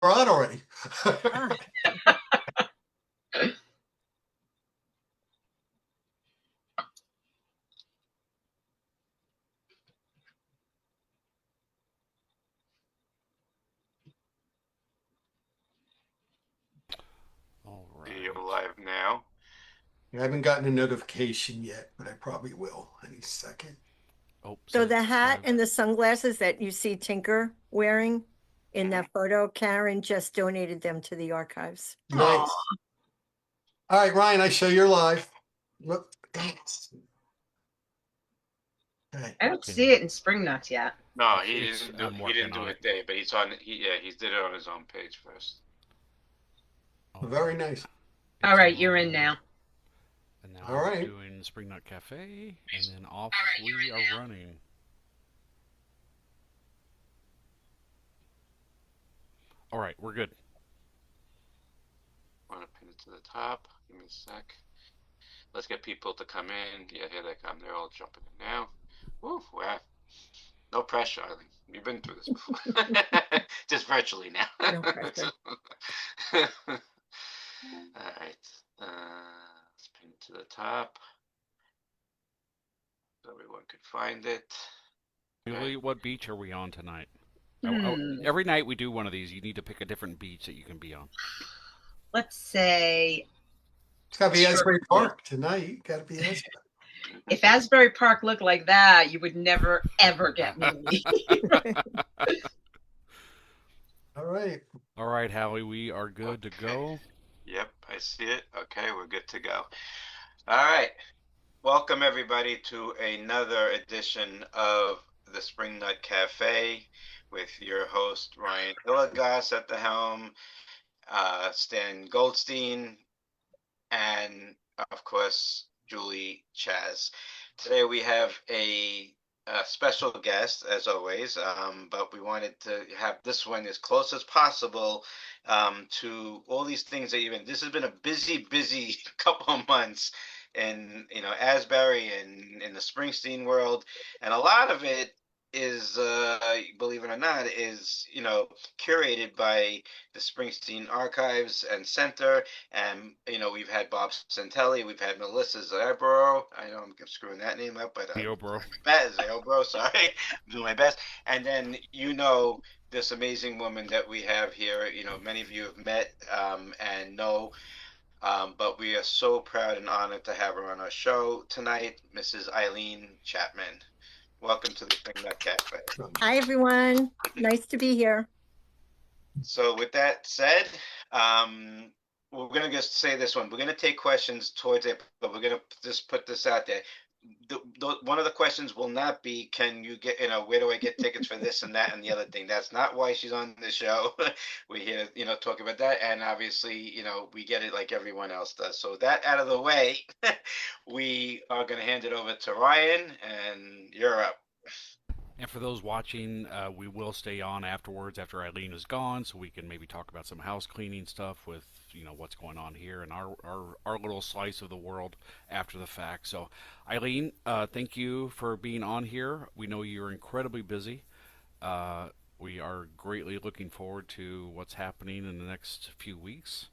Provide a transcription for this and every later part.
on already. Ah, All You're right. live now. I haven't gotten a notification yet, but I probably will any second. Oh, so says the it's hat live. and the sunglasses that you see Tinker wearing in that photo, Karen just donated them to the archives. Nice. All right, Ryan, I show you're live. Whoop. Okay. I don't see it in Spring Nuts yet. No, I'm he working didn't do on it it. there, but he did it on his own page first. All Very right. nice. All right, you're in now. And now All we're right. doing Spring Nut Cafe, and then off we are running. All right, we're good. Want to pin it to the top? Give me a sec. Let's get people to come in. Yeah, here they come. They're all jumping in now. Woo, wow. No pressure, Eileen. You've been through this before. Just virtually now. No pressure. All right. Let's pin it to the top so everyone could find it. Julie, what beach are we on tonight? Hmm. Every night we do one of these. You need to pick a different beach that you can be on. Let's say It's got to be Asbury Sure. Park tonight. Got to be Asbury. if Asbury Park looked like that, you would never ever get me. All right. All right, Howie, we are good to go. Yep, I see it. Okay, we're good to go. All right. Welcome, everybody, to another edition of the Spring Nut Cafe with your host, Ryan Hilligoss, at the helm, Stan Goldstein, and, of course, Julie Chaz. Today we have a special guest, as always, but we wanted to have this one as close as possible to all these things that you've been. This has been a busy, busy couple of months in Asbury and in the Springsteen world, and a lot of it is, believe it or not, is curated by the Springsteen Archives and Center, and we've had Bob Santelli, we've had Melissa Zabro. I know I'm screwing that name up, but Theobro. Zabro, sorry, I'm doing my best. And then this amazing woman that we have here. Many of you have met and know. But we are so proud and honored to have her on our show tonight, Mrs. Eileen Chapman. Welcome to the Spring Nut Cafe. Hi, everyone. Nice to be here. So with that said, we're going to just say this one. We're going to take questions towards it, but we're going to just put this out there. One of the questions will not be, can you get, where do I get tickets for this and that and the other thing? That's not why she's on the show. We're here, talk about that. And obviously, we get it like everyone else does. So that out of the way, we are going to hand it over to Ryan, and you're up. And for those watching, we will stay on afterwards after Eileen is gone, so we can maybe talk about some house cleaning stuff with what's going on here and our little slice of the world after the fact. So, Eileen, thank you for being on here. We know you're incredibly busy. We are greatly looking forward to what's happening in the next few weeks.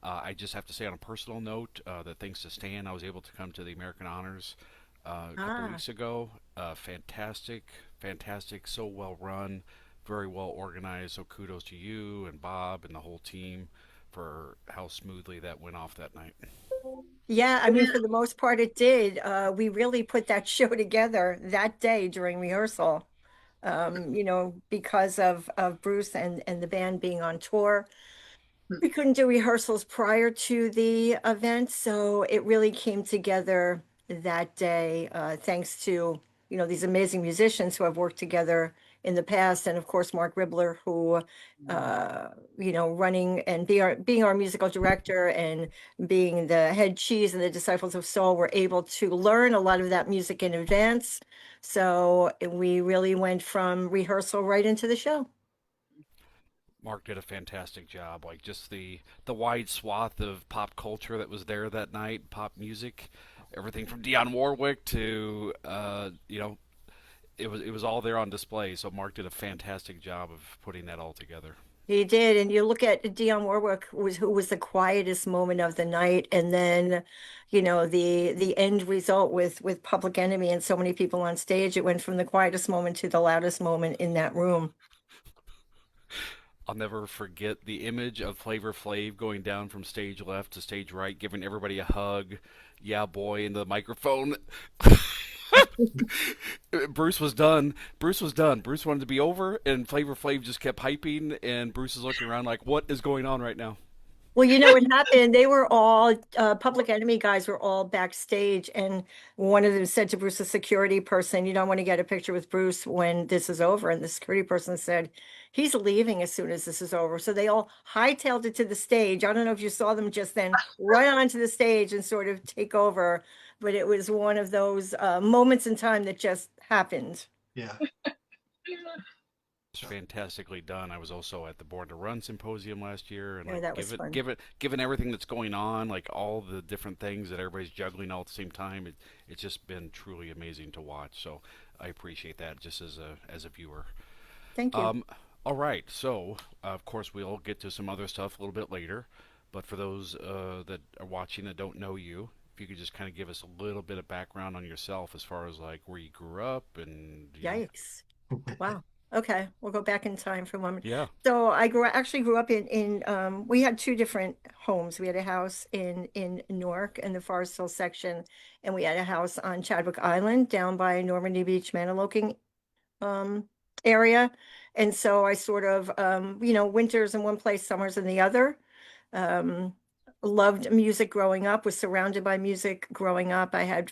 I just have to say, on a personal note, that thanks to Stan, I was able to come to the American Honors a couple weeks ago. Fantastic, so well run, very well organized. So kudos to you and Bob and the whole team for how smoothly that went off that night. Yeah, I mean, for the most part, it did. We really put that show together that day during rehearsal, because of Bruce and the band being on tour. We couldn't do rehearsals prior to the event, so it really came together that day, thanks to, these amazing musicians who have worked together in the past, and of course, Mark Ribler, who, running and being our musical director and being the head cheese and the Disciples of Soul, were able to learn a lot of that music in advance. So we really went from rehearsal right into the show. Mark did a fantastic job. Like just the wide swath of pop culture that was there that night, pop music, everything from Dionne Warwick to it was all there on display. So Mark did a fantastic job of putting that all together. He did, and you look at Dionne Warwick, who was the quietest moment of the night, and then, the end result with Public Enemy and so many people on stage, it went from the quietest moment to the loudest moment in that room. I'll never forget the image of Flavor Flav going down from stage left to stage right, giving everybody a hug. Yeah, boy, into the microphone. Bruce was done. Bruce was done. Bruce wanted to be over, and Flavor Flav just kept hyping, and Bruce is looking around like, what is going on right now? Well, you know what happened? They were all Public Enemy guys were all backstage, and one of them said to Bruce, a security person, "You don't want to get a picture with Bruce when this is over." And the security person said, "He's leaving as soon as this is over." So they all hightailed it to the stage. I don't know if you saw them just then run onto the stage and sort of take over, but it was one of those moments in time that just happened. Yeah. It's fantastically done. I was also at the Born to Run symposium last year, and Yeah, like that was fun. given everything that's going on, like all the different things that everybody's juggling all at the same time, it's just been truly amazing to watch. So I appreciate that just as a viewer. Thank you. All right, so of course we'll get to some other stuff a little bit later, but for those that are watching that don't know you, if you could just kind of give us a little bit of background on yourself as far as like where you grew up and Yikes. Wow. Okay, we'll go back in time for a moment. yeah. So actually grew up in we had two different homes. We had a house in Newark in the Forest Hill section, and we had a house on Chadwick Island down by Normandy Beach, Maniloking area. And so I sort of winters in one place, summers in the other. Um, Loved music growing up, was surrounded by music growing up. I had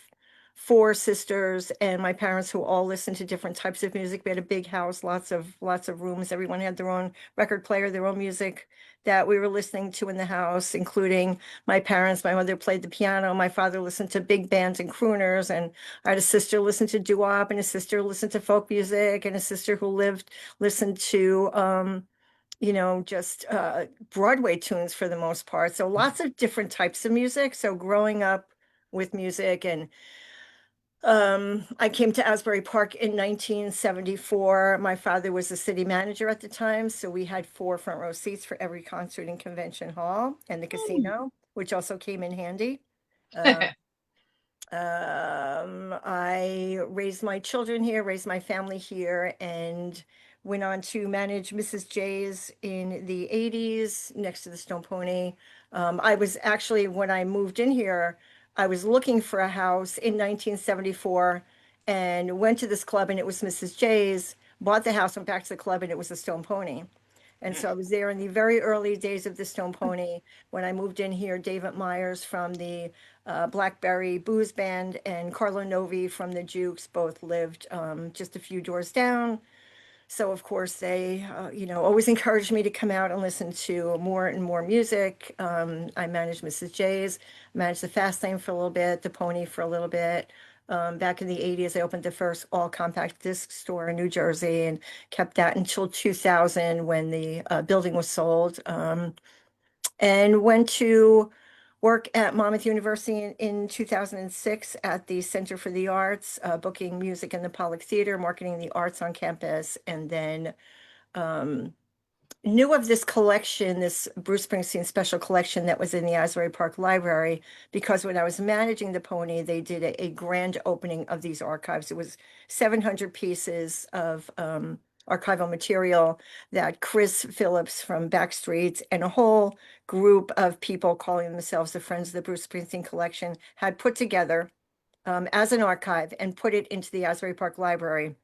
four sisters and my parents who all listened to different types of music. We had a big house, lots of rooms. Everyone had their own record player, their own music that we were listening to in the house, including my parents. My mother played the piano. My father listened to big bands and crooners, and I had a sister listen to doo-wop, and a sister listened to folk music, and a sister who listened to just Broadway tunes for the most part. So lots of different types of music. So growing up with music, and I came to Asbury Park in 1974. My father was the city manager at the time, so we had four front row seats for every concert and convention hall and the casino, which also came in handy. I raised my children here, raised my family here, and went on to manage Mrs. J's in the 80s next to the Stone Pony. I was actually, when I moved in here, I was looking for a house in 1974 and went to this club, and it was Mrs. J's, bought the house, went back to the club, and it was the Stone Pony. And so I was there in the very early days of the Stone Pony. When I moved in here, David Myers from the Blackberry Booze Band and Carlo Novi from the Jukes both lived just a few doors down. So of course they, always encouraged me to come out and listen to more and more music. I managed Mrs. J's, managed the Fast Lane for a little bit, the Pony for a little bit. Back in the 80s, I opened the first all compact disc store in New Jersey and kept that until 2000 when the building was sold. And went to work at Monmouth University in 2006 at the Center for the Arts, booking music in the Pollock Theater, marketing the arts on campus, and then knew of this collection, this Bruce Springsteen special collection that was in the Asbury Park Library, because when I was managing the Pony, they did a grand opening of these archives. It was 700 pieces of archival material that Chris Phillips from Backstreet and a whole group of people calling themselves the Friends of the Bruce Springsteen Collection had put together as an archive and put it into the Asbury Park Library.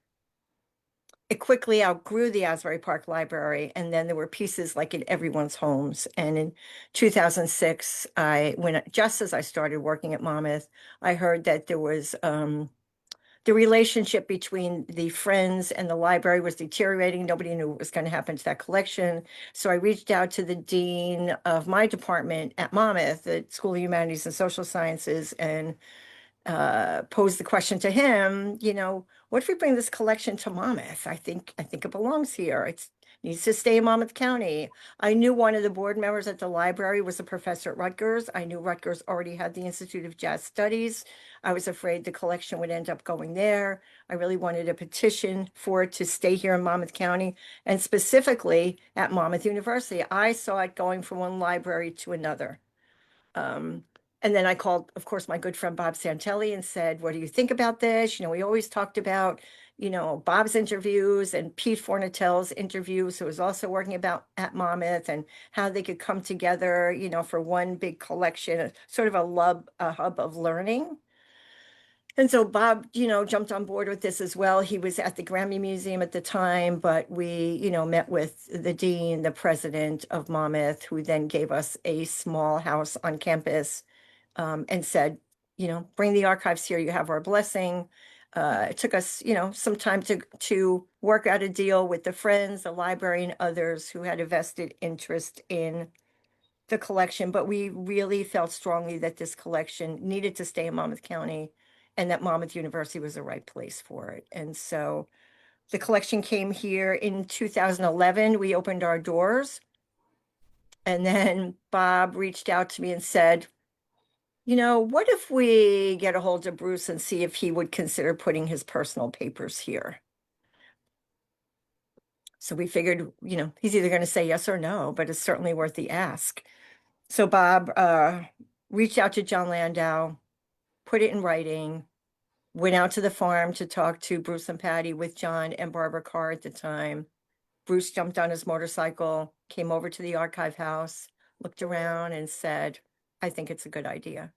It quickly outgrew the Asbury Park Library, and then there were pieces like in everyone's homes. And in 2006, just as I started working at Monmouth, I heard that there was the relationship between the Friends and the library was deteriorating. Nobody knew what was going to happen to that collection. So I reached out to the dean of my department at Monmouth, the School of Humanities and Social Sciences, and posed the question to him, what if we bring this collection to Monmouth? I think it belongs here. It's, needs to stay in Monmouth County. I knew one of the board members at the library was a professor at Rutgers. I knew Rutgers already had the Institute of Jazz Studies. I was afraid the collection would end up going there. I really wanted a petition for it to stay here in Monmouth County and specifically at Monmouth University. I saw it going from one library to another. And then I called, of course, my good friend Bob Santelli and said, what do you think about this? We always talked about, Bob's interviews and Pete Fornatel's interviews, who was also working at Monmouth, and how they could come together, for one big collection, sort of a hub of learning. And so Bob, jumped on board with this as well. He was at the Grammy Museum at the time, but we, met with the dean, the president of Monmouth, who then gave us a small house on campus, and said, bring the archives here. You have our blessing. It took us, some time to work out a deal with the Friends, the library, and others who had a vested interest in the collection. But we really felt strongly that this collection needed to stay in Monmouth County and that Monmouth University was the right place for it. And so the collection came here in 2011. We opened our doors. And then Bob reached out to me and said, what if we get a hold of Bruce and see if he would consider putting his personal papers here? So we figured, he's either going to say yes or no, but it's certainly worth the ask. So Bob reached out to John Landau, put it in writing, went out to the farm to talk to Bruce and Patty with John and Barbara Carr at the time. Bruce jumped on his motorcycle, came over to the archive house, looked around and said, I think it's a good idea.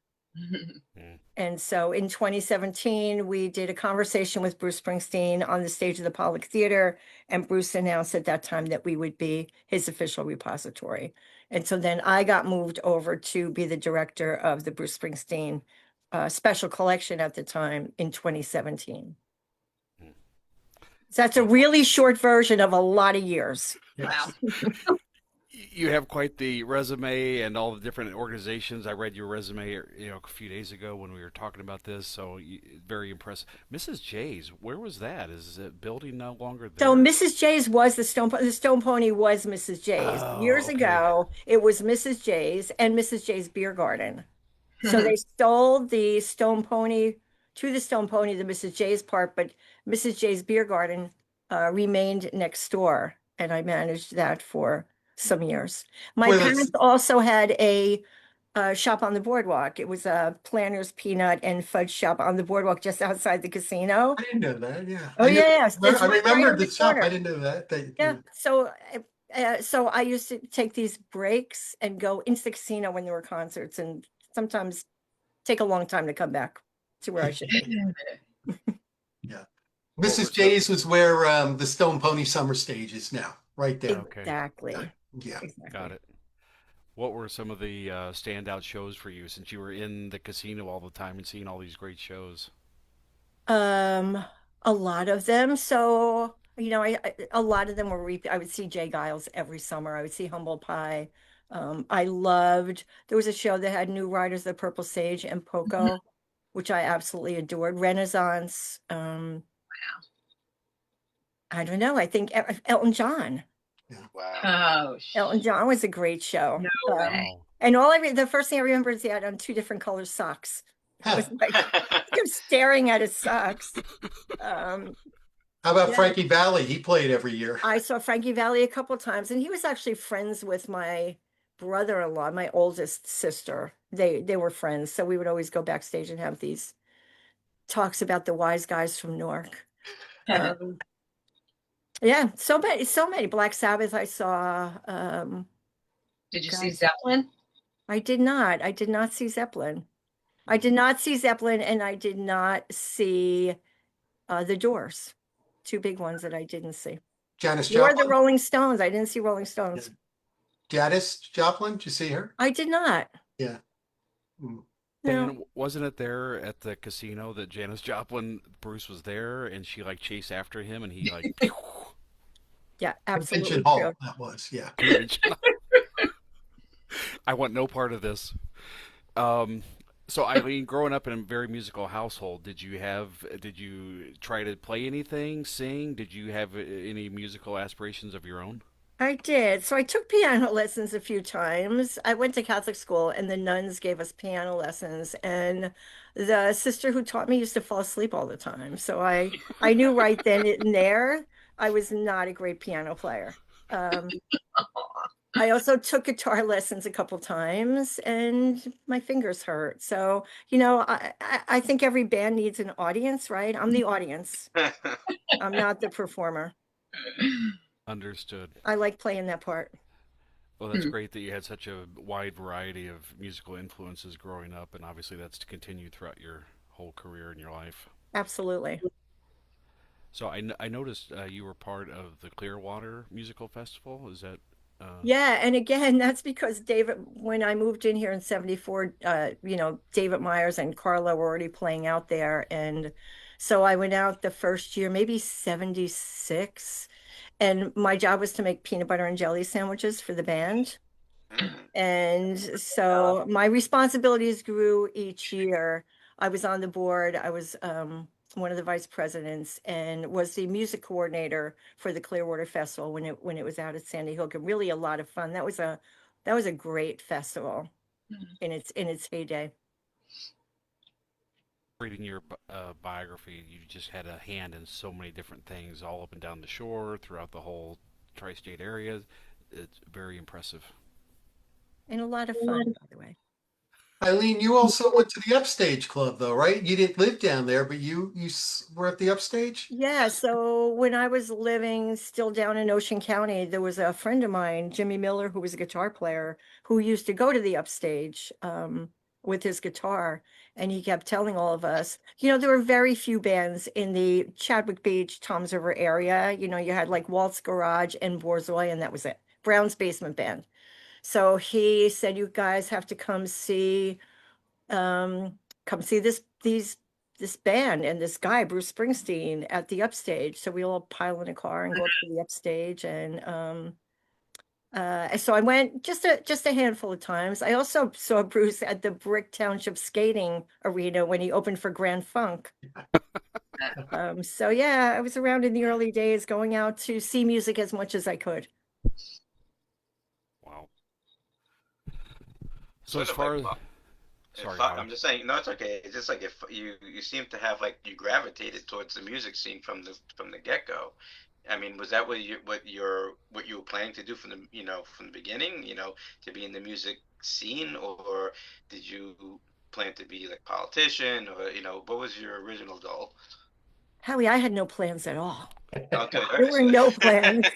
And so in 2017, we did a conversation with Bruce Springsteen on the stage of the Pollock Theater, and Bruce announced at that time that we would be his official repository. And so then I got moved over to be the director of the Bruce Springsteen special collection at the time in 2017. So that's a really short version of a lot of years. Yes. Wow. You have quite the resume and all the different organizations. I read your resume, a few days ago when we were talking about this. So very impressive. Mrs. J's, where was that? Is the building no longer there? So Mrs. J's was the Stone Pony was Mrs. J's. Oh, Years okay. ago, it was Mrs. J's and Mrs. J's Beer Garden. So they stole the Stone Pony to the Stone Pony, the Mrs. J's part, but Mrs. J's Beer Garden remained next door, and I managed that for some years. My Well, that's- parents also had a shop on the boardwalk. It was a Planner's Peanut and Fudge shop on the boardwalk just outside the casino. I didn't know that. Yeah. Oh, I knew- yes. It's I right remembered around the the shop. corner. I didn't know that. Yeah, so I used to take these breaks and go into the casino when there were concerts, and sometimes take a long time to come back to where I should be. Mrs. J's was where the Stone Pony Summer Stage is now, right there. Okay. Exactly. Yeah. Exactly. Got it. What were some of the standout shows for you since you were in the casino all the time and seeing all these great shows? A lot of them. So, a lot of them were I would see Jay Giles every summer. I would see Humble Pie. There was a show that had New Riders of the Purple Sage and Poco, which I absolutely adored. Renaissance. I don't know. I think Elton John. Wow. Oh, Elton John was a great show. No way. Wow. And the first thing I remember is he had on 2 different color socks. It was like, I'm staring at his socks. How about Yeah. Frankie Valli? He played every year. I saw Frankie Valli a couple times, and he was actually friends with my brother-in-law, my oldest sister. They were friends, so we would always go backstage and have these talks about the wise guys from Newark. Yeah, so many. Black Sabbath I saw. Did you see guys. Zeppelin? I did not. I did not see Zeppelin. I did not see Zeppelin, and I did not see the Doors. 2 big ones that I didn't see. Janis Or the Joplin. Rolling Stones. I didn't see Rolling Stones. Janis Joplin. Did you see her? I did not. Yeah. Mm. No. Dan, wasn't it there at the casino that Janis Joplin, Bruce was there, and she chased after him, and he Yeah, absolutely Convention Hall. true. That was, yeah. I want no part of this. So Eileen, growing up in a very musical household, did you try to play anything, sing? Did you have any musical aspirations of your own? I did. So I took piano lessons a few times. I went to Catholic school and the nuns gave us piano lessons and the sister who taught me used to fall asleep all the time. So I knew right then and there I was not a great piano player. Um, I also took guitar lessons a couple times and my fingers hurt. So, I think every band needs an audience, right? I'm the audience. I'm not the performer. Understood. I like playing that part. Well, that's great that you had such a wide variety of musical influences growing up, and obviously that's to continue throughout your whole career in your life. Absolutely. So I noticed you were part of the Clearwater Musical Festival. Is that Yeah, and again, that's because when I moved in here in 74, David Myers and Carla were already playing out there. And so I went out the first year, maybe 76, and my job was to make peanut butter and jelly sandwiches for the band. Mm. And so my responsibilities grew each year. I was on the board. I was one of the vice presidents and was the music coordinator for the Clearwater Festival when it was out at Sandy Hook. And really a lot of fun. That was a great festival in its heyday. reading your biography? You just had a hand in so many different things, all up and down the shore, throughout the whole tri-state area. It's very impressive. And a lot of fun, by the way. Eileen, you also went to the Upstage Club, though, right? You didn't live down there, but you were at the Upstage? Yeah, so when I was living still down in Ocean County, there was a friend of mine, Jimmy Miller, who was a guitar player, who used to go to the Upstage with his guitar. And he kept telling all of us, there were very few bands in the Chadwick Beach, Toms River area. You had like Waltz Garage and Borzoi, and that was it. Brown's Basement Band. So he said, you guys have to come see this band and this guy, Bruce Springsteen, at the Upstage. So we all pile in a car and go up to the Upstage. And so I went just a handful of times. I also saw Bruce at the Brick Township Skating Arena when he opened for Grand Funk. So yeah, I was around in the early days, going out to see music as much as I could. Wow. So Sort as of far like as sorry, I'm just saying, no, it's okay. It's just like if you seem to have like you gravitated towards the music scene from the get go. I mean, was that what you were planning to do from the beginning? To be in the music scene, or did you plan to be like politician, or what was your original goal? Howie, I had no plans at all. Okay, There were no plans.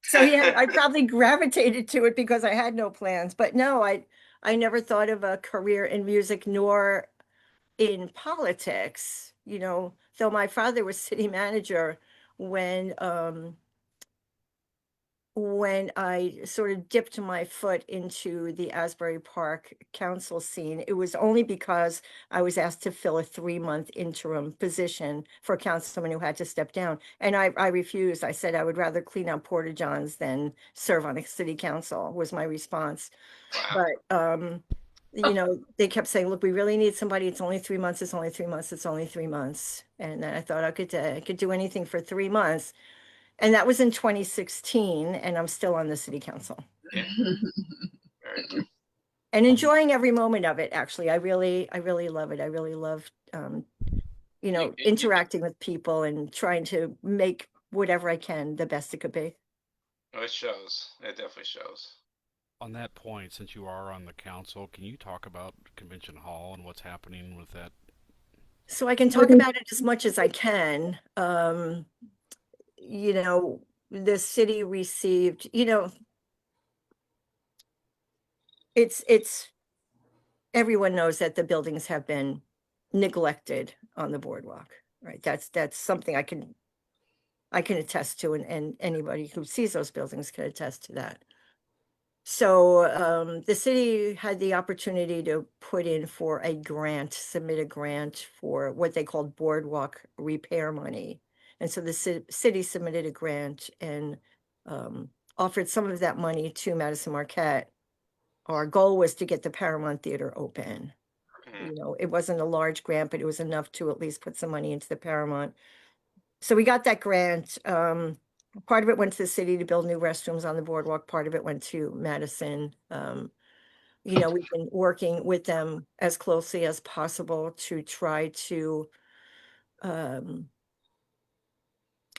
So yeah, I probably gravitated to it because I had no plans. But no, I never thought of a career in music nor in politics, though my father was city manager when when I sort of dipped my foot into the Asbury Park council scene. It was only because I was asked to fill a 3-month interim position for a councilman who had to step down. And I refused. I said I would rather clean out porta johns than serve on a city council, was my response. Wow. But they kept saying, look, we really need somebody. It's only 3 months. It's only 3 months. It's only 3 months. And then I thought I could do anything for 3 months. And that was in 2016, and I'm still on the city council Yeah. Very cool. and enjoying every moment of it. Actually, I really love it. I really love, interacting with people and trying to make whatever I can the best it could be. Oh, it shows. It definitely shows. on that point, since you are on the council, can you talk about Convention Hall and what's happening with that? So I can talk about it as much as I can. The city received, it's everyone knows that the buildings have been neglected on the boardwalk, right? That's something I can attest to, and anybody who sees those buildings can attest to that. So the city had the opportunity to put in for submit a grant for what they called boardwalk repair money. And so the city submitted a grant and offered some of that money to Madison Marquette. Our goal was to get the Paramount Theater open. It wasn't a large grant, but it was enough to at least put some money into the Paramount. So we got that grant. Part of it went to the city to build new restrooms on the boardwalk. Part of it went to Madison. We've been working with them as closely as possible to try to, um,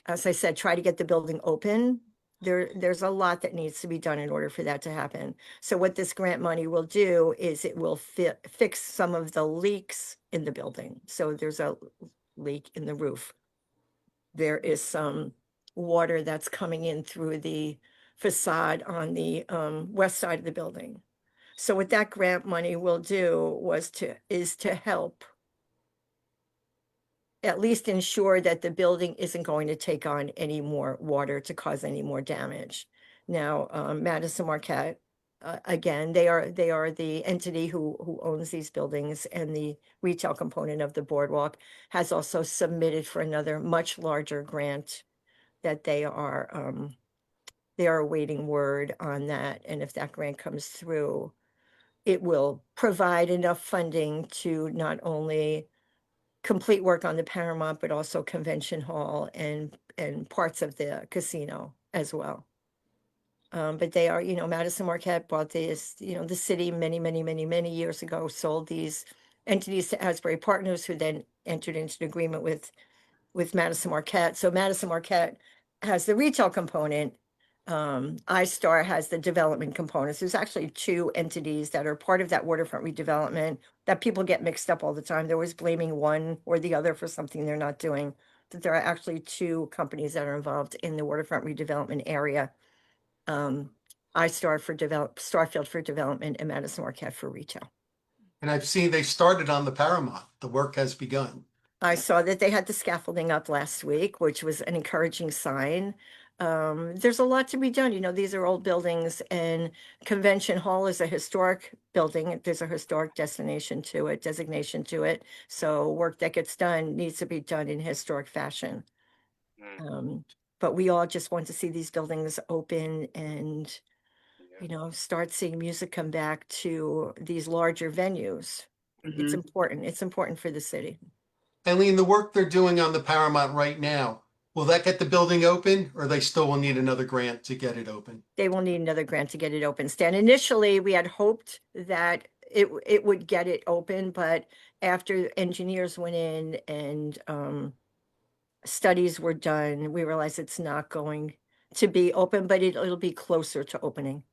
as I said, try to get the building open. There's a lot that needs to be done in order for that to happen. So what this grant money will do is it will fix some of the leaks in the building. So there's a leak in the roof. There is some water that's coming in through the facade on the west side of the building. So what that grant money will do is to help at least ensure that the building isn't going to take on any more water to cause any more damage. Now, Madison Marquette, again, they are the entity who owns these buildings, and the retail component of the boardwalk has also submitted for another much larger grant that they are awaiting word on that. And if that grant comes through, it will provide enough funding to not only complete work on the Paramount, but also Convention Hall and parts of the casino as well. But they are, Madison Marquette bought this, the city many years ago, sold these entities to Asbury Partners, who then entered into an agreement with Madison Marquette. So Madison Marquette has the retail component. iStar has the development components. There's actually two entities that are part of that waterfront redevelopment that people get mixed up all the time. They're always blaming one or the other for something they're not doing. But there are actually two companies that are involved in the waterfront redevelopment area. iStar for Starfield for development, and Madison Marquette for retail. And I've seen they started on the Paramount. The work has begun. I saw that they had the scaffolding up last week, which was an encouraging sign. There's a lot to be done. These are old buildings, and Convention Hall is a historic building. There's a historic designation to it. So work that gets done needs to be done in historic fashion. But we all just want to see these buildings open and, start seeing music come back to these larger venues. It's important. It's important for the city. Eileen, the work they're doing on the Paramount right now, will that get the building open, or they still will need another grant to get it open? They will need another grant to get it open, Stan. Initially, we had hoped that it would get it open, but after engineers went in and studies were done, we realized it's not going to be open, but it'll be closer to opening.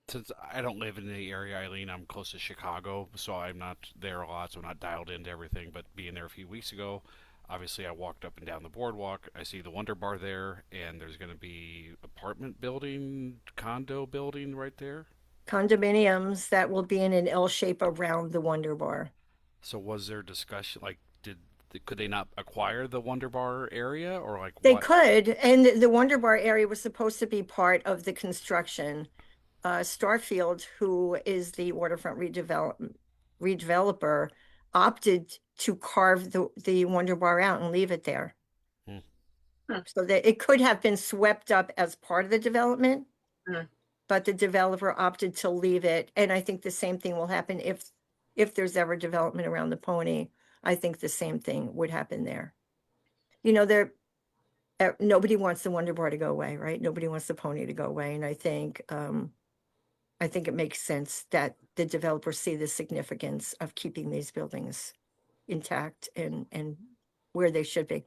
Since I don't live in the area, Eileen, I'm close to Chicago, so I'm not there a lot, so I'm not dialed into everything. But being there a few weeks ago, obviously I walked up and down the boardwalk. I see the Wonder Bar there, and there's going to be apartment building, condo building right there. Condominiums that will be in an L shape around the Wonder Bar. So was there discussion, like, could they not acquire the Wonder Bar area, or like They what? could, and the Wonder Bar area was supposed to be part of the construction. Starfield, who is the waterfront redeveloper, opted to carve the Wonder Bar out and leave it there. So that it could have been swept up as part of the development, but the developer opted to leave it. And I think the same thing will happen if there's ever development around the Pony. I think the same thing would happen there. Nobody wants the Wonder Bar to go away, right? Nobody wants the Pony to go away. And I think it makes sense that the developers see the significance of keeping these buildings intact and where they should be.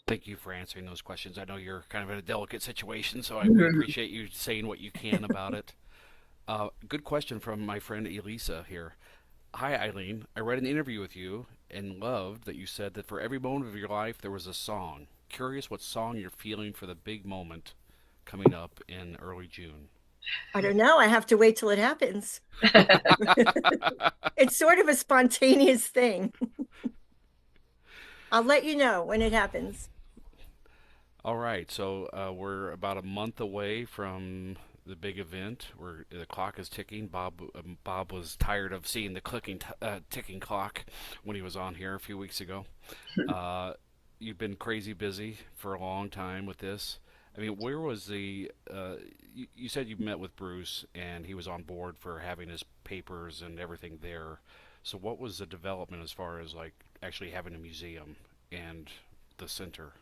Thank you for answering those questions. I know you're kind of in a delicate situation, so we appreciate you saying what you can about it. Good question from my friend Elisa here. Hi, Eileen. I read an interview with you and loved that you said that for every moment of your life there was a song. Curious what song you're feeling for the big moment coming up in early June. I don't know. I have to wait till it happens. It's sort of a spontaneous thing. I'll let you know when it happens. All right, so we're about a month away from the big event where the clock is ticking. Bob was tired of seeing the ticking clock when he was on here a few weeks ago. You've been crazy busy for a long time with this. I mean, where was the? You said you met with Bruce and he was on board for having his papers and everything there. So what was the development as far as like actually having a museum? and the center?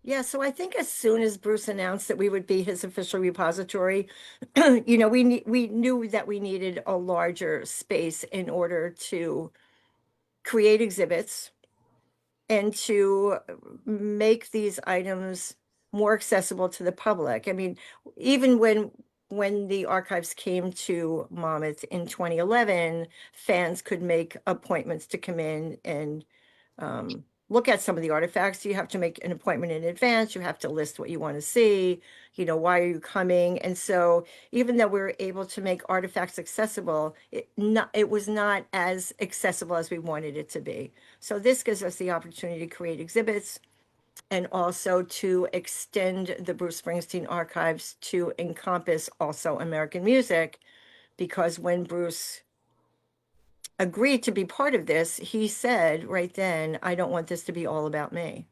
Yeah, so I think as soon as Bruce announced that we would be his official repository, we knew that we needed a larger space in order to create exhibits and to make these items more accessible to the public. I mean, even when the archives came to Monmouth in 2011, fans could make appointments to come in and look at some of the artifacts. You have to make an appointment in advance. You have to list what you want to see, why are you coming? And so even though we were able to make artifacts accessible, it was not as accessible as we wanted it to be. So this gives us the opportunity to create exhibits and also to extend the Bruce Springsteen archives to encompass also American music, because when Bruce agreed to be part of this, he said right then, I don't want this to be all about me.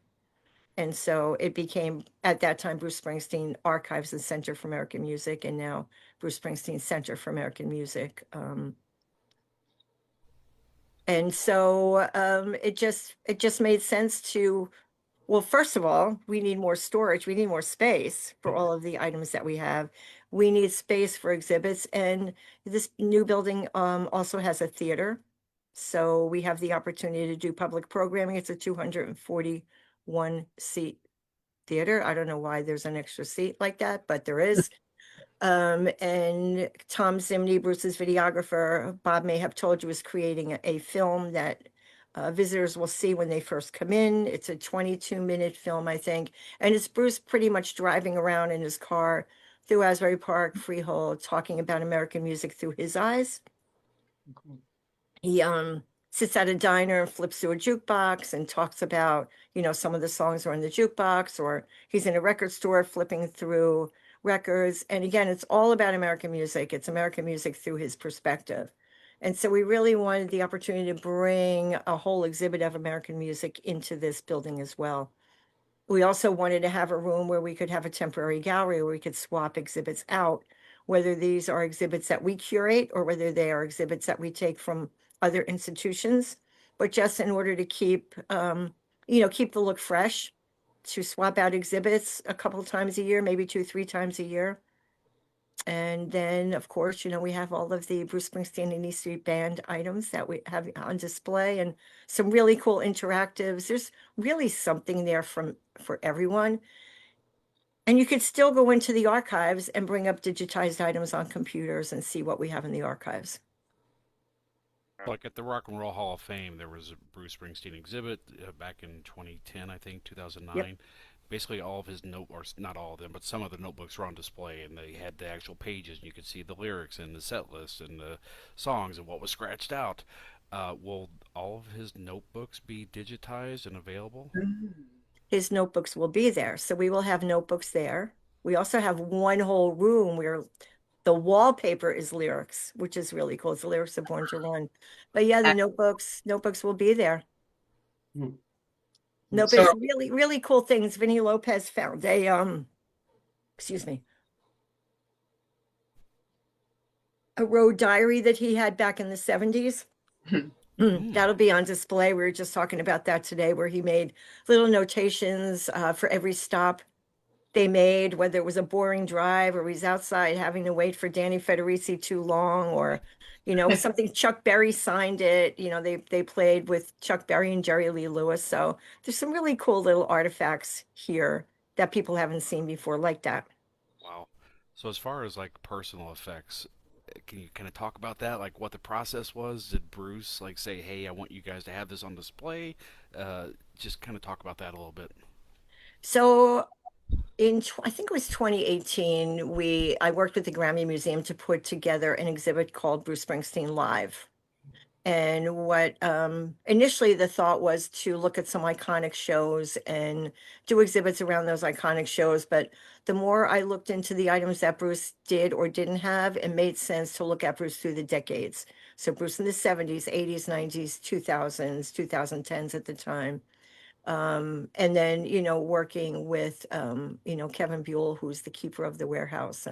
And so it became, at that time, Bruce Springsteen Archives and Center for American Music, and now Bruce Springsteen Center for American Music. And so it just made sense to, well, first of all, we need more storage. We need more space for all of the items that we have. We need space for exhibits. And this new building also has a theater. So we have the opportunity to do public programming. It's a 241 seat theater. I don't know why there's an extra seat like that, but there is. And Tom Zimney, Bruce's videographer, Bob may have told you, is creating a film that visitors will see when they first come in. It's a 22-minute film, I think. And it's Bruce pretty much driving around in his car through Asbury Park, Freehold, talking about American music through his eyes. He sits at a diner and flips through a jukebox and talks about, some of the songs are in the jukebox, or he's in a record store flipping through records. And again, it's all about American music. It's American music through his perspective. And so we really wanted the opportunity to bring a whole exhibit of American music into this building as well. We also wanted to have a room where we could have a temporary gallery where we could swap exhibits out, whether these are exhibits that we curate or whether they are exhibits that we take from other institutions, but just in order to keep the look fresh, to swap out exhibits a couple of times a year, maybe 2-3 times a year. And then, of course, we have all of the Bruce Springsteen and E Street Band items that we have on display, and some really cool interactives. There's really something there for everyone. And you could still go into the archives and bring up digitized items on computers and see what we have in the archives. Like at the Rock and Roll Hall of Fame, there was a Bruce Springsteen exhibit back in 2010, I think, 2009. Yep. Basically, all of his or not all of them, but some of the notebooks were on display, and they had the actual pages, and you could see the lyrics and the set list and the songs and what was scratched out. Will all of his notebooks be digitized and available? His notebooks will be there. So we will have notebooks there. We also have one whole room where the wallpaper is lyrics, which is really cool. It's the lyrics of Born to Run. But yeah, the notebooks will be there. Notebooks, really, really cool things. Vinny Lopez found a road diary that he had back in the 70s. That'll be on display. We were just talking about that today, where he made little notations for every stop they made, whether it was a boring drive or he's outside having to wait for Danny Federici too long, or something Chuck Berry signed it. They played with Chuck Berry and Jerry Lee Lewis. So there's some really cool little artifacts here that people haven't seen before like that. Wow. So as far as like personal effects, can you kind of talk about that? Like what the process was? Did Bruce like say, "Hey, I want you guys to have this on display"? Just kind of talk about that a little bit. So I think it was 2018, I worked with the Grammy Museum to put together an exhibit called Bruce Springsteen Live. And what initially the thought was to look at some iconic shows and do exhibits around those iconic shows. But the more I looked into the items that Bruce did or didn't have, it made sense to look at Bruce through the decades. So Bruce in the 70s, 80s, 90s, 2000s, 2010s at the time. And then, working with, Kevin Buell, who's the keeper of the warehouse,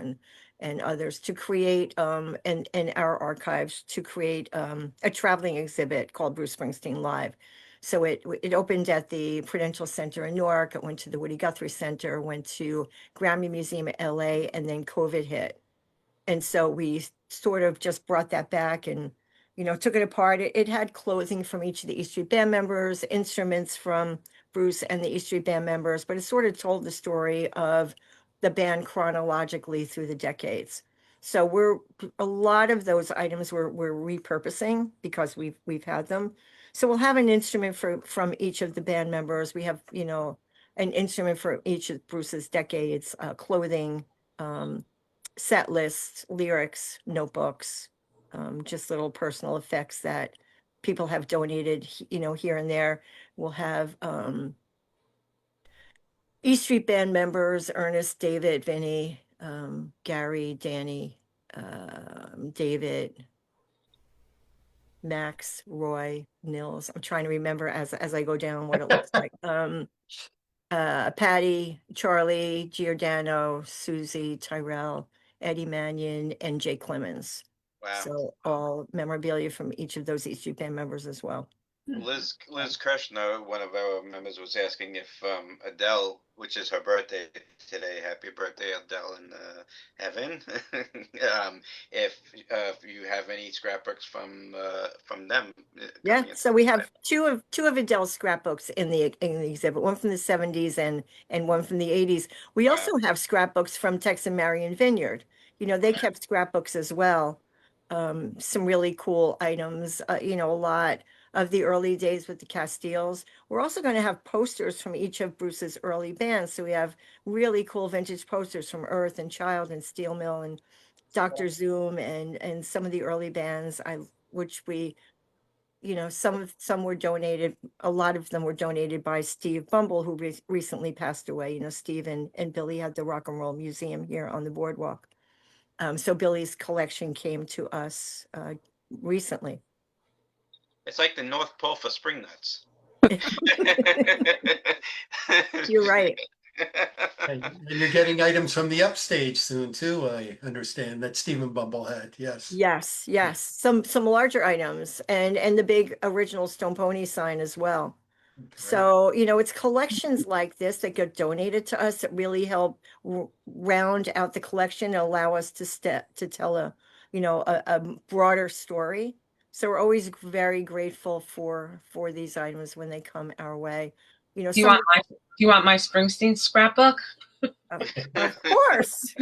and others to create, and our archives to create a traveling exhibit called Bruce Springsteen Live. So it opened at the Prudential Center in Newark. It went to the Woody Guthrie Center, went to Grammy Museum at LA, and then COVID hit. And so we sort of just brought that back and, took it apart. It had clothing from each of the E Street Band members, instruments from Bruce and the E Street Band members, but it sort of told the story of the band chronologically through the decades. So a lot of those items we're repurposing because we've had them. So we'll have an instrument from each of the band members. We have, an instrument for each of Bruce's decades, clothing, set lists, lyrics, notebooks, just little personal effects that people have donated, here and there. We'll have E Street Band members, Ernest, David, Vinny, Gary, Danny, David, Max, Roy, Nils. I'm trying to remember as I go down what it looks like. Patty, Charlie, Giordano, Susie, Tyrell, Eddie Mannion, and Jay Clemens. Wow. So all memorabilia from each of those E Street Band members as well. Liz Krishna, one of our members, was asking if Adele, which is her birthday today, happy birthday, Adele in heaven, if you have any scrapbooks from them. Yeah, coming in. so we have two of Adele's scrapbooks in the exhibit, one from the 70s and one from the 80s. We Wow. also have scrapbooks from Tex and Marion Vineyard. They kept scrapbooks as well. Some really cool items, a lot of the early days with the Castiles. We're also going to have posters from each of Bruce's early bands. So we have really cool vintage posters from Earth and Child and Steel Mill and Dr. Zoom and some of the early bands, which we, some were donated. A lot of them were donated by Steve Bumble, who recently passed away. Steve and Billy had the Rock and Roll Museum here on the boardwalk. So Billy's collection came to us recently. It's like the North Pole for spring nuts. You're right. And you're getting items from the upstage soon too, I understand, that Stephen Bumble had, yes. Yes. Some larger items and the big original Stone Pony sign as well. So, it's collections like this that get donated to us that really help round out the collection and allow us to tell a broader story. So we're always very grateful for these items when they come our way. Do you want my Springsteen scrapbook? Of course.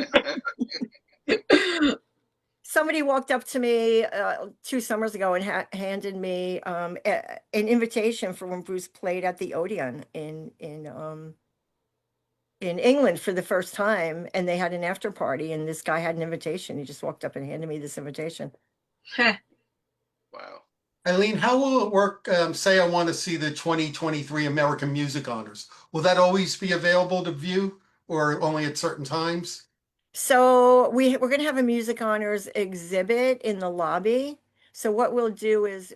Somebody walked up to me 2 summers ago and handed me an invitation for when Bruce played at the Odeon in England for the first time, and they had an after party, and this guy had an invitation. He just walked up and handed me this invitation. Wow. Eileen, how will it work? Say I want to see the 2023 American Music Honors. Will that always be available to view or only at certain times? So we're going to have a music honors exhibit in the lobby. So what we'll do is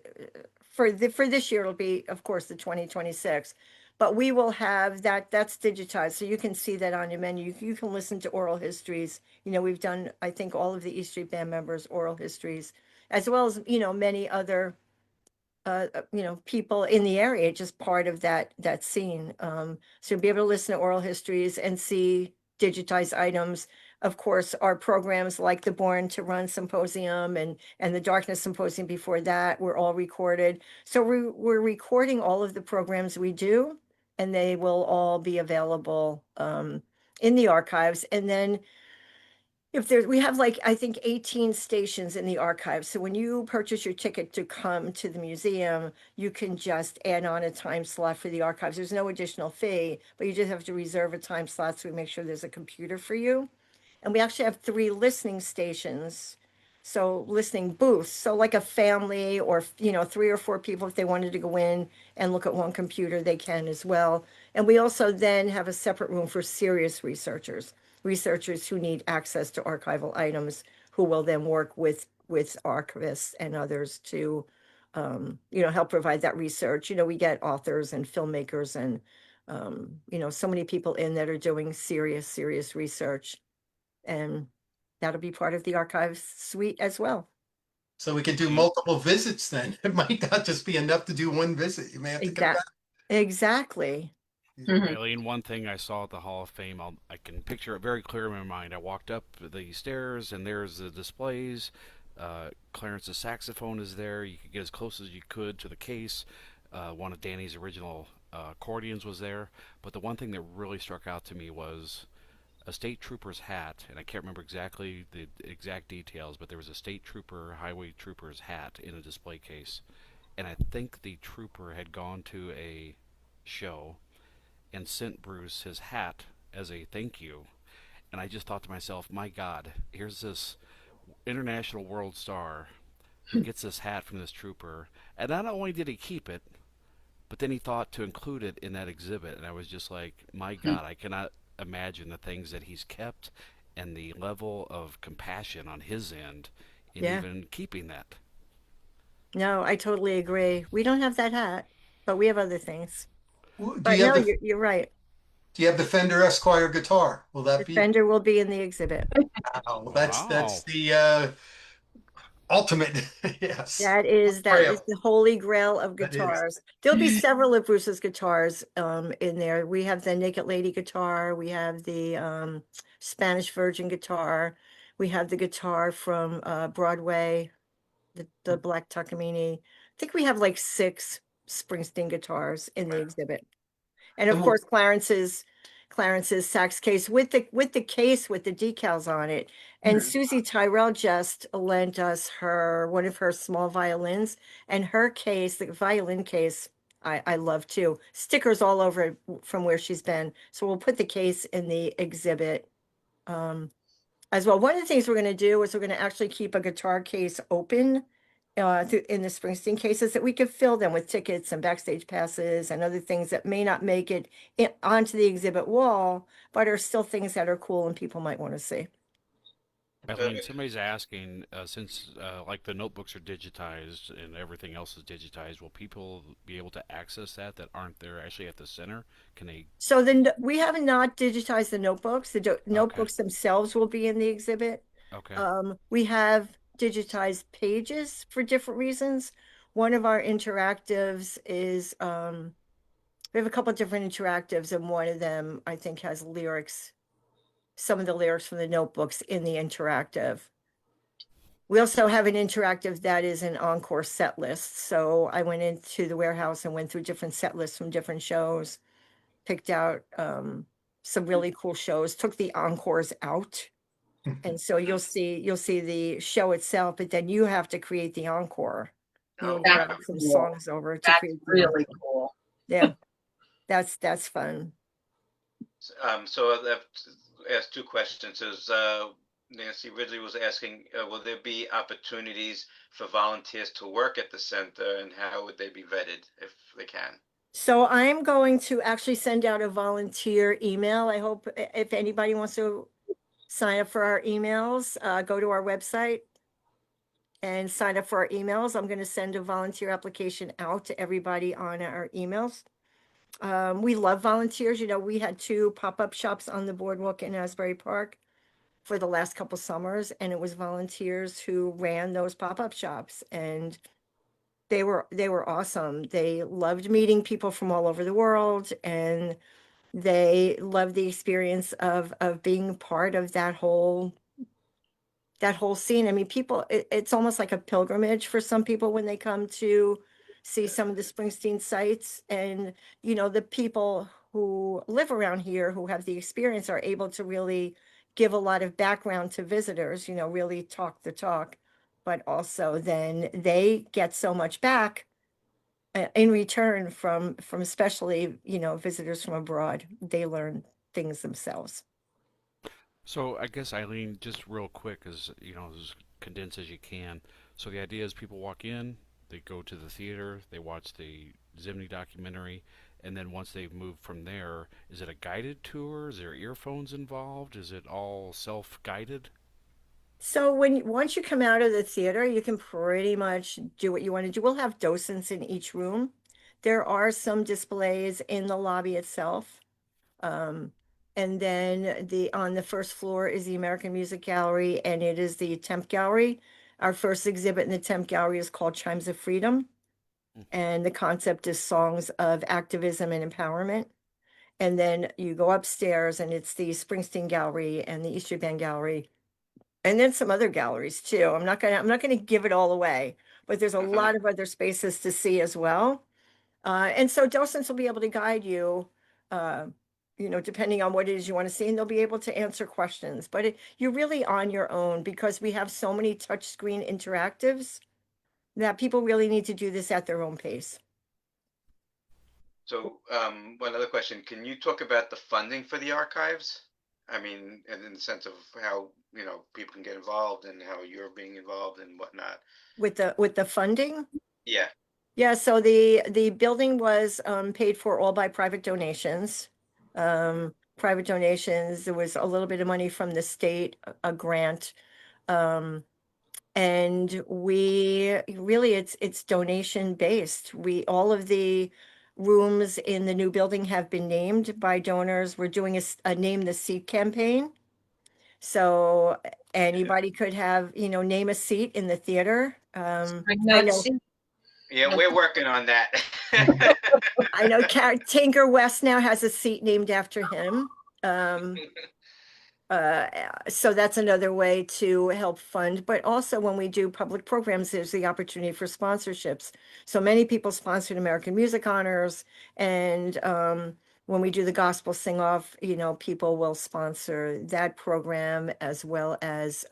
for this year, it'll be, of course, the 2026, but we will have that's digitized. So you can see that on your menu. You can listen to oral histories. We've done, I think, all of the E Street Band members' oral histories, as well as, many other people in the area, just part of that scene. So you'll be able to listen to oral histories and see digitized items. Of course, our programs like the Born to Run Symposium and the Darkness Symposium before that were all recorded. So we're recording all of the programs we do, and they will all be available in the archives. And then we have I think 18 stations in the archives. So when you purchase your ticket to come to the museum, you can just add on a time slot for the archives. There's no additional fee, but you just have to reserve a time slot so we make sure there's a computer for you. And we actually have 3 listening stations. So listening booths. So like a family or, 3 or 4 people, if they wanted to go in and look at one computer, they can as well. And we also then have a separate room for serious researchers who need access to archival items, who will then work with archivists and others to, help provide that research. We get authors and filmmakers and, so many people in that are doing serious research. And that'll be part of the archives suite as well. So we could do multiple visits then. It might not just be enough to do one visit. You may have to come back. Exactly. Mhm. Eileen, one thing I saw at the Hall of Fame, I can picture it very clear in my mind. I walked up the stairs, and there's the displays. Clarence's saxophone is there. You could get as close as you could to the case. One of Danny's original accordions was there. But the one thing that really struck out to me was a state trooper's hat, and I can't remember exactly the exact details, but there was a state trooper, highway trooper's hat in a display case. And I think the trooper had gone to a show and sent Bruce his hat as a thank you. And I just thought to myself, my God, here's this international world star who gets this hat from this trooper. And not only did he keep it, but then he thought to include it in that exhibit. And I was just like, my God, I cannot imagine the things that he's kept and the level of compassion on his end in Yeah. even keeping that. No, I totally agree. We don't have that hat, but we have other things. Do But you have no, the you're right. Do you have the Fender Esquire guitar? Will that The be? Fender will be in the exhibit. Wow, that's Wow. the ultimate. Yes, That is Grail. the holy grail of That is. guitars. There'll be several of Bruce's guitars in there. We have the Naked Lady guitar, we have the Spanish Virgin guitar, we have the guitar from Broadway, the Black Takamine. I think we have like 6 Springsteen guitars in the exhibit. And of And course, Clarence's sax case with the case with the decals on it. And Susie Tyrell just lent us one of her small violins, and her case, the violin case, I love too. Stickers all over it from where she's been. So we'll put the case in the exhibit as well. One of the things we're going to do is we're going to actually keep a guitar case open in the Springsteen cases, that we could fill them with tickets and backstage passes and other things that may not make it onto the exhibit wall, but are still things that are cool and people might want to see. Eileen, somebody's asking, since like the notebooks are digitized and everything else is digitized, will people be able to access that aren't there actually at the center? Can they? So we have not digitized the notebooks. The notebooks themselves will be in the exhibit. Okay. We have digitized pages for different reasons. One of our interactives is we have a couple of different interactives, and one of them I think has lyrics, some of the lyrics from the notebooks in the interactive. We also have an interactive that is an encore set list. So I went into the warehouse and went through different set lists from different shows, picked out some really cool shows, took the encores out. And so you'll see the show itself, but then you have to create the encore. You'll That's write some cool. songs over to That's create the really encore. cool. Yeah, that's fun. So I've asked 2 questions. Nancy Ridley was asking, will there be opportunities for volunteers to work at the center, and how would they be vetted if they can? So I'm going to actually send out a volunteer email. I hope if anybody wants to sign up for our emails, go to our website and sign up for our emails. I'm going to send a volunteer application out to everybody on our emails. We love volunteers. You know, we had 2 pop-up shops on the boardwalk in Asbury Park for the last couple summers, and it was volunteers who ran those pop-up shops, and they were awesome. They loved meeting people from all over the world, and they loved the experience of being part of that whole scene. I mean, people, it's almost like a pilgrimage for some people when they come to see some of the Springsteen sites. And, you know, the people who live around here who have the experience are able to really give a lot of background to visitors, you know, really talk the talk. But also then they get so much back in return from especially, you know, visitors from abroad. They learn things themselves. So I guess Eileen, just real quick, as condensed as you can. So the idea is people walk in, they go to the theater, they watch the Zimney documentary, and then once they've moved from there, is it a guided tour? Is there earphones involved? Is it all self-guided? So once you come out of the theater, you can pretty much do what you want to do. We'll have docents in each room. There are some displays in the lobby itself. And then on the first floor is the American Music Gallery, and it is the Temp Gallery. Our first exhibit in the Temp Gallery is called Chimes of Freedom. And the concept is songs of activism and empowerment. And then you go upstairs and it's the Springsteen Gallery and the Easter Band Gallery. And then some other galleries too. I'm not gonna give it all away, but there's a lot of other spaces to see as well. And so docents will be able to guide you, uh, depending on what it is you want to see, and they'll be able to answer questions. But you're really on your own because we have so many touchscreen interactives that people really need to do this at their own pace. So, one other question, can you talk about the funding for the archives? I mean, and in the sense of how, people can get involved and how you're being involved and whatnot. With the funding? Yeah. Yeah, so the building was paid for all by private donations. Private donations, there was a little bit of money from the state, a grant. And we really it's donation based. All of the rooms in the new building have been named by donors. We're doing a name the seat campaign. So anybody could have, name a seat in the theater. Spring I night know, seat. Yeah, we're working on that. I know Tinker West now has a seat named after him. So that's another way to help fund, but also when we do public programs, there's the opportunity for sponsorships. So many people sponsored American Music Honors, and when we do the gospel sing off, people will sponsor that program, as well as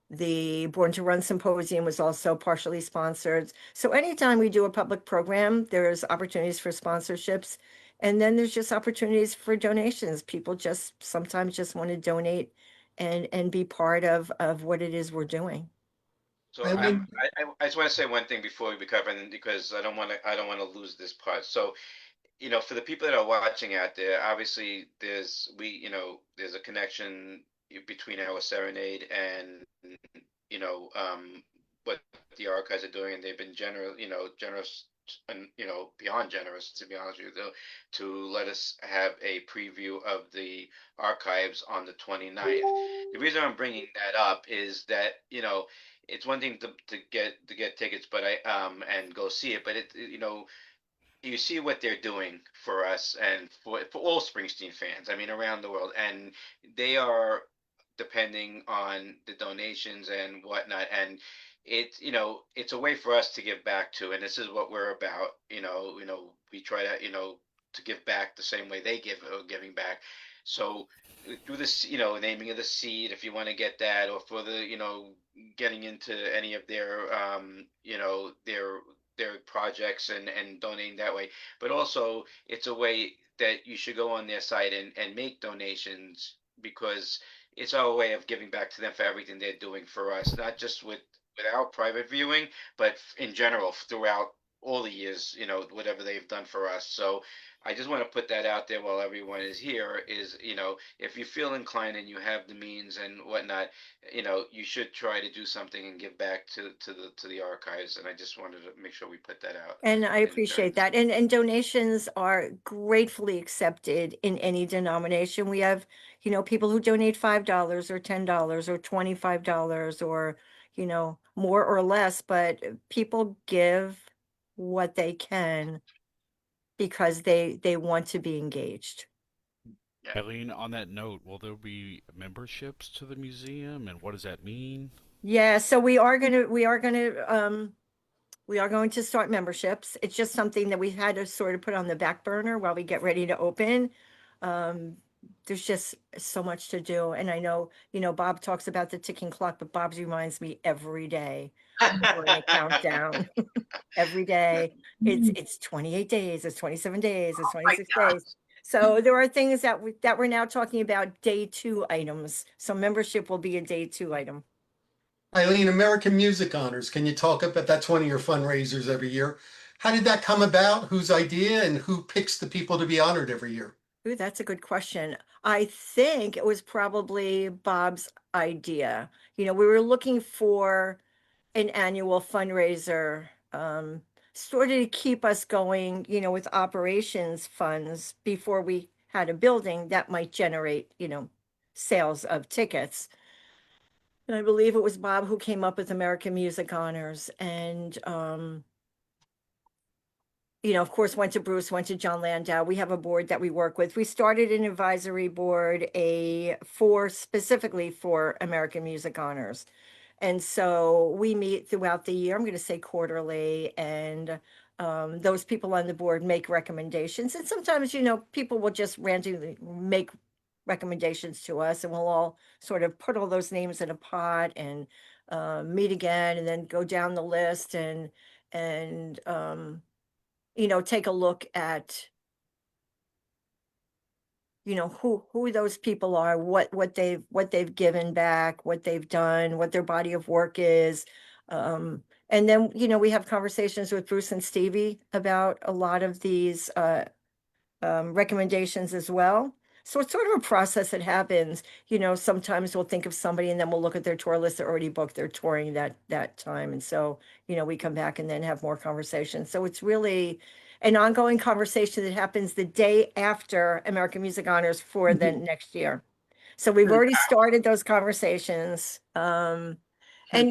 the Born to Run Symposium was also partially sponsored. So anytime we do a public program, there's opportunities for sponsorships. And then there's just opportunities for donations. People just sometimes just want to donate and be part of what it is we're doing. So Eileen? I just want to say one thing before we cover, and because I don't want to lose this part. So, for the people that are watching out there, obviously there's a connection between our serenade and what the archives are doing, and they've been generous and beyond generous, to be honest with you, to let us have a preview of the archives on the 29th. The reason I'm bringing that up is that it's one thing to get tickets, but and go see it, but you see what they're doing for us and for all Springsteen fans, I mean, around the world, and they are depending on the donations and whatnot, and it's a way for us to give back to, and this is what we're about. We try to give back the same way they giving back. So through this, naming of the seed, if you want to get that, or for the getting into any of their their projects and donating that way. But also it's a way that you should go on their site and make donations, because it's our way of giving back to them for everything they're doing for us, not just with our private viewing, but in general throughout all the years, whatever they've done for us. So I just want to put that out there while everyone is here, is, if you feel inclined and you have the means and whatnot, you should try to do something and give back to the archives. And I just wanted to make sure we put that out. And I appreciate that. And donations are gratefully accepted in any denomination. We have, people who donate $5 or $10 or $25 or, more or less, but people give what they can because they want to be engaged. Yeah. Eileen, on that note, will there be memberships to the museum, and what does that mean? Yeah, so we are going to start memberships. It's just something that we had to sort of put on the back burner while we get ready to open. There's just so much to do. And I know, Bob talks about the ticking clock, but Bob reminds me every day. We're in a countdown every day. It's 28 days, it's 27 days, it's 26 days. So there are things that we're now talking about day 2 items. So membership will be a day 2 item. Eileen, American Music Honors, can you talk about, that's one of your fundraisers every year. How did that come about? Whose idea, and who picks the people to be honored every year? Ooh, that's a good question. I think it was probably Bob's idea. We were looking for an annual fundraiser, sort of to keep us going, with operations funds before we had a building that might generate, sales of tickets. And I believe it was Bob who came up with American Music Honors. And, you know, of course, went to Bruce, went to John Landau. We have a board that we work with. We started an advisory board specifically for American Music Honors. And so we meet throughout the year, I'm going to say quarterly, and those people on the board make recommendations. And sometimes, you know, people will just randomly make recommendations to us, and we'll all sort of put all those names in a pot and meet again, and then go down the list and you know, take a look at, you know, who those people are, what they've given back, what they've done, what their body of work is. And then, you know, we have conversations with Bruce and Stevie about a lot of these recommendations as well. So it's sort of a process that happens. You know, sometimes we'll think of somebody and then we'll look at their tour list. They're already booked. They're touring that time. And so, you know, we come back and then have more conversations. So it's really an ongoing conversation that happens the day after American Music Honors for the next year. So we've already started those conversations. And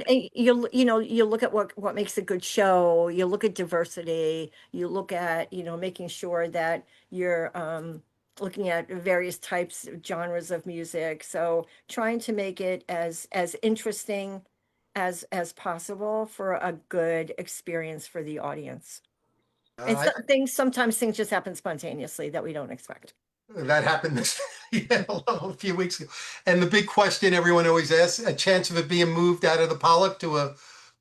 you know, you look at what makes a good show, you look at diversity, you look at, you know, making sure that you're looking at various types of genres of music. So trying to make it as interesting as possible for a good experience for the audience. And I, sometimes things just happen spontaneously that we don't expect. that happened this yeah, a few weeks ago. And the big question everyone always asks, a chance of it being moved out of the Pollock to a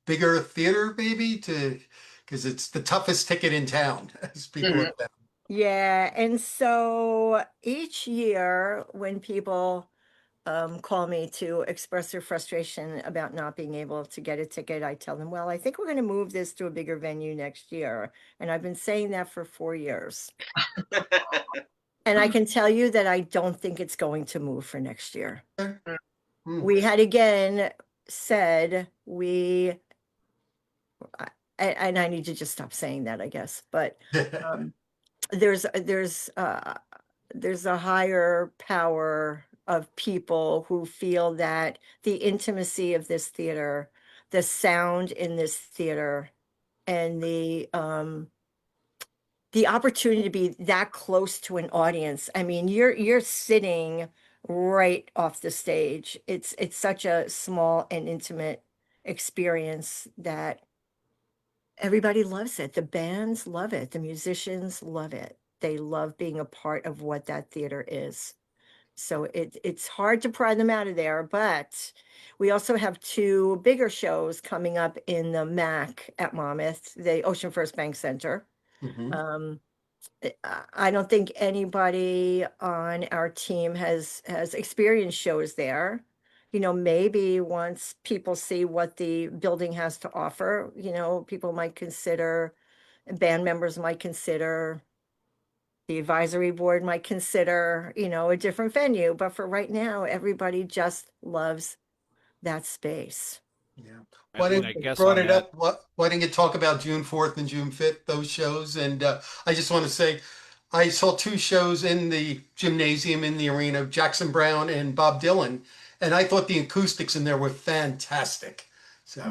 bigger theater, maybe, to because it's the toughest ticket in town, as people have found. Yeah, and so each year when people call me to express their frustration about not being able to get a ticket, I tell them, well, I think we're going to move this to a bigger venue next year. And I've been saying that for 4 years. And I can tell you that I don't think it's going to move for next year. Hmm. We had again said and I need to just stop saying that, I guess, but there's a higher power of people who feel that the intimacy of this theater, the sound in this theater, and the opportunity to be that close to an audience. I mean, you're sitting right off the stage. It's such a small and intimate experience that everybody loves it. The bands love it. The musicians love it. They love being a part of what that theater is. So it's hard to pry them out of there, but we also have two bigger shows coming up in the MAC at Monmouth, the Ocean First Bank Center. Mhm. I don't think anybody on our team has experienced shows there. You know, maybe once people see what the building has to offer, you know, people might consider, band members might consider, the advisory board might consider, you know, a different venue. But for right now, everybody just loves that space. Yeah. Why Eileen, didn't I you guess brought on it that, up? Why didn't you talk about June 4th and June 5th, those shows? And I just want to say, I saw two shows in the gymnasium in the arena, Jackson Brown and Bob Dylan, and I thought the acoustics in there were fantastic. So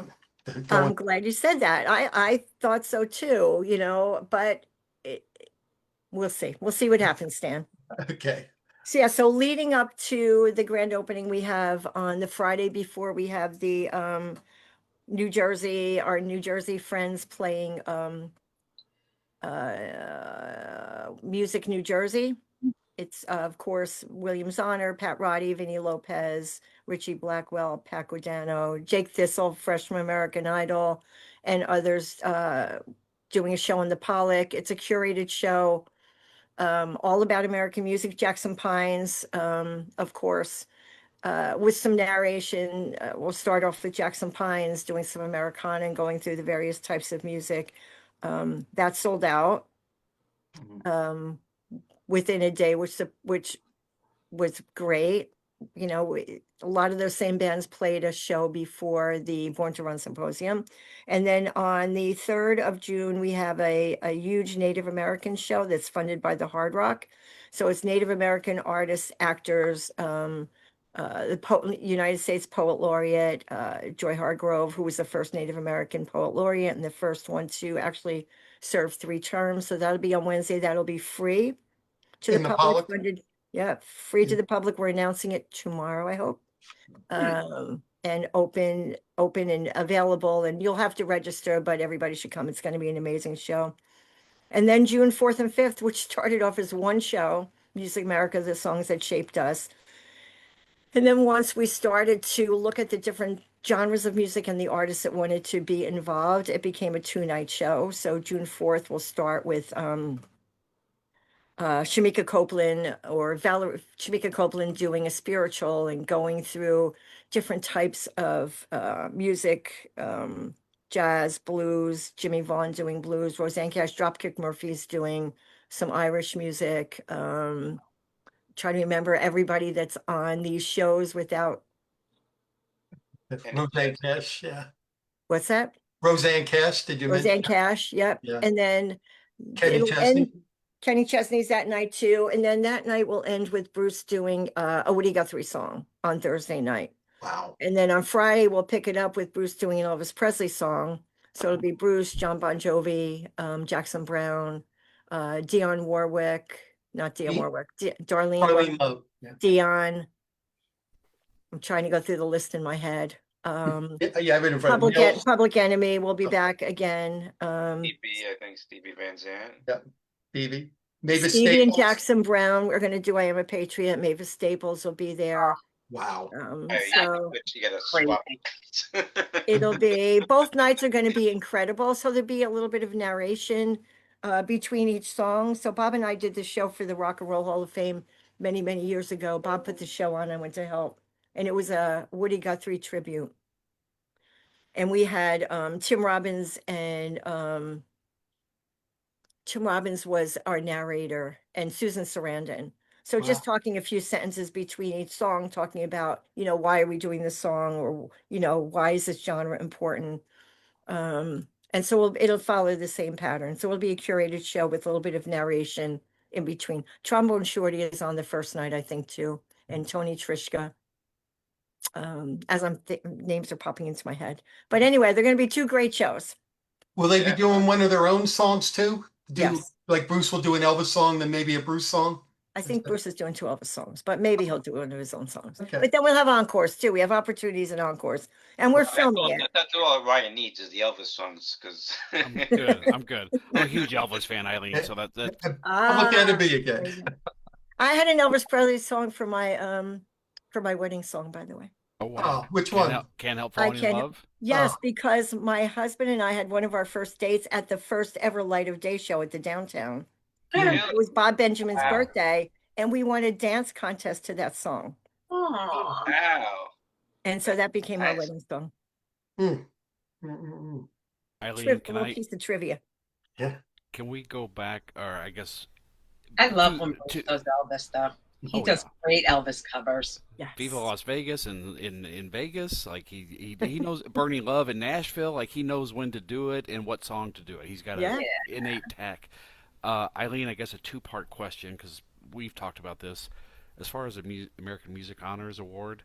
I'm going, glad you said that. I thought so too, you know, but we'll see. We'll see what happens, Stan. okay. So yeah, so leading up to the grand opening, we have on the Friday before, we have the our New Jersey friends playing Music New Jersey. It's of course William Zonner, Pat Roddy, Vinnie Lopez, Richie Blackwell, Pat Guadano, Jake Thistle, fresh from American Idol, and others doing a show in the Pollock. It's a curated show all about American music. Jackson Pines, of course, with some narration. We'll start off with Jackson Pines doing some Americana and going through the various types of music. That sold out within a day, which was great. You know, a lot of those same bands played a show before the Born to Run Symposium. And then on the 3rd of June, we have a huge Native American show that's funded by the Hard Rock. So it's Native American artists, actors, United States Poet Laureate, Joy Hargrove, who was the first Native American Poet Laureate and the first one to actually serve 3 terms. So that'll be on Wednesday. That'll be free to the In the public, Pollock? funded. Yeah, free to the public. We're announcing it tomorrow, I hope. And open and available, and you'll have to register, but everybody should come. It's going to be an amazing show. And then June 4th and 5th, which started off as one show, Music America, the songs that shaped us. And then once we started to look at the different genres of music and the artists that wanted to be involved, it became a 2-night show. So June 4th, we'll start with Shamika Copeland or Shamika Copeland doing a spiritual and going through different types of music, jazz, blues, Jimmy Vaughn doing blues, Roseanne Cash, Dropkick Murphys doing some Irish music. Try to remember everybody that's on these shows without, Roseanne Cash, yeah. what's that? Roseanne Cash, did you mention? Roseanne Cash, yep. Yeah. And then Kenny it'll Chesney? end. Kenny Chesney's that night too. And then that night will end with Bruce doing a Woody Guthrie song on Thursday night. Wow. And then on Friday, we'll pick it up with Bruce doing an Elvis Presley song. So it'll be Bruce, John Bon Jovi, Jackson Brown, Dionne Warwick, not Dionne Me? Warwick, Darlene Arlene Warwick, Lowe. Yeah. Dion. I'm trying to go through the list in my head. Yeah, I have it in front of me. Public Enemy will be back again. Stevie, I think Stevie Van Zandt. Yeah, Stevie. Mavis Stevie and Staples. Jackson Brown. We're going to do I Am a Patriot. Mavis Staples will be there. Wow. So You gotta swap. it'll be, both nights are going to be incredible. So there'll be a little bit of narration between each song. So Bob and I did the show for the Rock and Roll Hall of Fame many, many years ago. Bob put the show on. I went to help. And it was a Woody Guthrie tribute. And we had Tim Robbins, and Tim Robbins was our narrator, and Susan Sarandon. So just talking a few sentences between each song, talking about, why are we doing this song, or, why is this genre important? And so it'll follow the same pattern. So it'll be a curated show with a little bit of narration in between. Trombone Shorty is on the first night, I think, too, and Tony Trishka. As names are popping into my head. But anyway, they're going to be 2 great shows. Will they be doing one of their own songs too? Yes. Like Bruce will do an Elvis song, then maybe a Bruce song? I think Bruce is doing 2 Elvis songs, but maybe he'll do one of his own songs. Okay. But then we'll have encores too. We have opportunities and encores, and we're filming it. That's all Ryan needs is the Elvis songs, because I'm good. I'm good. I'm a huge Elvis fan, Eileen. So that I'll look at it be again. I had an Elvis Presley song for my wedding song, by the way. oh wow. Oh, which one? Can't help falling in love. Yes, Oh. because my husband and I had one of our first dates at the first ever Light of Day show at the downtown. It was Bob Benjamin's birthday, and we won a dance contest to that song. Aw. wow. And so that became our Nice. wedding song. Eileen, A little piece of trivia. Yeah. can we go back, or I guess I love when To- Bruce does Elvis stuff. He Oh, does yeah. great Elvis covers. Yes. Viva Las Vegas and in Vegas, like he knows Burning Love in Nashville, like he knows when to do it and what song to do it. He's got Yeah. an innate tact. Eileen, I guess a 2-part question, because we've talked about this. As far as the American Music Honors Award,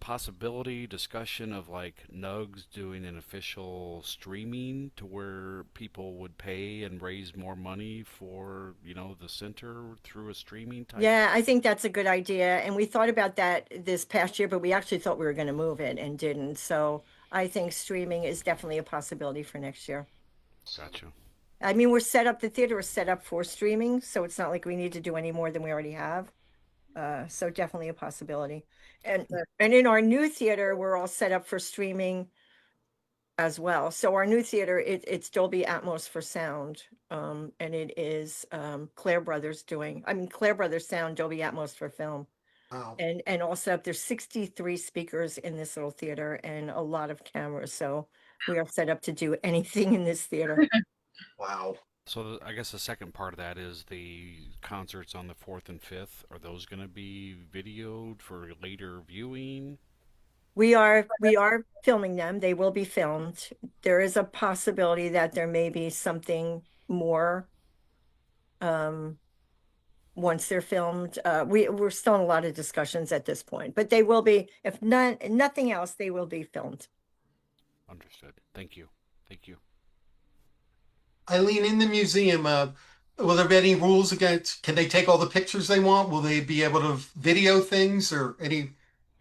possibility, discussion of like Nugs doing an official streaming to where people would pay and raise more money for, the center through a streaming type. Yeah, I think that's a good idea. And we thought about that this past year, but we actually thought we were going to move it and didn't. So I think streaming is definitely a possibility for next year. Gotcha. I mean, the theater is set up for streaming, so it's not like we need to do any more than we already have. So definitely a possibility. And in our new theater, we're all set up for streaming as well. So our new theater, it's Dolby Atmos for sound. And it is Clare Brothers Clare Brothers Sound, Dolby Atmos for film. Wow. And also there's 63 speakers in this little theater and a lot of cameras. So we are set up to do anything in this theater. Wow. So I guess the second part of that is the concerts on the 4th and 5th. Are those going to be videoed for later viewing? We are filming them. They will be filmed. There is a possibility that there may be something more once they're filmed. We're still in a lot of discussions at this point, but they will be, if nothing else, they will be filmed. Understood. Thank you. Thank you. Eileen, in the museum, will there be any rules against, can they take all the pictures they want? Will they be able to video things or any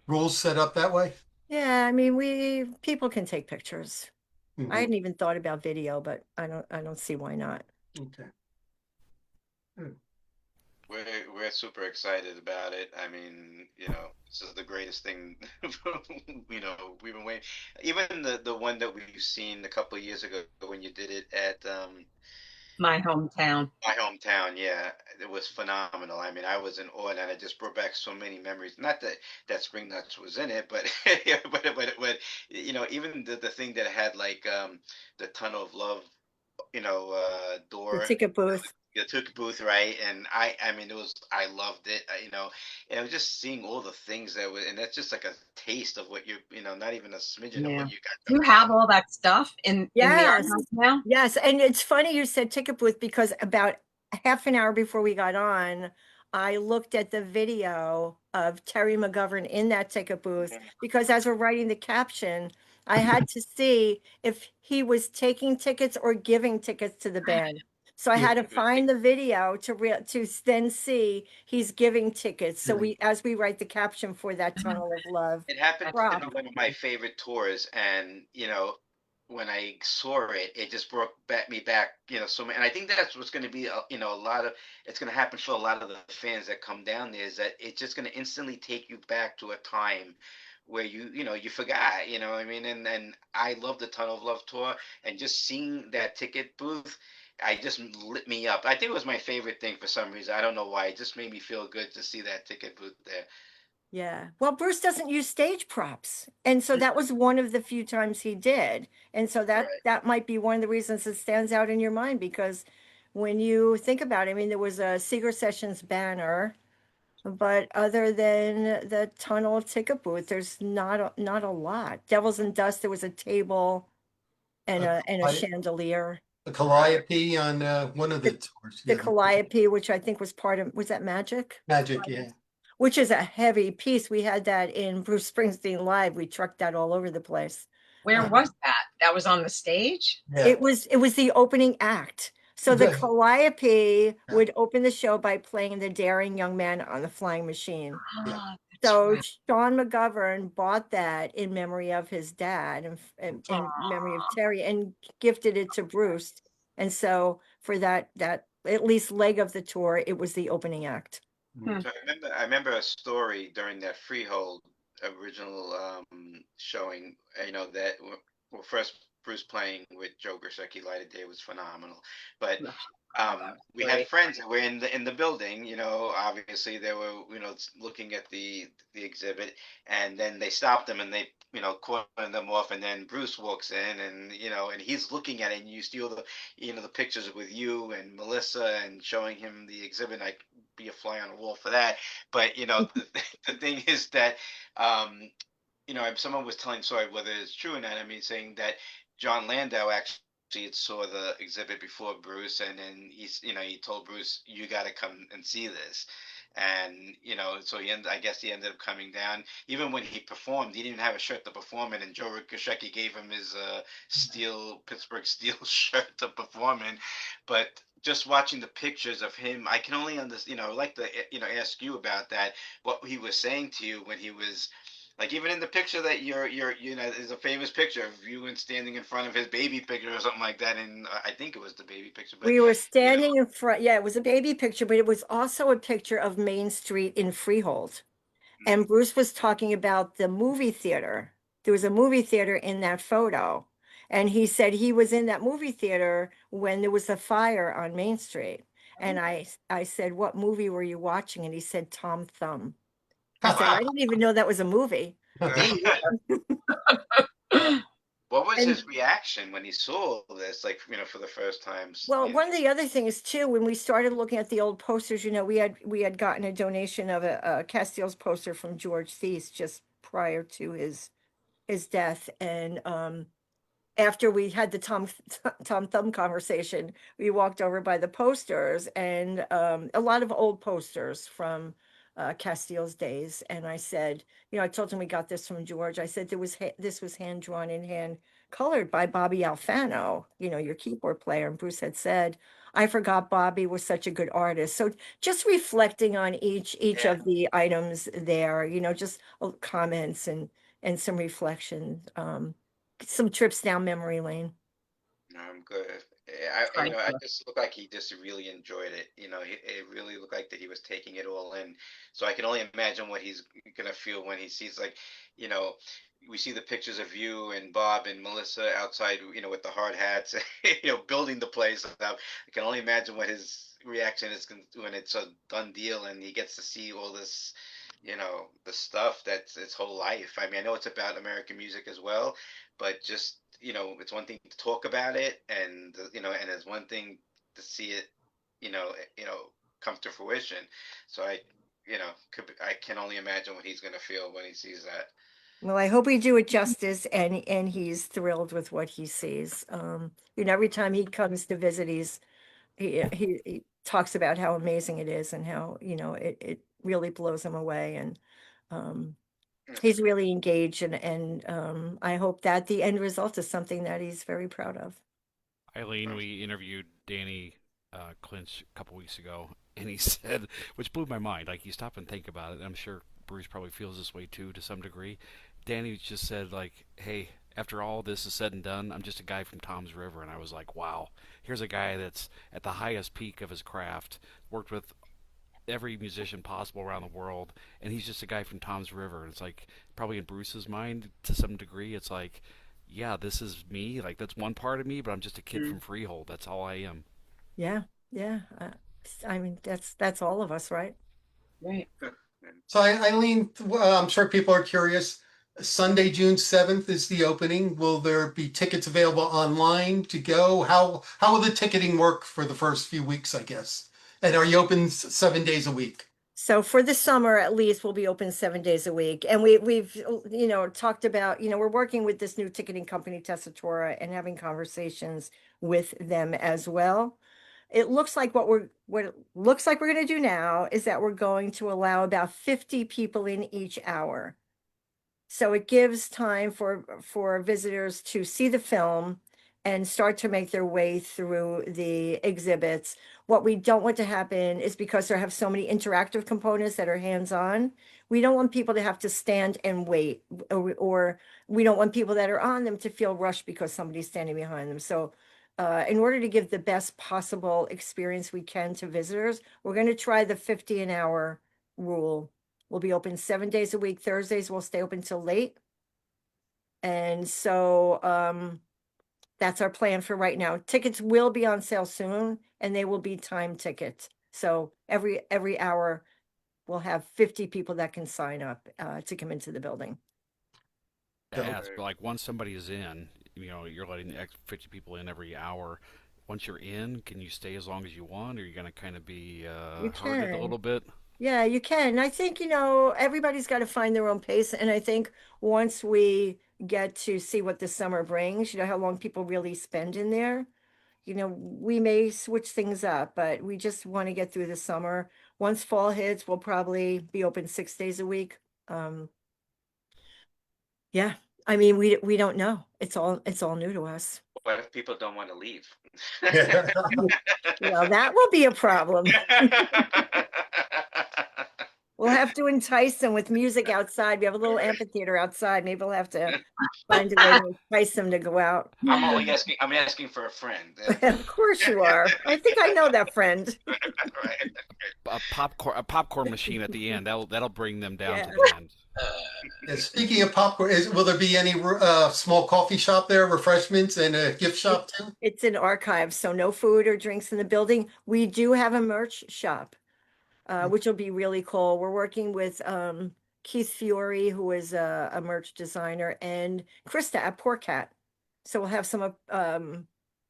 rules set up that way? Yeah, I mean, people can take pictures. I Mhm. hadn't even thought about video, but I don't see why not. Okay. We're super excited about it. I mean, this is the greatest thing. We've been waiting. Even the one that we've seen a couple of years ago when you did it at My hometown. my hometown, yeah, it was phenomenal. I mean, I was in awe, and it just brought back so many memories. Not that Spring Nuts was in it, but even the thing that had like the Tunnel of Love, The door, ticket booth. the ticket booth, right? And I mean, I loved it, and it was just seeing all the things that were, and that's just like a taste of what not even a smidgen of Yeah. what you got Do you coming have down. all that stuff in the art Yes. house now? Yes, and it's funny you said ticket booth because about half an hour before we got on, I looked at the video of Terry McGovern in that ticket booth because as we're writing the caption, I had to see if he was taking tickets or giving tickets to the band. So I Yeah. had to find the video to then see he's giving tickets. So as we write the caption for that Tunnel of Love. It happened to prop. be one of my favorite tours, and when I saw it, it just brought me back, so many. And I think that's what's going to be, a lot of. It's going to happen for a lot of the fans that come down there. Is that it's just going to instantly take you back to a time where you forgot, what I mean. And I love the Tunnel of Love tour, and just seeing that ticket booth, I just lit me up. I think it was my favorite thing for some reason. I don't know why. It just made me feel good to see that ticket booth there. Yeah. Well, Bruce doesn't use stage props. And so that was one of the few times he did. And so Right. that might be one of the reasons it stands out in your mind because when you think about it, I mean, there was a Seeger Sessions banner, but other than the tunnel ticket booth, there's not a lot. Devils and Dust, there was a table and Uh, a I- chandelier. The Calliope on one of the tours. The Yeah, Calliope, which I think was was that Magic? Magic, yeah. Which is a heavy piece. We had that in Bruce Springsteen Live. We trucked that all over the place. Where was that? That was on the stage? Yeah. It was the opening act. So the Good. Calliope would open the show by playing The Daring Young Man on the Flying Machine. Yeah. Ah, that's So right. Sean McGovern bought that in memory of his dad and in memory of Terry and gifted it to Bruce. And so for that at least leg of the tour, it was the opening act. So I remember a story during that Freehold original showing. That well, first Bruce playing with Joe Grishecki Light of Day was phenomenal, but we had Great. friends that were in the building. Obviously they were looking at the exhibit, and then they stopped them and they caught them off, and then Bruce walks in, and and he's looking at it, and you see all the the pictures with you and Melissa and showing him the exhibit. I be a fly on the wall for that. But the thing is that someone was telling, sorry, whether it's true or not. I mean, saying that John Landau actually had saw the exhibit before Bruce, and then he told Bruce, "You got to come and see this." And so I guess he ended up coming down. Even when he performed, he didn't have a shirt to perform in, and Joe Ricochet gave him his Pittsburgh Steel shirt to perform in. But just watching the pictures of him, I can only understand. I'd like to ask you about that. What he was saying to you when he was like, even in the picture that there's a famous picture of you and standing in front of his baby picture or something like that. And I think it was the baby picture, but We were standing in front. Yeah, it was a baby picture, but it was also a picture of Main Street in Freehold. And Bruce was talking about the movie theater. There was a movie theater in that photo. And he said he was in that movie theater when there was a fire on Main Street. And I said, "What movie were you watching?" And he said, "Tom Thumb." I said, "I didn't even know that was a movie." What was And- his reaction when he saw this, like, for the first time? Well, one of the other things too, when we started looking at the old posters, we had gotten a donation of a Castile's poster from George Thies just prior to his death, and after we had the Tom Thumb conversation, we walked over by the posters and a lot of old posters from Castile's days. And I said, I told him we got this from George. I said this was hand drawn and hand colored by Bobby Alfano, your keyboard player. And Bruce had said, I forgot Bobby was such a good artist. So just reflecting on each Yeah. of the items there, just comments and some reflection, some trips down memory lane. No, I'm good. I Priceless. just looked like he just really enjoyed it. It really looked like that he was taking it all in. So I can only imagine what he's gonna feel when he sees, like, you know, we see the pictures of you and Bob and Melissa outside, with the hard hats, building the place. I can only imagine what his reaction is when it's a done deal and he gets to see all this, the stuff that's his whole life. I mean, I know it's about American music as well, but just, it's one thing to talk about it, and and it's one thing to see it, come to fruition. So I can only imagine what he's gonna feel when he sees that. Well, I hope we do it justice, and he's thrilled with what he sees. Every time he comes to visit, he talks about how amazing it is and how, it really blows him away. And he's really engaged, and I hope that the end result is something that he's very proud of. Eileen, we interviewed Danny Clinch a couple weeks ago, and he said, which blew my mind. Like, you stop and think about it. And I'm sure Bruce probably feels this way too, to some degree. Danny just said, like, "Hey, after all this is said and done, I'm just a guy from Tom's River." And I was like, "Wow, here's a guy that's at the highest peak of his craft, worked with every musician possible around the world, and he's just a guy from Tom's River." It's like, probably in Bruce's mind to some degree, it's like, yeah, this is me. Like, that's one part of me, but I'm just a kid from Freehold. That's all I am. Yeah, yeah. I mean, that's all of us, right? Right. So Eileen, I'm sure people are curious. Sunday, June 7th is the opening. Will there be tickets available online to go? How will the ticketing work for the first few weeks, I guess? And are you open 7 days a week? So for the summer, at least, we'll be open 7 days a week. And we've, talked about, we're working with this new ticketing company, Tessatura, and having conversations with them as well. It looks like what it looks like we're going to do now is that we're going to allow about 50 people in each hour. So it gives time for visitors to see the film and start to make their way through the exhibits. What we don't want to happen is, because there have so many interactive components that are hands-on, we don't want people to have to stand and wait, or we don't want people that are on them to feel rushed because somebody's standing behind them. So in order to give the best possible experience we can to visitors, we're going to try the 50 an hour rule. We'll be open 7 days a week. Thursdays we'll stay open till late. And so that's our plan for right now. Tickets will be on sale soon, and they will be time tickets. So every hour we'll have 50 people that can sign up to come into the building. To Okay. ask, but like, once somebody is in, you're letting the 50 people in every hour. Once you're in, can you stay as long as you want, or are you going to kind of be You herded a can. little bit? Yeah, you can. I think, everybody's got to find their own pace. And I think once we get to see what the summer brings, how long people really spend in there, we may switch things up, but we just want to get through the summer. Once fall hits, we'll probably be open 6 days a week. Yeah, I mean, we don't know. It's all new to us. What if people don't want to leave? Well, that will be a problem. We'll have to entice them with music outside. We have a little amphitheater outside. Maybe we'll have to find a way to entice them to go out. I'm asking for a friend. Of course you are. I think I know that friend. Right. A popcorn machine at the end. That'll bring them down Yeah. to the end. And speaking of popcorn, will there be any small coffee shop there, refreshments, and a gift shop too? It's an archive, so no food or drinks in the building. We do have a merch shop, which will be really cool. We're working with Keith Fiore, who is a merch designer, and Krista at Poor Cat. So we'll have some of the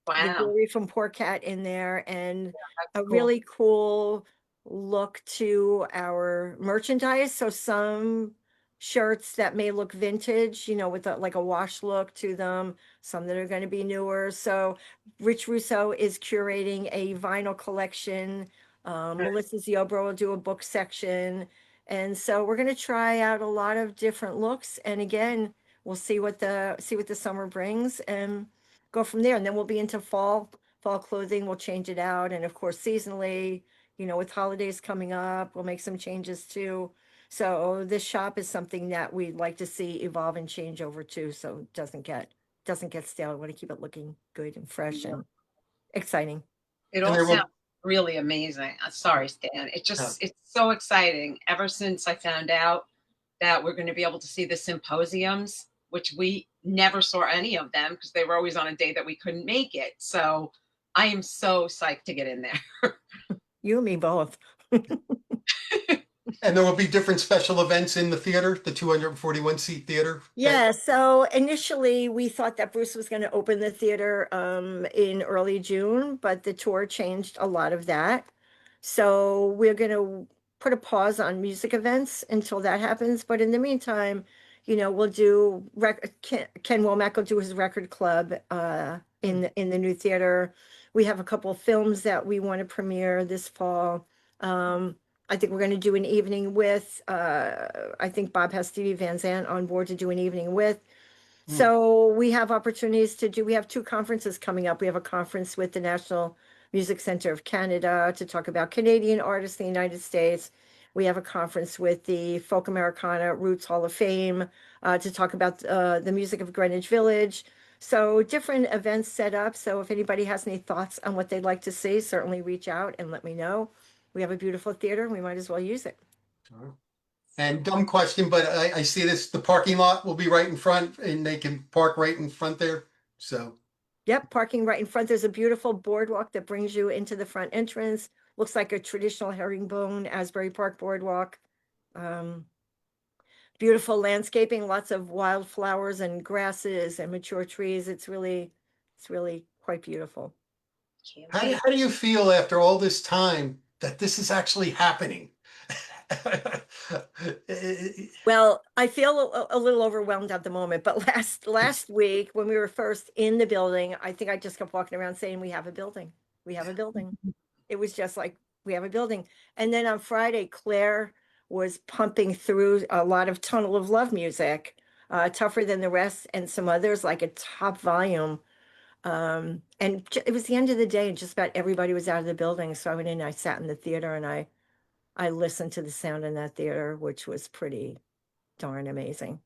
Wow. jewelry from Poor Cat in there, and a cool. really cool look to our merchandise. So some shirts that may look vintage, with like a wash look to them, some that are going to be newer. So Rich Russo is curating a vinyl collection. Melissa Ziobro will do a book section. And so we're going to try out a lot of different looks. And again, we'll see what the summer brings and go from there. And then we'll be into fall clothing. We'll change it out. And of course, seasonally, with holidays coming up, we'll make some changes too. So this shop is something that we'd like to see evolve and change over too, so it doesn't get stale. I want to keep it looking good and fresh and exciting. It And all there will- sounds really amazing. Sorry, Stan. It's so exciting. Ever since I found out that we're going to be able to see the symposiums, which we never saw any of them because they were always on a day that we couldn't make it. So I am so psyched to get in there. You and me both. And there will be different special events in the theater, the 241 seat theater. Yeah, so initially we thought that Bruce was going to open the theater in early June, but the tour changed a lot of that. So we're going to put a pause on music events until that happens. But in the meantime, we'll do Ken Womack will do his record club in the new theater. We have a couple of films that we want to premiere this fall. I think we're going to do an evening with, I think Bob has Stevie Van Zandt on board to do an evening with. So we have opportunities we have two conferences coming up. We have a conference with the National Music Center of Canada to talk about Canadian artists in the United States. We have a conference with the Folk Americana Roots Hall of Fame to talk about the music of Greenwich Village. So different events set up. So if anybody has any thoughts on what they'd like to see, certainly reach out and let me know. We have a beautiful theater. We might as well use it. And dumb question, but I see the parking lot will be right in front and they can park right in front there. So, Yep, parking right in front. There's a beautiful boardwalk that brings you into the front entrance. Looks like a traditional herringbone Asbury Park boardwalk. Beautiful landscaping, lots of wildflowers and grasses and mature trees. It's really quite beautiful. how do you feel after all this time that this is actually happening? Well, I feel a little overwhelmed at the moment, but last week when we were first in the building, I think I just kept walking around saying, we have a building. We have a building. It was just like, we have a building. And then on Friday, Claire was pumping through a lot of Tunnel of Love music, Tougher Than the Rest and some others, like a top volume. And it was the end of the day and just about everybody was out of the building. So I went in, I sat in the theater and I listened to the sound in that theater, which was pretty darn amazing.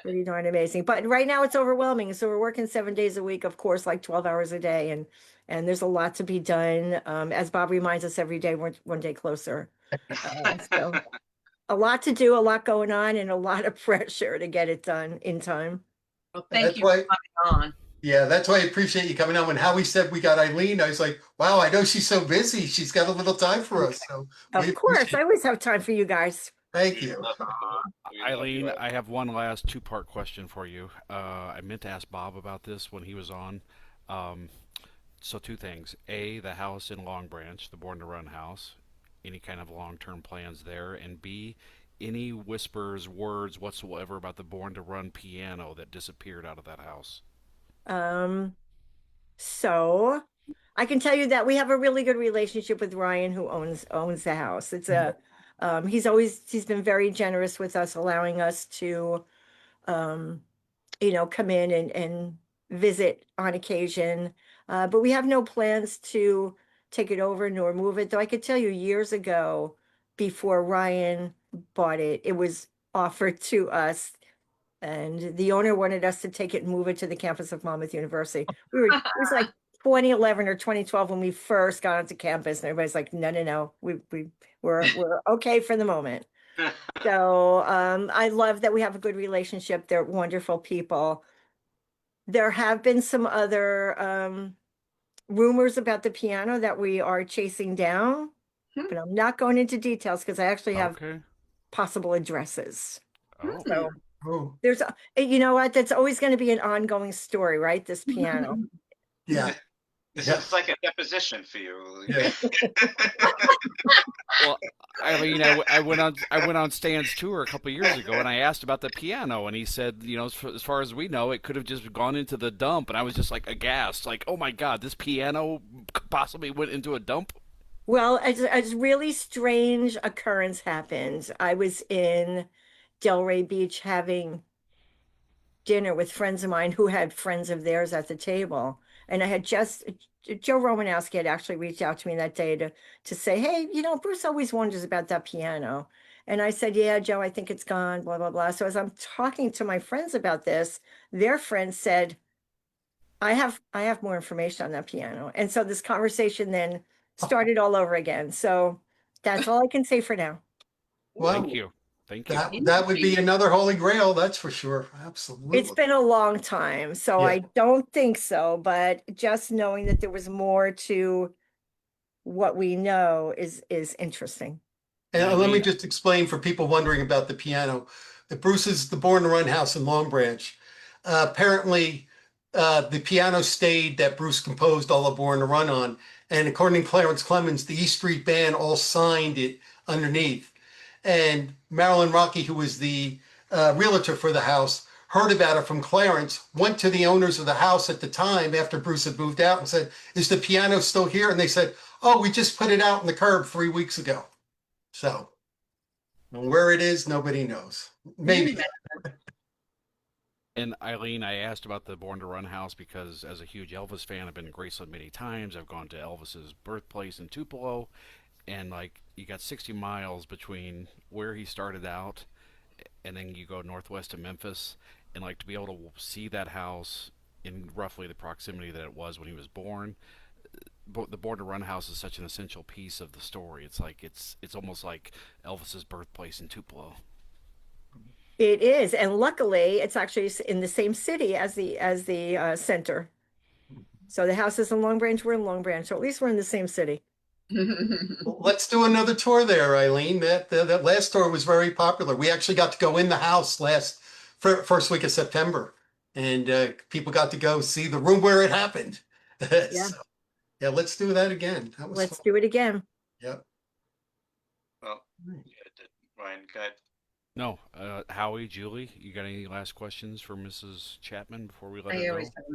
Pretty darn amazing. But right now it's overwhelming. So we're working 7 days a week, of course, like 12 hours a day. And there's a lot to be done. As Bob reminds us every day, we're one day closer. So a lot to do, a lot going on, and a lot of pressure to get it done in time. Well, thank That's you for why- coming on. Yeah, that's why I appreciate you coming on. When Howie said we got Eileen, I was like, wow, I know she's so busy. She's got a little time for us. So we Of course, appreciate- I always have time for you guys. Thank you. Eileen, I have one last two-part question for you. I meant to ask Bob about this when he was on. So two things. A, the house in Long Branch, the Born to Run house. Any kind of long-term plans there? And B, any whispers, words whatsoever about the Born to Run piano that disappeared out of that house? So I can tell you that we have a really good relationship with Ryan, who owns the house. It's he's been very generous with us, allowing us to come in and visit on occasion. But we have no plans to take it over nor move it. Though I could tell you years ago, before Ryan bought it, it was offered to us. And the owner wanted us to take it and move it to the campus of Monmouth University. It was like 2011 or 2012 when we first got onto campus, and everybody's like, no, we're okay for the moment. So I love that we have a good relationship. They're wonderful people. There have been some other rumors about the piano that we are chasing down, but I'm not going into details because I actually have Okay. possible addresses. Oh. So Oh, there's, you know what, that's always going to be an ongoing story, right? This piano. yeah. This Yeah. is like a deposition for you. Yeah. Well, I mean, I went on Stan's tour a couple years ago, and I asked about the piano, and he said, as far as we know, it could have just gone into the dump, and I was just like aghast, like, oh my God, this piano possibly went into a dump. Well, a really strange occurrence happened. I was in Delray Beach having dinner with friends of mine who had friends of theirs at the table. And I had just, Joe Romanowski had actually reached out to me that day to say, hey, Bruce always wonders about that piano. And I said, yeah, Joe, I think it's gone, blah, blah, blah. So as I'm talking to my friends about this, their friend said, I have more information on that piano. And so this conversation then started all over again. So that's all I can say for now. Thank Well, you, thank you. that would be another holy grail, that's for sure. It's Absolutely. been a long time, so Yeah. I don't think so, but just knowing that there was more to what we know is interesting. And And let me Eileen, just explain for people wondering about the piano. The Bruce is the Born to Run house in Long Branch. Apparently, the piano stayed that Bruce composed all of Born to Run on. And according to Clarence Clemens, the E Street Band all signed it underneath. And Marilyn Rocky, who was the realtor for the house, heard about it from Clarence, went to the owners of the house at the time after Bruce had moved out and said, is the piano still here? And they said, oh, we just put it out in the curb 3 weeks ago. So where it is, nobody knows. Maybe. and Eileen, I asked about the Born to Run house because, as a huge Elvis fan, I've been to Graceland many times. I've gone to Elvis's birthplace in Tupelo, and like you got 60 miles between where he started out, and then you go northwest to Memphis, and like to be able to see that house in roughly the proximity that it was when he was born. The Born to Run house is such an essential piece of the story. It's like it's almost like Elvis's birthplace in Tupelo. It is, and luckily, it's actually in the same city as the center. So the house is in Long Branch, we're in Long Branch, so at least we're in the same city. Well, let's do another tour there, Eileen. That last tour was very popular. We actually got to go in the house first week of September, and people got to go see the room where it happened. Yeah. So, yeah, let's do that again. That was Let's fun. do it again. Yeah. Well, yeah, Ryan, go ahead. No, Howie, Julie, you got any last questions for Mrs. Chapman before we let her I go? always have a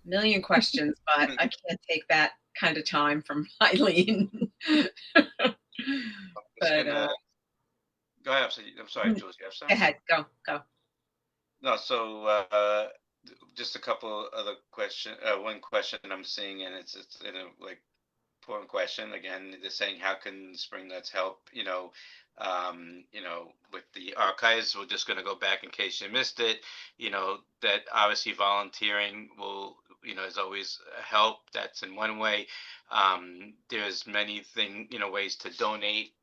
million questions, but I can't take that kind of time from Eileen. But Go ahead. I'm sorry, Jules. You have go something? ahead, go. No, so just a couple other question. One question I'm seeing, and it's in a like important question again. They're saying how can Spring Nuts help? With the archives. We're just going to go back in case you missed it. That obviously volunteering will is always a help. That's in one way. There's many ways to donate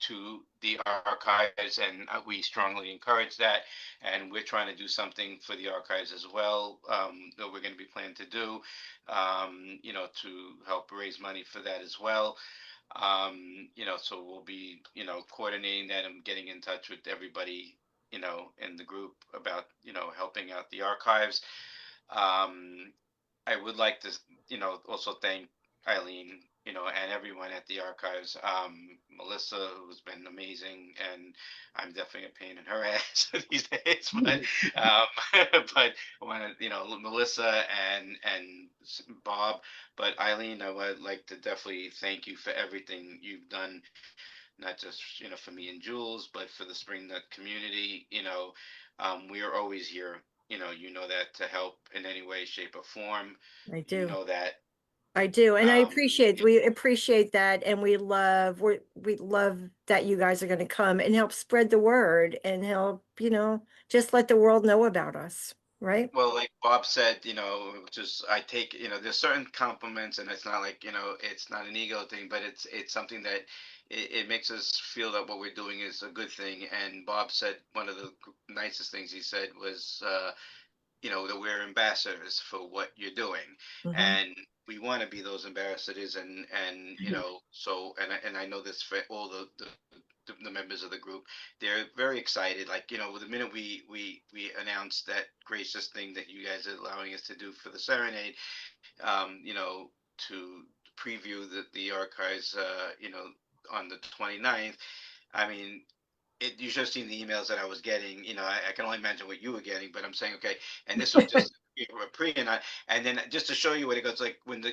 to the archives, and we strongly encourage that. And we're trying to do something for the archives as well, that we're going to be planning to do, to help raise money for that as well. So we'll be, coordinating that and getting in touch with everybody, in the group about, helping out the archives. Um, I would like to, also thank Eileen, and everyone at the archives. Melissa, who's been amazing, and I'm definitely a pain in her ass these days. But but when Melissa and Bob, but Eileen, I would like to definitely thank you for everything you've done, not just for me and Jules, but for the Spring Nut community. We are always here. That to help in any way, shape, or form. I You do. know that. I do. And Um, we appreciate that. And we love that you guys are going to come and help spread the word and help, just let the world know about us. Right? well, like Bob said, just I take, there's certain compliments, and it's not like, it's not an ego thing, but it's something that it makes us feel that what we're doing is a good thing. And Bob said one of the nicest things he said was, that we're ambassadors for what you're doing, Mhm. and we want to be those ambassadors, and so and I know this for all the members of the group. They're very excited, like the minute we announced that gracious thing that you guys are allowing us to do for the serenade. preview the archives, on the 29th. I mean, you should have seen the emails that I was getting. I can only imagine what you were getting, but I'm saying, okay, and this was just a pre and then just to show you what it goes like when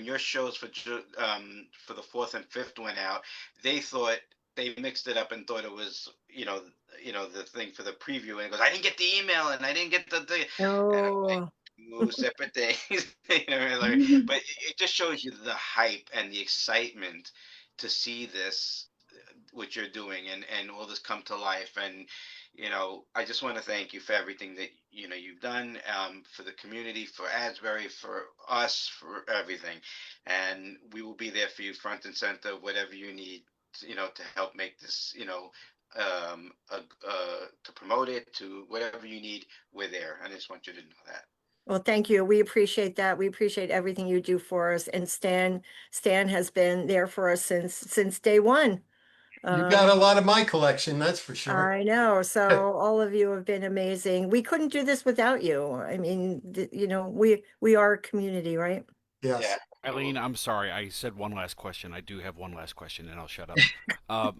your shows for the 4th and 5th went out, they mixed it up and thought it was the thing for the preview, and it goes, I didn't get the email and I didn't get the thing, and I'm like, Oh, two separate things. But it just shows you the hype and the excitement to see this, what you're doing, and all this come to life. And I just want to thank you for everything that you've done, for the community, for Asbury, for us, for everything. And we will be there for you, front and center, whatever you need, to help make this, to promote it, to whatever you need, we're there. I just want you to know that. well, thank you. We appreciate that. We appreciate everything you do for us. And Stan has been there for us since day one. You got a lot of my collection, that's for sure. I know. So all of you have been amazing. We couldn't do this without you. I mean, we are a community, right? Yes. Yeah. Eileen, I'm sorry. I said one last question. I do have one last question, and I'll shut up.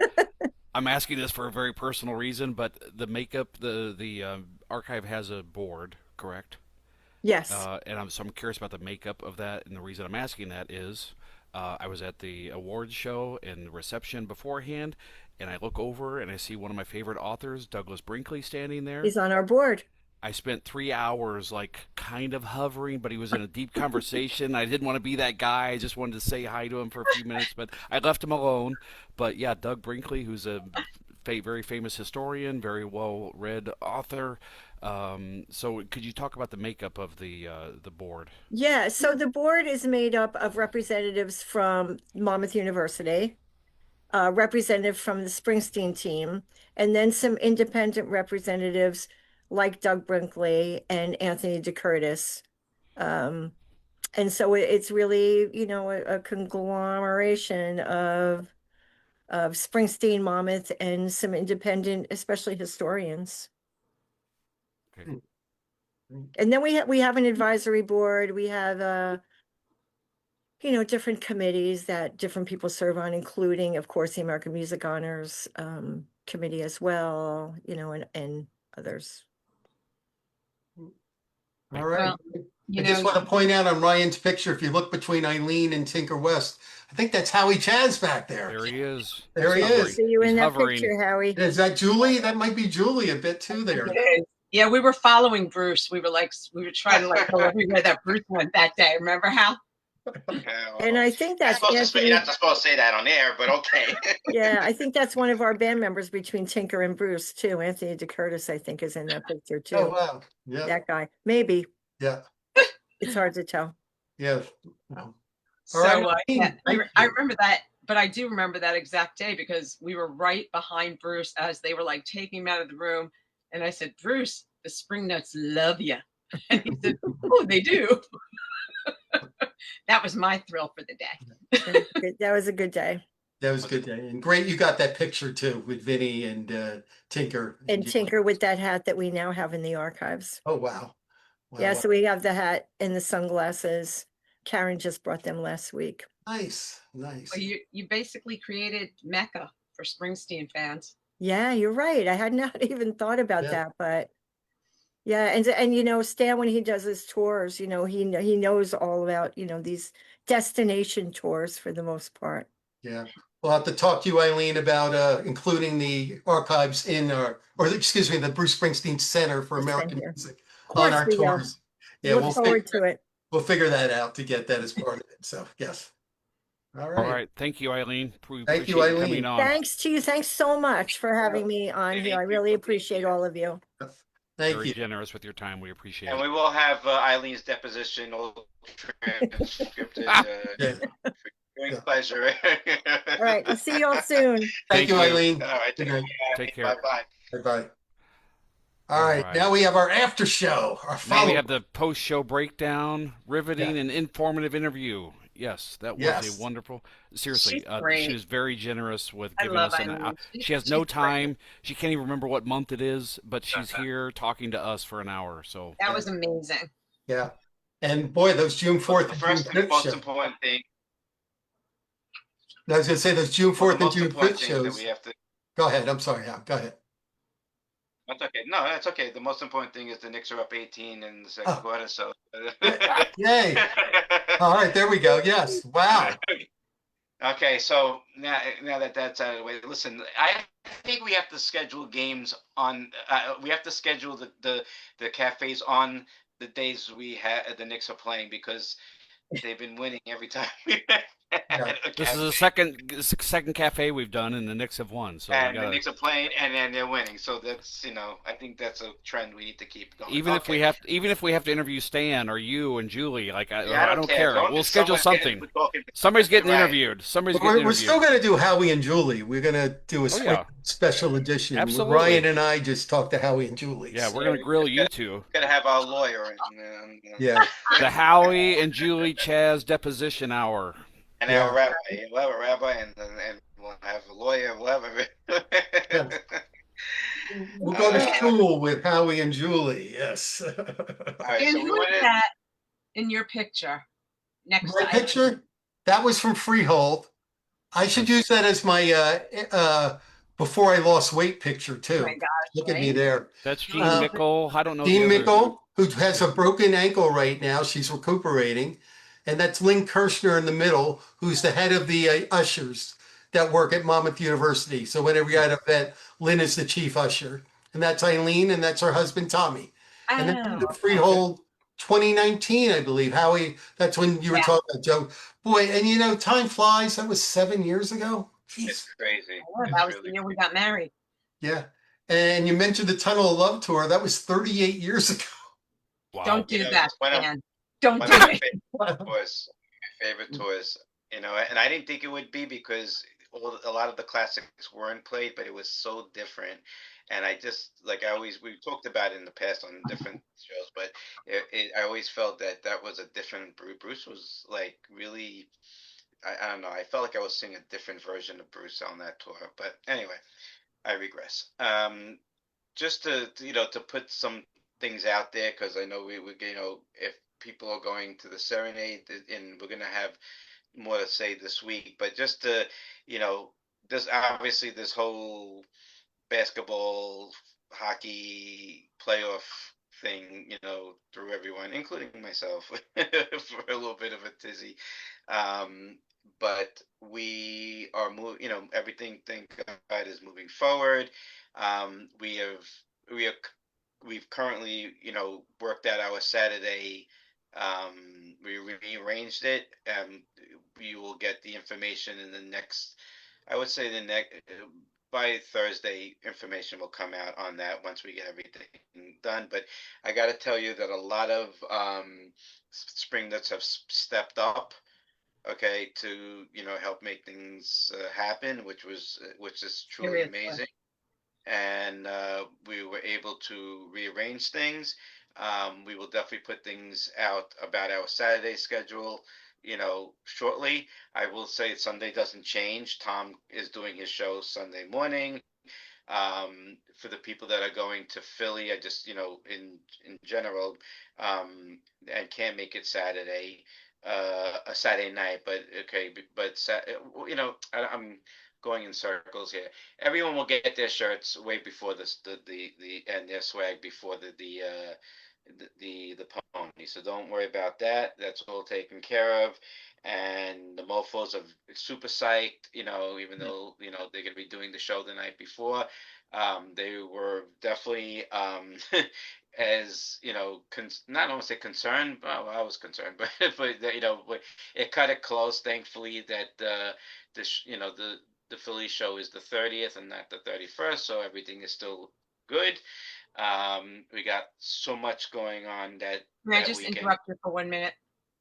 I'm asking this for a very personal reason, but the makeup, the archive has a board, correct? Yes. And I'm curious about the makeup of that, and the reason I'm asking that is I was at the awards show and reception beforehand, and I look over and I see one of my favorite authors, Douglas Brinkley, standing there. He's on our board. I spent 3 hours kind of hovering, but he was in a deep conversation. I didn't want to be that guy. I just wanted to say hi to him for a few minutes, but I left him alone. But yeah, Doug Brinkley, who's a very famous historian, very well-read author. So could you talk about the makeup of the board? Yeah, so the board is made up of representatives from Monmouth University, representative from the Springsteen team, and then some independent representatives like Doug Brinkley and Anthony DeCurtis. And so it's really, a conglomeration of Springsteen, Monmouth, and some independent, especially historians. Okay. And then we have an advisory board. We have different committees that different people serve on, including, of course, the American Music Honors Committee as well, and others. All right. Well, I just want to point out on Ryan's picture, if you look between Eileen and Tinker West, I think that's Howie Chaz back there. There he is. There he is. See you He's in that hovering. picture, Howie. Is that Julie? That might be Julie a bit too there. Yeah, we were following Bruce. We were trying to go everywhere that Bruce went that day. Remember how? And I think that's you're Anthony. not supposed to say that on air, but okay. Yeah, I think that's one of our band members between Tinker and Bruce too. Anthony DeCurtis, I think, is in that picture too. Oh wow. Yeah. That guy, maybe. Yeah. It's hard to tell. Yeah. So I remember that, but I do remember that exact day because we were right behind Bruce as they were taking him out of the room. And I said, Bruce, the Spring Nuts love you. And he said, oh, they do. That was my thrill for the day. That was a good day. That was a good day. And great you got that picture too with Vinny and Tinker. And Tinker with that hat that we now have in the archives. Oh wow. Yeah, so we have the hat and the sunglasses. Karen just brought them last week. Nice. Well, you basically created Mecca for Springsteen fans. Yeah, you're right. I had not even thought about that, but yeah, and Stan, when he does his tours, he knows all about these destination tours for the most part. Yeah, we'll have to talk to you, Eileen, about including the archives in the Bruce Springsteen Center for American Music on our tours. Yeah, Look forward to it. We'll figure that out to get that as part of it. So yes. All right. Thank you, Eileen. Thank you, Eileen. Coming on. Thanks to you. Thanks so much for having me on here. I really appreciate all of you. Thank Very you. generous with your time. We appreciate it. And we will have Eileen's deposition all transcripted. Pleasure. All right. I'll see you all soon. Thank you, Eileen. All right. Take care. Bye-bye. Bye-bye. All right. Now we have our after show. Now we have the post-show breakdown, riveting and informative interview. Yes, that was a wonderful. Seriously, she was very generous with giving us an. She has no time. She can't even remember what month it is, but she's here talking to us for an hour. So that was amazing. Yeah, And boy, those June 4th The and June first and 5th most shows. important thing. I was going to say those June Well, the 4th and most June important 5th thing that shows. we have to. Go ahead. I'm sorry. Yeah, go ahead. That's okay. No, that's okay. The most important thing is the Knicks are up 18 in the second Oh. quarter. So. Yay. All right. There we go. Yes. Wow. Okay, so now that that's out of the way, listen. I think we have to schedule games on. We have to schedule the cafes on the days the Knicks are playing because they've been winning every time we had Yeah. a This is the second cafe we've done, and the Knicks have won. So and the Knicks are playing, and then they're winning. So that's I think that's a trend we need to keep going. even if we have to interview Stan or you and Julie, like I don't care. We'll schedule something. Somebody's getting interviewed. Somebody's getting interviewed. We're still going to do Howie and Julie. We're going to do a yeah. special edition. Absolutely. Ryan and I just talked to Howie and Julie. Yeah, we're going to grill you two. We're gonna have our lawyer. Yeah. The Howie and Julie Chaz deposition hour. And our rabbi. We'll have a rabbi, and we'll have a lawyer. We'll have Yeah. We'll go to school with Howie and Julie. Yes. All right, And so who is that in your picture? Next My picture, that was from Freehold. I should use that as my before I lost weight picture too. Oh my gosh, Look at me there. That's Dean Mickle. I don't know. Dean Mickle, who has a broken ankle right now. She's recuperating. And that's Lynn Kirshner in the middle, who's the head of the ushers that work at Monmouth University. So whenever you had an event, Lynn is the chief usher. And that's Eileen, and that's her husband, Tommy. And then the Freehold 2019, I believe. Howie, that's when you were talking about Joe. Boy, and time flies. That was 7 years ago. Jeez. It's crazy. That was the year we got married. Yeah. And you mentioned the Tunnel of Love tour. That was 38 years ago. Wow. Don't do that, man. Don't do My it. favorite tours, and I didn't think it would be because a lot of the classics weren't played, but it was so different. And I just we talked about it in the past on different shows, but I always felt that was a different Bruce. Bruce was like really, I don't know. I felt like I was seeing a different version of Bruce on that tour. But anyway, I regress. Just to put some things out there because I know we if people are going to the Serenade, and we're going to have more to say this week, but just to, this obviously this whole basketball, hockey playoff thing, threw everyone, including myself, for a little bit of a tizzy. But we are moving, everything, thank God, is moving forward. We've currently, worked out our Saturday. We rearranged it. We will get the information in the next, I would say by Thursday, information will come out on that once we get everything done. But I got to tell you that a lot of spring nuts have stepped up, okay, to help make things happen, which is truly amazing. And we were able to rearrange things. We will definitely put things out about our Saturday schedule, shortly. I will say Sunday doesn't change. Tom is doing his show Sunday morning. For the people that are going to Philly, I just, in general, and can't make it Saturday, a Saturday night, but okay, but I'm going in circles here. Everyone will get their shirts way before and their swag before the pony. So don't worry about that. That's all taken care of. And the mofos are super psyched, even though, they're going to be doing the show the night before. They were definitely, as, not want to say concerned, well, I was concerned, but it cut it close, thankfully, that, the Philly show is the 30th and not the 31st. So everything is still good. We got so much going on that. Can I just interrupt you for 1 minute?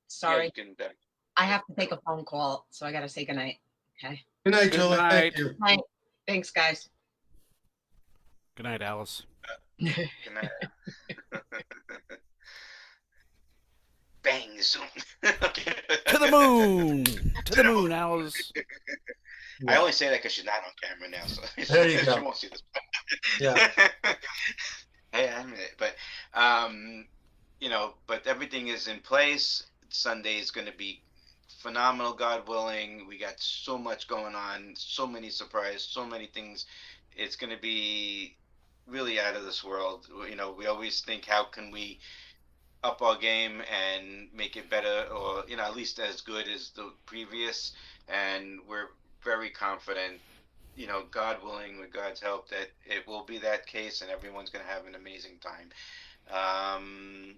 Sorry. Yeah, I have to take a phone call, so I got to say goodnight. Okay. Good night, Julie. Thank you. Good night. Thanks, guys. Good night, Alice. Good night. Bang, zoom. Okay. To the moon. To the moon, Alice. I only say that because she's not on camera now, so there you go. She won't see this. Yeah. Hey, I admit it, but but everything is in place. Sunday is going to be phenomenal, God willing. We got so much going on, so many surprises, so many things. It's going to be really out of this world. We always think, how can we up our game and make it better, or at least as good as the previous. And we're very confident, God willing, with God's help, that it will be that case, and everyone's going to have an amazing time.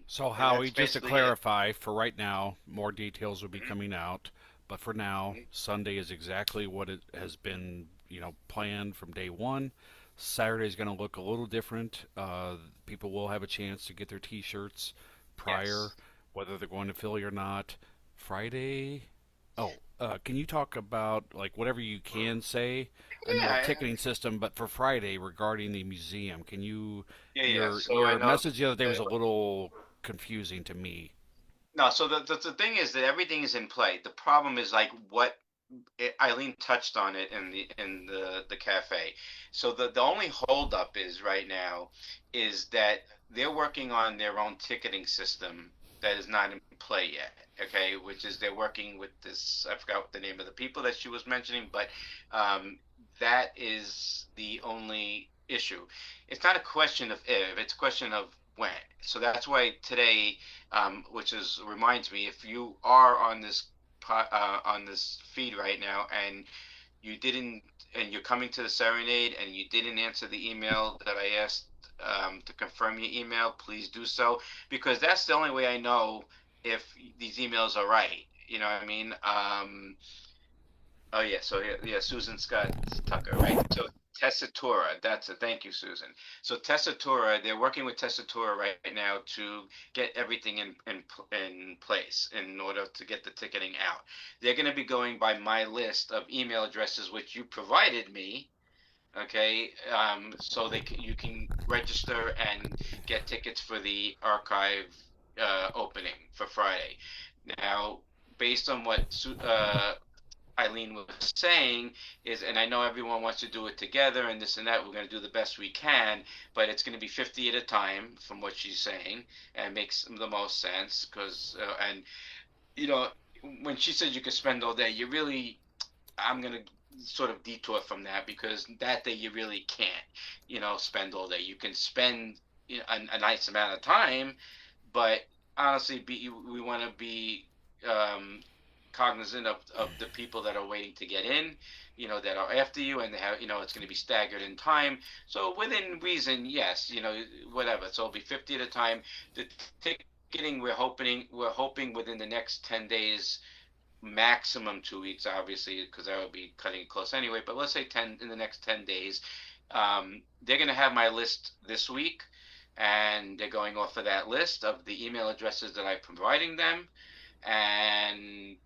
So, And Howie, that's just to basically it. clarify, for right now, more details will be coming out. But for now, Mhm. Sunday is exactly what it has been, planned from day one. Saturday is going to look a little different. People will have a chance to get their T-shirts prior, Yes. whether they're going to Philly or not. Friday. Oh, can you talk about like whatever you can say in the Yeah. ticketing system, but for Friday regarding the museum? Can you Yeah. your So I your know. message the other day was a little confusing to me. No, so the thing is that everything is in play. The problem is like what Eileen touched on it in the cafe. So the only holdup is right now is that they're working on their own ticketing system that is not in play yet. Okay, which is they're working with this. I forgot the name of the people that she was mentioning, but um, that is the only issue. It's not a question of if; it's a question of when. So that's why today, which is reminds me, if you are on this feed right now, and you didn't, and you're coming to the serenade, and you didn't answer the email that I asked to confirm your email, please do so, because that's the only way I know if these emails are right. You know what I mean? Oh yeah, so yeah, Susan Scott Tucker, right? So Tessatura, that's it. Thank you, Susan. So Tessatura, they're working with Tessatura right now to get everything in place in order to get the ticketing out. They're going to be going by my list of email addresses which you provided me. Okay, so you can register and get tickets for the archive opening for Friday. Now, based on what Eileen was saying is, and I know everyone wants to do it together and this and that. We're going to do the best we can, but it's going to be 50 at a time, from what she's saying, and it makes the most sense because, and you know, when she says you could spend all day, I'm going to sort of detour from that, because that day you really can't, spend all day. You can spend a nice amount of time, but honestly, we want to be um, cognizant of the people that are waiting to get in, that are after you, and they have, it's going to be staggered in time. So within reason, yes, whatever. So it'll be 50 at a time. The ticketing, we're hoping within the next 10 days, maximum 2 weeks, obviously, because I would be cutting it close anyway. But let's say 10 in the next 10 days. They're going to have my list this week, and they're going off of that list of the email addresses that I'm providing them. And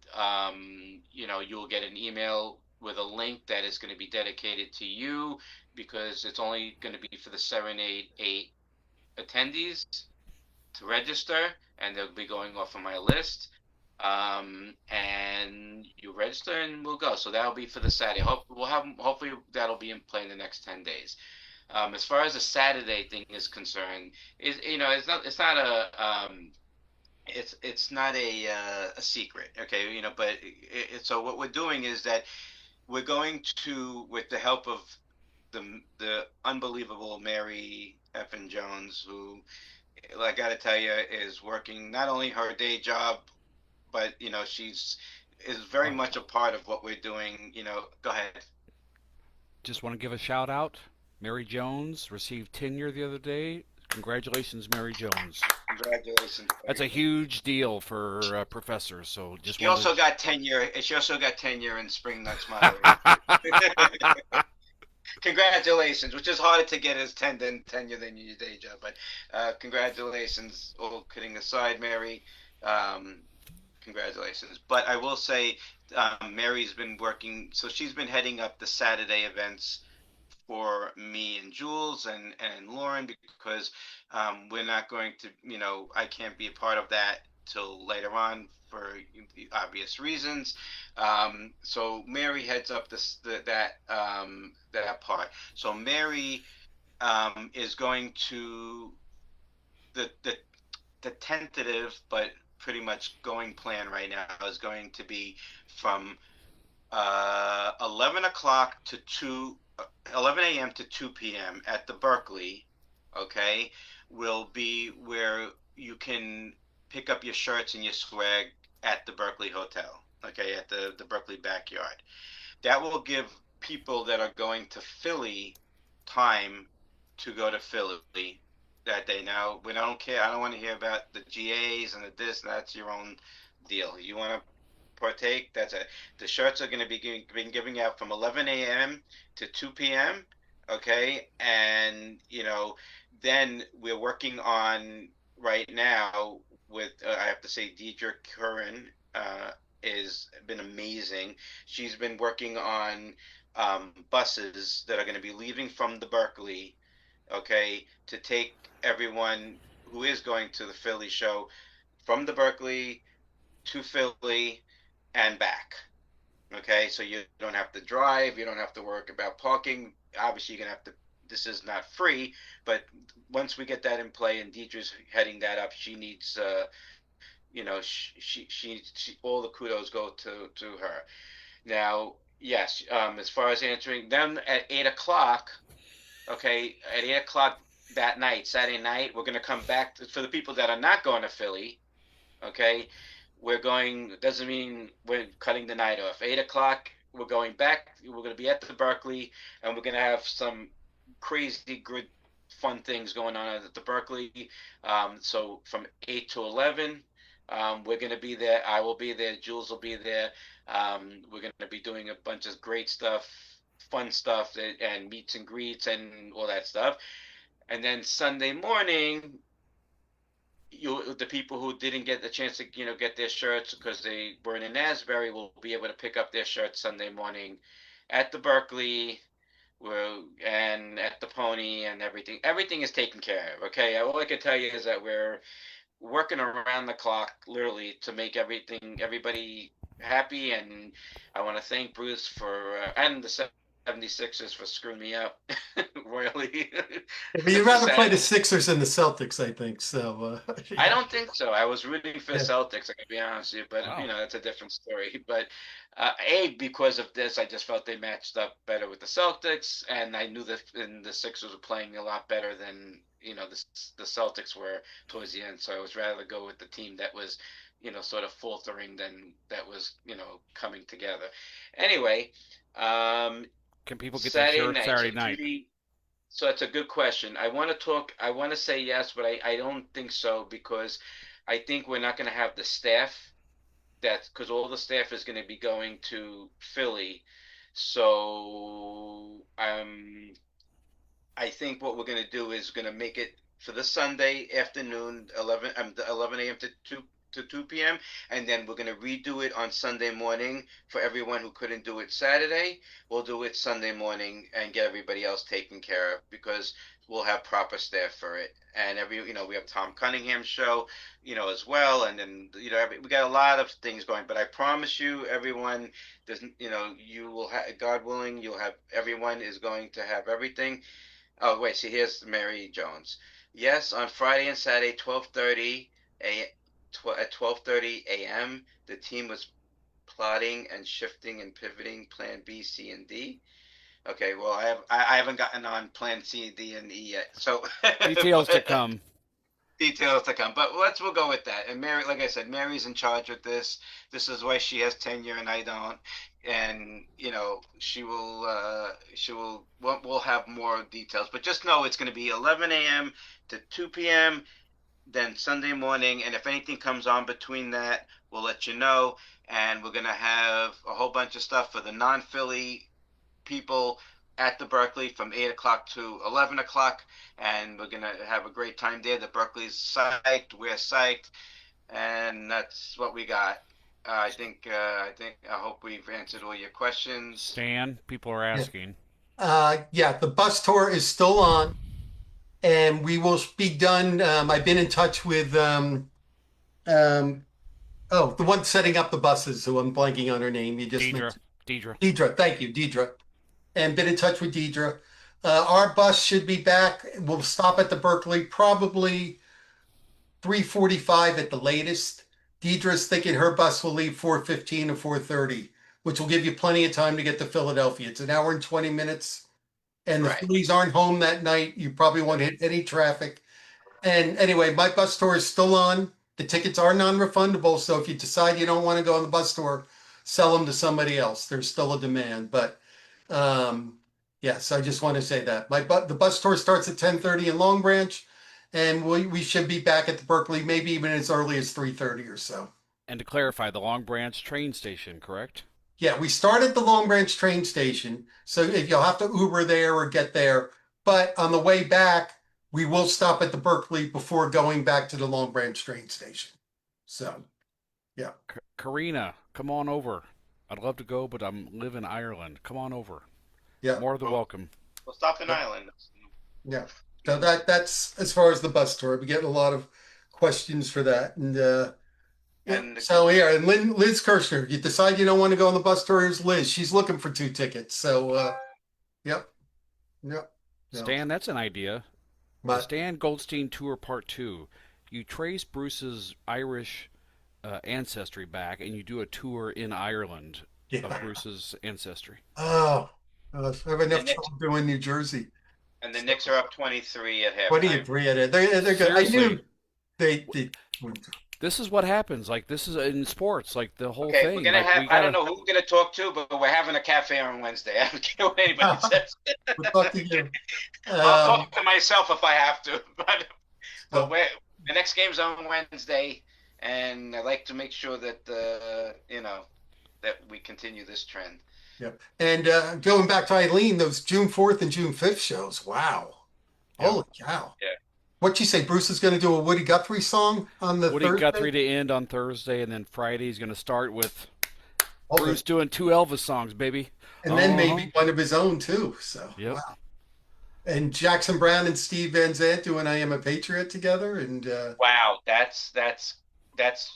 you'll get an email with a link that is going to be dedicated to you, because it's only going to be for the Serenade 8 attendees to register, and they'll be going off of my list. And you register, and we'll go. So that'll be for the Saturday. Hopefully that'll be in play in the next 10 days. As far as the Saturday thing is concerned, it's not a secret, okay? But so what we're doing is that we're going to, with the help of the unbelievable Mary Effin Jones, who, I got to tell you, is working not only her day job, but she's is very Uh, much a part of what we're doing. Go ahead. just want to give a shout out. Mary Jones received tenure the other day. Congratulations, Mary Jones. Congratulations, That's a Mary. huge deal for professors. So just She wanted also got tenure. She also got tenure in Spring Nuts Moderation. to. Congratulations, which is harder to get as tenure than your day job. But congratulations, all kidding aside, Mary. Um, Congratulations. But I will say, Mary's been working, so she's been heading up the Saturday events for me and Jules and Lauren, because we're not going to, I can't be a part of that till later on for obvious reasons. So Mary heads up that part. So Mary is going to the the tentative, but pretty much going plan right now is going to be from 11 o'clock to 11 a.m. to 2 p.m. at the Berkeley, okay, will be where you can pick up your shirts and your swag at the Berkeley Hotel, okay, at the Berkeley backyard. That will give people that are going to Philly time to go to Philly that day. Now, we don't care. I don't want to hear about the GAs and the this. That's your own deal. You want to partake? That's it. The shirts are going to be being giving out from 11 a.m. to 2 p.m. Okay, and then we're working on right now with I have to say Deidre Curran is been amazing. She's been working on buses that are going to be leaving from the Berkeley, okay, to take everyone who is going to the Philly show from the Berkeley to Philly and back. Okay, so you don't have to drive, you don't have to worry about parking. Obviously, you're gonna have to. This is not free, but once we get that in play and Deidre's heading that up, she needs, she all the kudos go to her. Now, yes, as far as answering them at 8 o'clock, okay, at 8 o'clock that night, Saturday night, we're gonna come back for the people that are not going to Philly. Okay, we're going. Doesn't mean we're cutting the night off. 8 o'clock, we're going back. We're going to be at the Berkeley, and we're going to have some crazy good, fun things going on at the Berkeley. So from 8 to 11, we're going to be there. I will be there. Jules will be there. We're going to be doing a bunch of great stuff, fun stuff, and meets and greets and all that stuff. And then Sunday morning, the people who didn't get the chance to get their shirts because they weren't in Asbury will be able to pick up their shirts Sunday morning at the Berkeley, and at the Pony, and everything is taken care of. Okay, all I can tell you is that we're working around the clock literally to make everybody happy, and I want to thank Bruce for and the 76ers for screwing me up royally. But you'd rather play the Sixers than the Celtics, I think. So I don't think so. I was rooting for the Yeah. Celtics, I can be honest with you, but Wow. that's a different story. But because of this, I just felt they matched up better with the Celtics, and I knew that the Sixers were playing a lot better than the Celtics were towards the end. So I was rather go with the team that was sort of faltering than that was coming together. Anyway, Can people get their shirts Saturday So night? Judy, so that's a good question. I want to say yes, but I don't think so because I think we're not going to have the staff because all the staff is going to be going to Philly. So I think what we're going to do is going to make it for the Sunday afternoon, 11 a.m. to 2 p.m. And then we're going to redo it on Sunday morning for everyone who couldn't do it Saturday. We'll do it Sunday morning and get everybody else taken care of because we'll have proper staff for it. And we have Tom Cunningham's show, as well. And then, we got a lot of things going, but I promise you, everyone doesn't, you will have, God willing, everyone is going to have everything. Oh, wait, see, here's Mary Jones. Yes, on Friday and Saturday, 12:30 at 12:30 a.m. the team was plotting and shifting and pivoting plan B, C, and D. Okay, well, I haven't gotten on plan C, D, and E yet, so Details to come. Details to come, but we'll go with that. And Mary, like I said, Mary's in charge of this. This is why she has tenure and I don't. And we'll have more details. But just know it's going to be 11 a.m. to 2 p.m. Then Sunday morning, and if anything comes on between that, we'll let you know. And we're going to have a whole bunch of stuff for the non-Philly people at the Berkeley from 8 o'clock to 11 o'clock, and we're going to have a great time there. The Berkeley's psyched, we're psyched, and that's what we got. I hope we've answered all your questions. Stan, people are asking. yeah, the bus tour is still on, and we will be done. I've been in touch with the one setting up the buses, who I'm blanking on her name. You just Deidre. Deidre, thank you, Deidre. And been in touch with Deidre. Our bus should be back. We'll stop at the Berkeley probably 3:45 at the latest. Deidre's thinking her bus will leave 4:15 or 4:30, which will give you plenty of time to get to Philadelphia. It's an hour and 20 minutes. And the Right. Phillies aren't home that night. You probably won't hit any traffic. And anyway, my bus tour is still on. The tickets are non-refundable. So if you decide you don't want to go on the bus tour, sell them to somebody else. There's still a demand. But yes, I just want to say that. The bus tour starts at 10:30 in Long Branch. And we should be back at the Berkeley, maybe even as early as 3:30 or so. And to clarify, the Long Branch train station, correct? Yeah, we start at the Long Branch train station. So if you'll have to Uber there or get there. But on the way back, we will stop at the Berkeley before going back to the Long Branch train station. So, yeah. Karina, come on over. I'd love to go, but I'm live in Ireland. Come on over. Yeah. More than welcome. We'll stop in Ireland. Yeah. So that's as far as the bus tour. We get a lot of questions for that. And and Liz Kirshner, you decide you don't want to go on the bus tour, here's Liz. She's looking for 2 tickets. So yep. Yep. Stan, that's an idea. The Stan Goldstein Tour Part 2. You trace Bruce's Irish ancestry back, and you do a tour in Ireland of Bruce's ancestry. I have enough trouble doing New Jersey. And the Knicks are up 23 at halftime. 23 at it. They're good. Seriously. I knew they. This is what happens. Like, this is in sports, like the whole Okay, thing. we're gonna Like, have. we I don't gotta- know who we're gonna talk to, but we're having a cafe on Wednesday. I don't care what anybody says. We'll talk to you. I'll talk to myself if I have to. But the next game's on Wednesday, and I'd like to make sure that that we continue this trend. Yep. And going back to Eileen, those June 4th and June 5th shows. Wow. Yeah. Holy cow. Yeah. What'd you say? Bruce is going to do a Woody Guthrie song on the Woody Thursday? Guthrie to end on Thursday, and then Friday he's going to start with Oh, Bruce doing 2 Elvis songs, baby. and then maybe one of his own too. So Yep. wow. And Jackson Brown and Steve Van Zandt doing "I Am a Patriot" together. And Wow, that's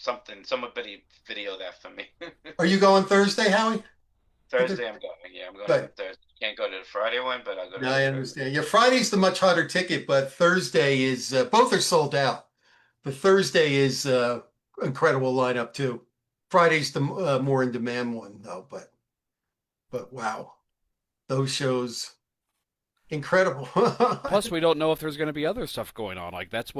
something. Somebody video that for me. are you going Thursday, Howie? Thursday, I'm going. Yeah, I'm going Good. on Thursday. Can't go to the Friday one, but I'll go to. No, I understand. Yeah, Friday's the much hotter ticket, but Thursday is both are sold out. The Thursday is incredible lineup too. Friday's the more in demand one though, but wow, those shows incredible. Plus, we don't know if there's going to be other stuff going on. Like, that's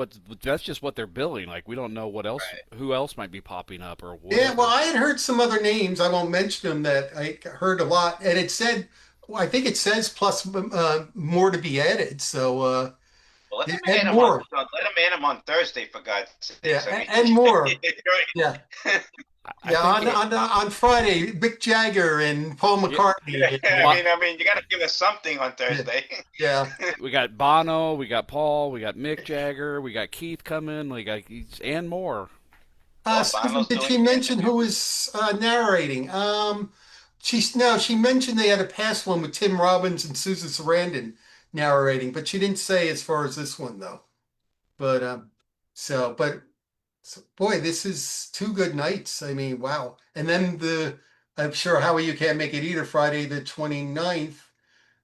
just what they're billing. Like, we don't know what else, who else might be popping up or what. Yeah, well, I had heard some other names. I won't mention them that I heard a lot, and it said, well, I think it says plus more to be added. So Well, let them and add him more. let them add him on Thursday for God's sake. Yeah, I mean, and more. right. Yeah. I Yeah, think on Friday, Mick Jagger and Paul McCartney. I mean, you got to give us something on Thursday. Yeah. we got Bono, we got Paul, we got Mick Jagger, we got Keith coming, we got and more. Stephen, Bono's did doing she it. mention who was narrating? She mentioned they had a past one with Tim Robbins and Susan Sarandon narrating, but she didn't say as far as this one though. But so boy, this is 2 good nights. I mean, wow. And then I'm sure Howie, you can't make it either. Friday the 29th,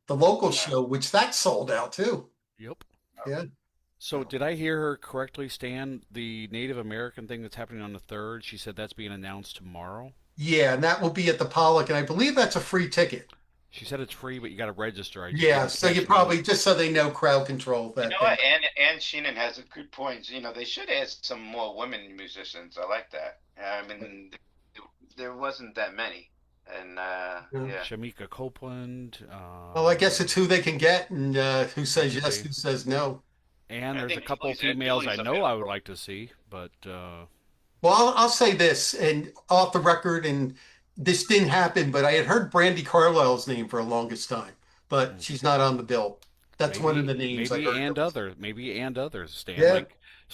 the local show, which that's sold out too. Yep. Yeah. So did I hear her correctly, Stan? The Native American thing that's happening on the 3rd, she said that's being announced tomorrow? Yeah, and that will be at the Pollock, and I believe that's a free ticket. She said it's free, but you got to register. Yeah, so you probably, just so they know crowd control. You know what? Ann Sheenan has a good point. You know, they should add some more women musicians. I like that. I mean, there wasn't that many. And, yeah. Shamika Copeland. Well, I guess it's who they can get, and who says yes, who says no. And I there's a think couple Billy's females I know available. I would like to see, but Well, I'll say this, and off the record, and this didn't happen, but I had heard Brandy Carlisle's name for the longest time, but she's not on the bill. That's one of the names I maybe heard. maybe others, Stan.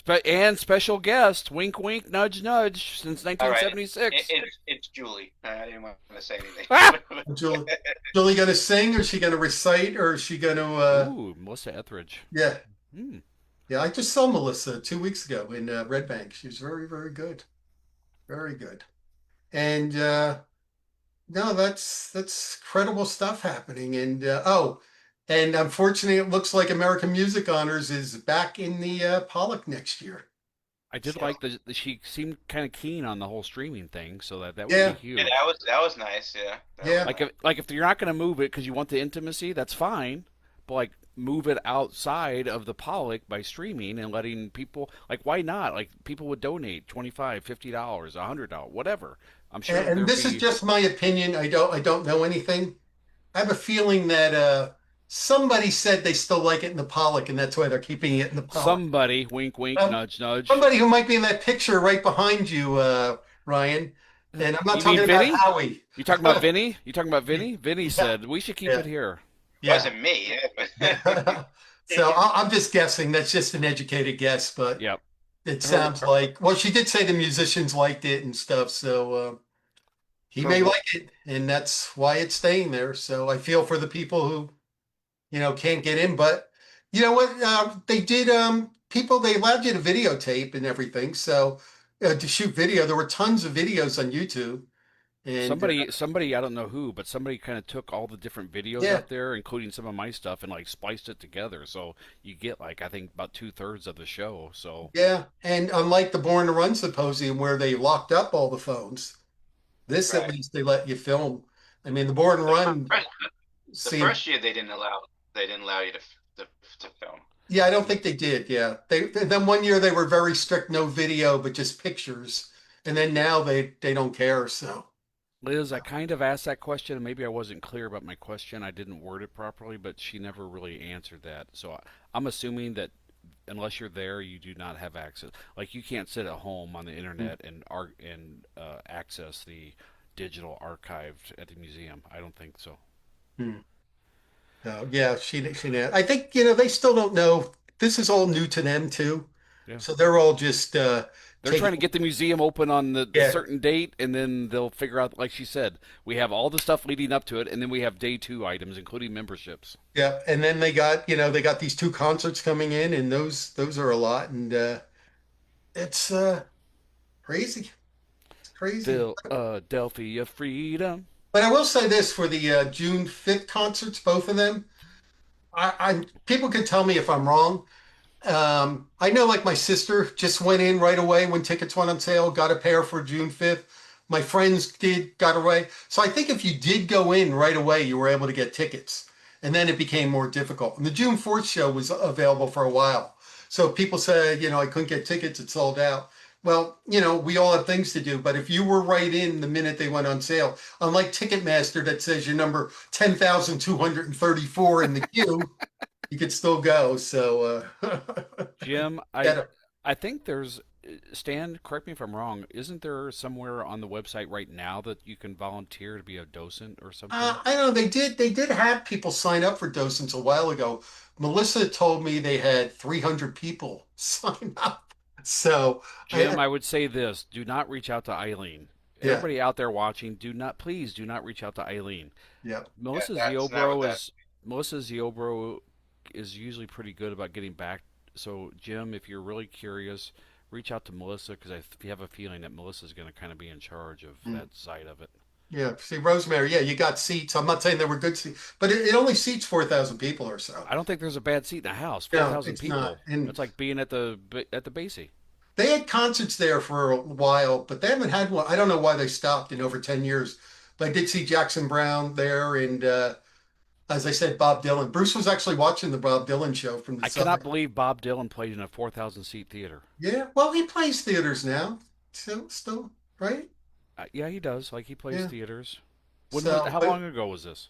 Yeah. And special guest, wink, wink, nudge, nudge, since All right. 1976. It's Julie. I didn't want to say anything. Julie going to sing, or is she going to recite, or is she going to? Ooh, Melissa Etheridge. Yeah. Hmm. Yeah, I just saw Melissa 2 weeks ago in Red Bank. She was very, very good. Very good. And no, that's incredible stuff happening. And and unfortunately, it looks like American Music Honors is back in the Pollock next year. I did So, like she seemed kind of keen on the whole streaming thing, so that would be yeah, Yeah, huge. that was nice. Yeah, that was yeah. nice. Like if you're not going to move it because you want the intimacy, that's fine. But like move it outside of the Pollock by streaming and letting people like why not? Like people would donate $25, $50, $100, whatever. I'm sure And there'd this is be just my opinion. I don't know anything. I have a feeling that somebody said they still like it in the Pollock, and that's why they're keeping it in the Pollock. somebody wink wink Um, nudge nudge. somebody who might be in that picture right behind you, Ryan. And I'm not You mean talking about Vinny? Howie. You talking about Vinny? You talking about Vinny? Vinny Yeah, said we should keep yeah, it here. yeah. Wasn't me. So I'm just guessing. That's just an educated guess, but Yep. it Her, sounds like, well, she did say the musicians liked it and stuff. So he her may like it, and that's why it's staying there. So I feel for the people who, can't get in. But you know what? They did, people, they allowed you to videotape and everything. So to shoot video, there were tons of videos on YouTube. And somebody I don't know who, but somebody kind of took all the different videos yeah, out there, including some of my stuff, and like spliced it together. So you get like I think about 2/3 of the show. So yeah. And unlike the Born to Run symposium where they locked up all the phones, this at Right. least they let you film. I mean, the Born to The Run first, the seemed, first year they didn't allow you to film. yeah, I don't think they did. Yeah. Then one year they were very strict, no video, but just pictures. And then now they don't care. So Liz, I kind of asked that question, and maybe I wasn't clear about my question. I didn't word it properly, but she never really answered that. So I'm assuming that unless you're there, you do not have access. Like you can't sit at home on the internet and access the digital archive at the museum. I don't think so. hmm. Yeah, she I think, they still don't know. This is all new to them too. Yeah. So they're all just They're trying to taking, get the museum open on the yeah, certain date, and then they'll figure out, like she said, we have all the stuff leading up to it, and then we have day two items, including memberships. yeah. And then they got these two concerts coming in, and those are a lot. And it's crazy. It's crazy. Philadelphia Freedom. But I will say this for the June 5th concerts, both of them. People can tell me if I'm wrong. I know, like my sister just went in right away when tickets went on sale, got a pair for June 5th. My friends got away. So I think if you did go in right away, you were able to get tickets. And then it became more difficult. And the June 4th show was available for a while. So people said, I couldn't get tickets, it sold out. Well, we all have things to do, but if you were right in the minute they went on sale, unlike Ticketmaster that says your number 10,234 in the queue, you could still go. So, Jim, yeah, I think there's Stan. Correct me if I'm wrong. Isn't there somewhere on the website right now that you can volunteer to be a docent or something? I don't know. They did have people sign up for docents a while ago. Melissa told me they had 300 people sign up. So, Jim, I would say this: do not reach out to Eileen. yeah, Everybody out there watching, please do not reach out to Eileen. yeah, Yeah, that's not what that. Melissa Ziobro is usually pretty good about getting back. So, Jim, if you're really curious, reach out to Melissa because I have a feeling that Melissa's going to kind of be in charge of mm, that side of it. yeah. See, Rosemary, yeah, you got seats. I'm not saying they were good seats, but it only seats 4,000 people or so. I don't think there's a bad seat in the house. Four No, thousand it's not. people. And It's like being at the Basie. they had concerts there for a while, but they haven't had one. I don't know why they stopped in over 10 years. But I did see Jackson Brown there, and as I said, Bob Dylan. Bruce was actually watching the Bob Dylan show from the I cannot side. believe Bob Dylan played in a 4,000 seat theater. Yeah, well, he plays theaters now, still, right? Yeah, he does. Like he plays Yeah. theaters. So, How but long ago was this?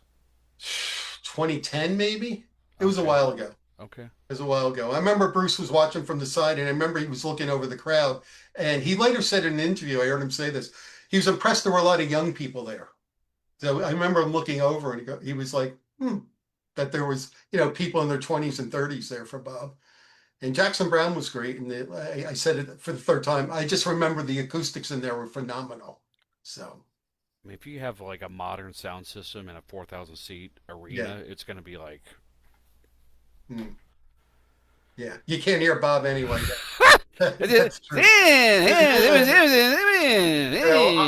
2010 maybe. It was a Okay. while ago. Okay. It was a while ago. I remember Bruce was watching from the side, and I remember he was looking over the crowd. And he later said in an interview, I heard him say this. He was impressed there were a lot of young people there. So I remember him looking over, and he was like, that there was, people in their 20s and 30s there for Bob. And Jackson Brown was great. And I said it for the third time. I just remember the acoustics in there were phenomenal. So, I mean, if you have like a modern sound system in a 4,000 seat yeah, arena, it's going to be like. mm, yeah. You can't hear Bob anyway. Yeah, That's true.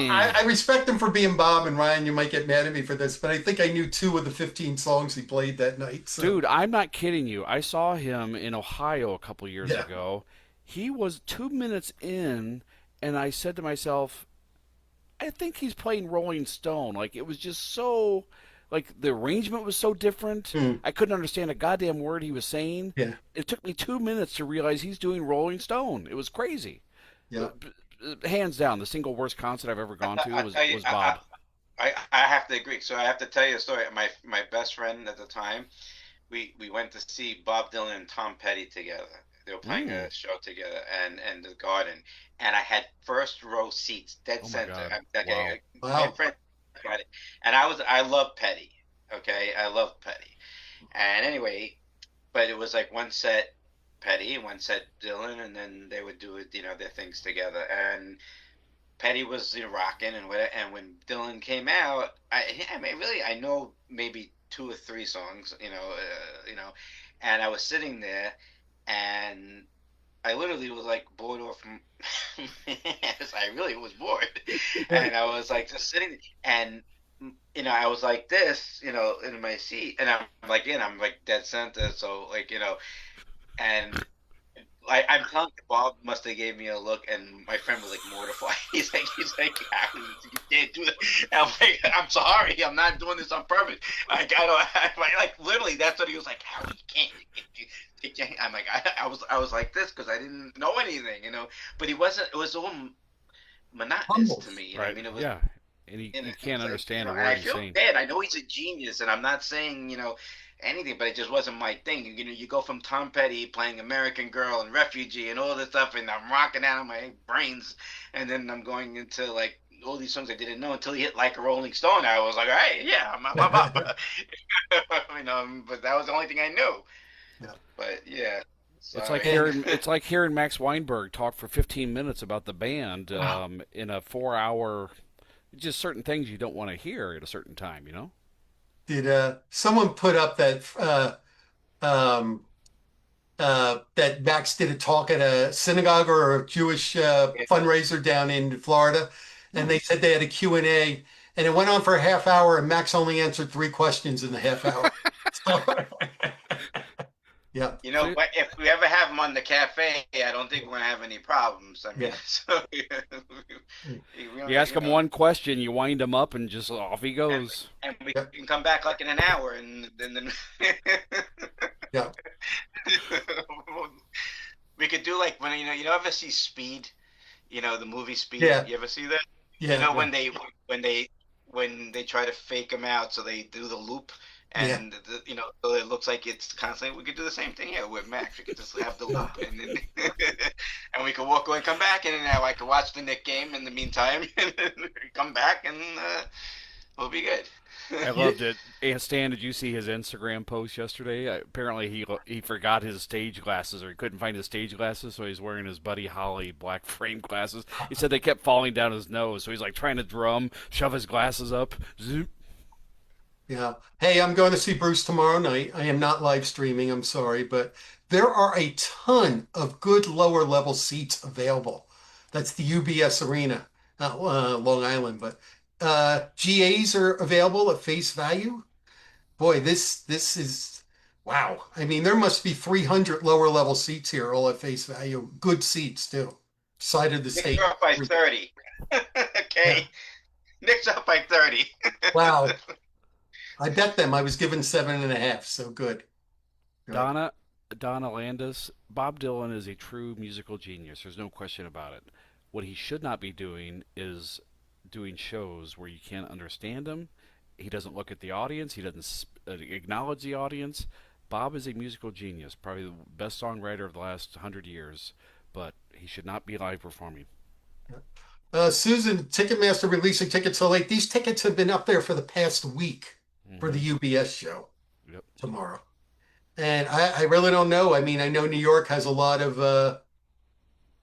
I respect him for being Bob, and Ryan, you might get mad at me for this, but I think I knew 2 of the 15 songs he played that night. So Dude, I'm not kidding you. I saw him in Ohio a couple years yeah, ago, He was 2 minutes in, and I said to myself, I think he's playing Rolling Stone. Like it was just so, like the arrangement was so different. Hmm. I couldn't understand a goddamn word he was saying. Yeah. It took me 2 minutes to realize he's doing Rolling Stone. It was crazy. Yeah. Hands down, the single worst concert I've ever gone to I was tell you, was Bob. I have to agree. So I have to tell you a story. My best friend at the time, we went to see Bob Dylan and Tom Petty together. They were playing Mm. a show together and the Garden, and I had first row seats, dead Oh my center. God! Wow. Okay, my Wow. friend got it, and I love Petty. Okay, I love Petty, and anyway, but it was like one set Petty, one set Dylan, and then they would do it, their things together. And Petty was rocking and whatever. And when Dylan came out, I mean, really, I know maybe two or three songs, and I was sitting there, and I literally was like bored off. I really was bored, Yeah. and I was like just sitting, and I was like this, in my seat, and I'm like dead center, so and I'm telling you, Bob must have gave me a look, and my friend was like mortified. He's like, "How you can't do that." And I'm like, "I'm sorry, I'm not doing this on purpose." Like I don't, like literally, that's what he was like. How you can't? You can't. I'm like, I was like this because I didn't know anything, But he wasn't. It was all monotonous Humble. to me, Right? I mean, it was. Yeah. And he, And you it can't was like, understand a and I word he's feel saying. bad. I know he's a genius, and I'm not saying, anything, but it just wasn't my thing. You go from Tom Petty playing American Girl and Refugee and all this stuff, and I'm rocking out of my brains, and then I'm going into like all these songs I didn't know until he hit like a Rolling Stone. I was like, hey, yeah, I'm up. But that was the only thing I knew. Yeah. But yeah, It's like sorry. And hearing Max Weinberg talk for 15 minutes about the band in a 4 hour. Just certain things you don't want to hear at a certain time, you know. did someone put up um, that Max did a talk at a synagogue or a Jewish fundraiser down in Florida, and they said they had a Q&A, and it went on for a half hour, and Max only answered three questions in the half hour. So, yeah, So But if we ever have him on the cafe, I don't think we're gonna have any problems. I mean, yeah. so we you only, ask him one question, you wind him up, and just off he and, goes. and we Yeah, can come back like in an hour, and then yeah, we could do like when you ever see Speed, the movie Speed. yeah, You ever see that? You yeah, know yeah, when they when they try to fake him out, so they do the loop, yeah. and so it looks like it's constantly. We could do the same thing here with Max. We could just have the loop, and then and we could walk away, and come back, and now I could watch the Nick game in the meantime, and then come back, and we'll be good. I Yeah. loved it. Stan, did you see his Instagram post yesterday? Apparently, he forgot his stage glasses, or he couldn't find his stage glasses, so he's wearing his Buddy Holly black frame glasses. He said they kept falling down his nose, so he's like trying to drum, shove his glasses up. Zoop. Yeah. Hey, I'm going to see Bruce tomorrow night. I am not live streaming, I'm sorry, but there are a ton of good lower level seats available. That's the UBS Arena, not Long Island, but GAs are available at face value. Boy, this is wow. I mean, there must be 300 lower level seats here, all at face value. Good seats too. Side of the Nick's stage. up by 30. Yeah. Okay, Nick's up by 30. Wow. I bet them. I was given 7.5, so good. Good. Donna Donna Landis, Bob Dylan is a true musical genius. There's no question about it. What he should not be doing is doing shows where you can't understand him. He doesn't look at the audience. He doesn't acknowledge the audience. Bob is a musical genius, probably the best songwriter of the last 100 years, but he should not be live performing. Susan, Ticketmaster releasing tickets so late. These tickets have been up there for the past week for the Hmm. UBS show Yep. tomorrow. And I really don't know. I mean, I know New York has a lot of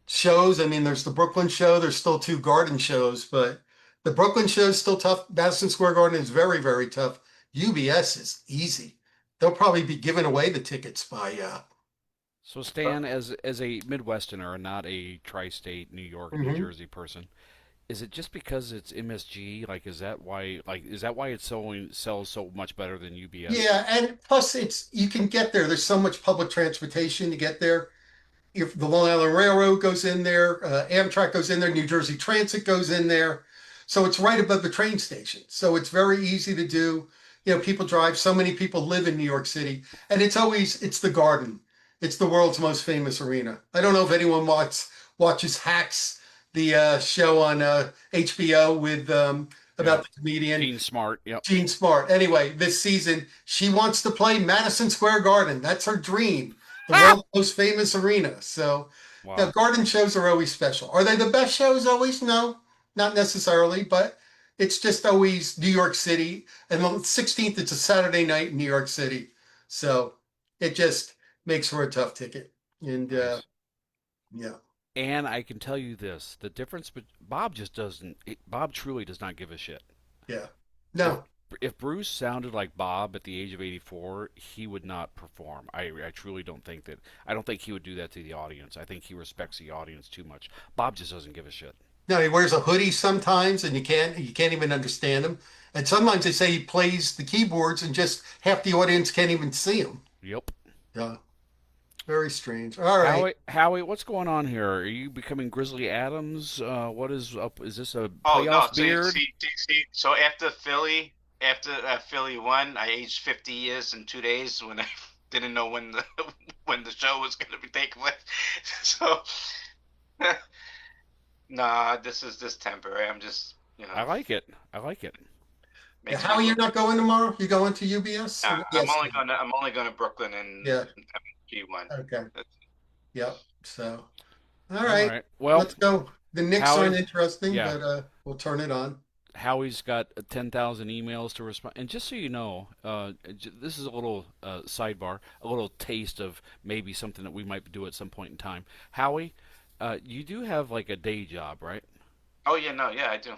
shows. I mean, there's the Brooklyn show. There's still two Garden shows, but the Brooklyn show is still tough. Madison Square Garden is very, very tough. UBS is easy. They'll probably be giving away the tickets by So Stan, as a Midwesterner and not a tri-state New York, New mhm. Jersey person, is it just because it's MSG? Like, is that why it's sells so much better than UBS? Yeah, and plus it's you can get there. There's so much public transportation to get there. if the Long Island Railroad goes in there, Amtrak goes in there, New Jersey Transit goes in there. So it's right above the train station. So it's very easy to do. People drive. So many people live in New York City, and it's the Garden. It's the world's most famous arena. I don't know if anyone watches Hacks, the show on HBO with about the comedian Gene Smart. Yep. Gene Smart. Anyway, this season she wants to play Madison Square Garden. That's her dream. The world's most famous arena. So, Wow. garden shows are always special. Are they the best shows always? No, not necessarily, but it's just always New York City. And on the 16th, it's a Saturday night in New York City. So it just makes for a tough ticket. And Nice. yeah, And I can tell you this: the difference. But Bob just doesn't. Bob truly does not give a shit. yeah. If No, if Bruce sounded like Bob at the age of 84, he would not perform. I truly don't think that. I don't think he would do that to the audience. I think he respects the audience too much. Bob just doesn't give a shit. no, he wears a hoodie sometimes and you can't even understand him. And sometimes they say he plays the keyboards and just half the audience can't even see him. Yep. Yeah. Very strange. All right. Howie, what's going on here? Are you becoming Grizzly Adams? What is up? Is this a Oh no! playoff beard? So after Philly won, I aged 50 years in 2 days when I didn't know when the when the show was going to be taking place. So nah, this is just temporary. I'm just I like it. I like it. Yeah, makes how me are you look. not going tomorrow? You going to UBS? I'm Yes. only going to Brooklyn and Yeah. G1. Okay. Yep. So, all All right. right. Well, Let's go. The Knicks aren't Howie, interesting, yeah, but we'll turn it on. Howie's got 10,000 emails to respond. And just so you know, this is a little sidebar, a little taste of maybe something that we might do at some point in time. Howie, you do have like a day job, right? Oh yeah, no, yeah, I do.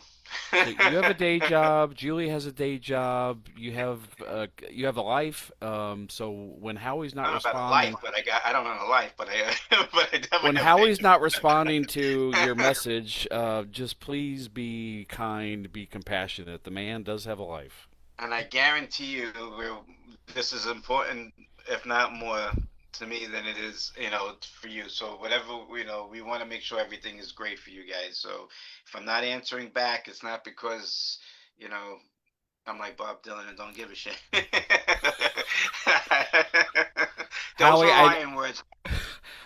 So you have a day job. Julie has a day job. You have a life. So when Howie's I not don't know about a life, responding, but I don't know a life, but I but I when definitely have a day Howie's not responding to your message, just please be kind, be compassionate. The man does have a life. And I guarantee you, this is important, if not more, to me than it is, for you. So whatever, we want to make sure everything is great for you guys. So if I'm not answering back, it's not because, you know, I'm like Bob Dylan and don't give a shit. Those Howie, are Ryan words.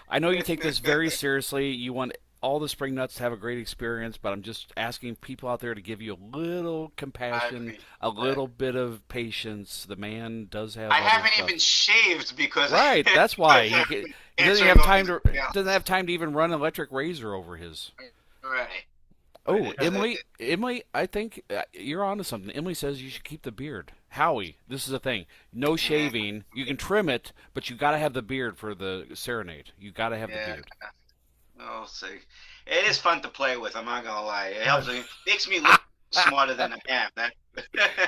I know you take this very seriously. You want all the spring nuts to have a great experience, but I'm just asking people out there to give you a little I compassion, appreciate a that. little bit of patience. The man does have I other haven't stuff. even shaved because Right, that's why he doesn't answering have all time these to emails. doesn't have time to even run an electric razor over his. Right. But Oh, Emily, I think you're onto something. Emily says you should keep the beard. Howie, this is the thing. No yeah, shaving. You can trim it, but you got to have the beard for the serenade. You got to have the yeah. beard. I'll see. It is fun to play with. I'm not gonna lie. It helps me, makes me look smarter than I am. That